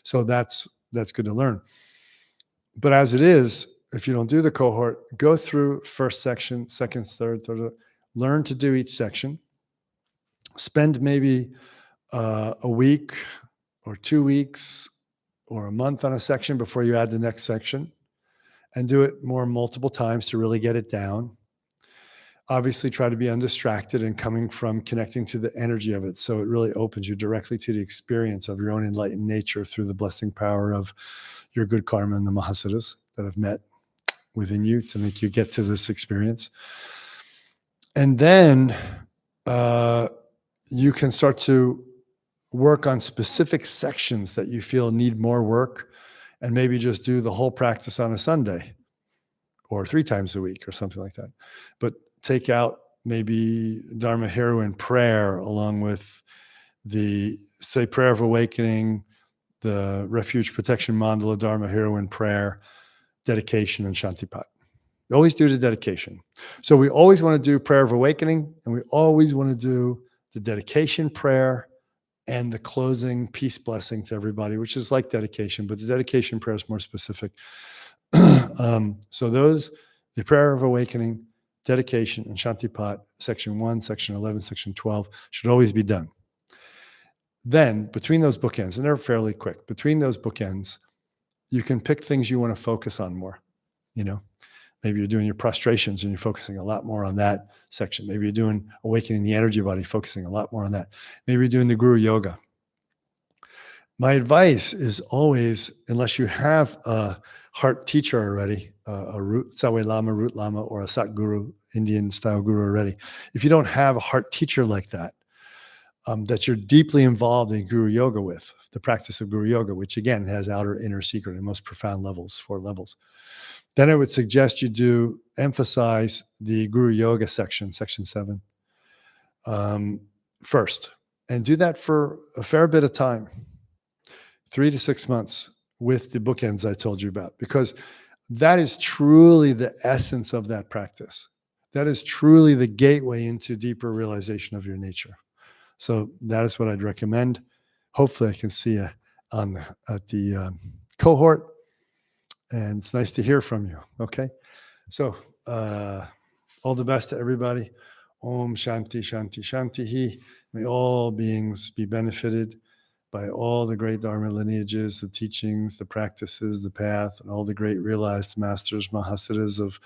So that's good to learn. But as it is, if you don't do the cohort, go through first section, second, third, learn to do each section. Spend maybe a week or 2 weeks or a month on a section before you add the next section, and do it multiple times to really get it down. Obviously, try to be undistracted and coming from connecting to the energy of it, so it really opens you directly to the experience of your own enlightened nature through the blessing power of your good karma and the Mahāsiddhas that I've met within you to make you get to this experience. And then you can start to work on specific sections that you feel need more work, and maybe just do the whole practice on a Sunday or 3 times a week or something like that. But take out maybe Dharma Heroine prayer along with the, say, prayer of awakening, the refuge protection mandala, Dharma Heroine prayer, dedication, and Shantipat. You always do the dedication. So we always want to do prayer of awakening, and we always want to do the dedication prayer and the closing peace blessing to everybody, which is like dedication, but the dedication prayer is more specific. So those, the prayer of awakening, dedication, and Shantipat, section 1, section 11, section 12, should always be done. Then between those bookends, and they're fairly quick, between those bookends, you can pick things you want to focus on more. You know, maybe you're doing your prostrations and you're focusing a lot more on that section. Maybe you're doing awakening the energy body, focusing a lot more on that. Maybe you're doing the Guru Yoga. My advice is always, unless you have a heart teacher already, a root Tsawe Lama, root Lama, or a Sat Guru, Indian style guru already, if you don't have a heart teacher like that, that you're deeply involved in Guru Yoga with, the practice of Guru Yoga, which again has outer, inner, secret, and most profound levels, 4 levels, then I would suggest you do emphasize the Guru Yoga section, section 7, first, and do that for a fair bit of time, 3 to 6 months, with the bookends I told you about, because that is truly the essence of that practice. That is truly the gateway into deeper realization of your nature. So that is what I'd recommend. Hopefully I can see you at the cohort, and it's nice to hear from you. Okay. So all the best to everybody. Om Shanti, Shanti, Shanti. May all beings be benefited by all the great Dharma lineages, the teachings, the practices, the path, and all the great realized masters, Mahāsiddhas of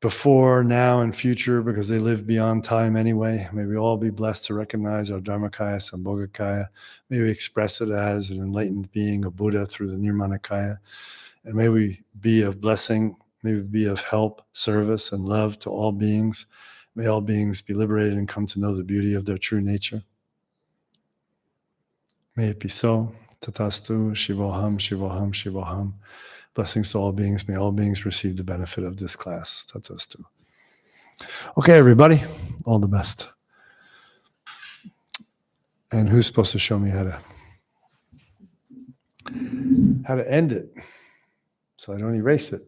before, now, and future, because they live beyond time anyway. May we all be blessed to recognize our Dharmakaya, Sambhogakaya. May we express it as an enlightened being, a Buddha, through the Nirmanakaya. And may we be of blessing, may we be of help, service, and love to all beings. May all beings be liberated and come to know the beauty of their true nature. May it be so. Tatastu, Shivoham, Shivoham, Shivoham. Blessings to all beings. May all beings receive the benefit of this class. Tatastu. Okay, everybody. All the best. And who's supposed to show me how to end it so I don't erase it?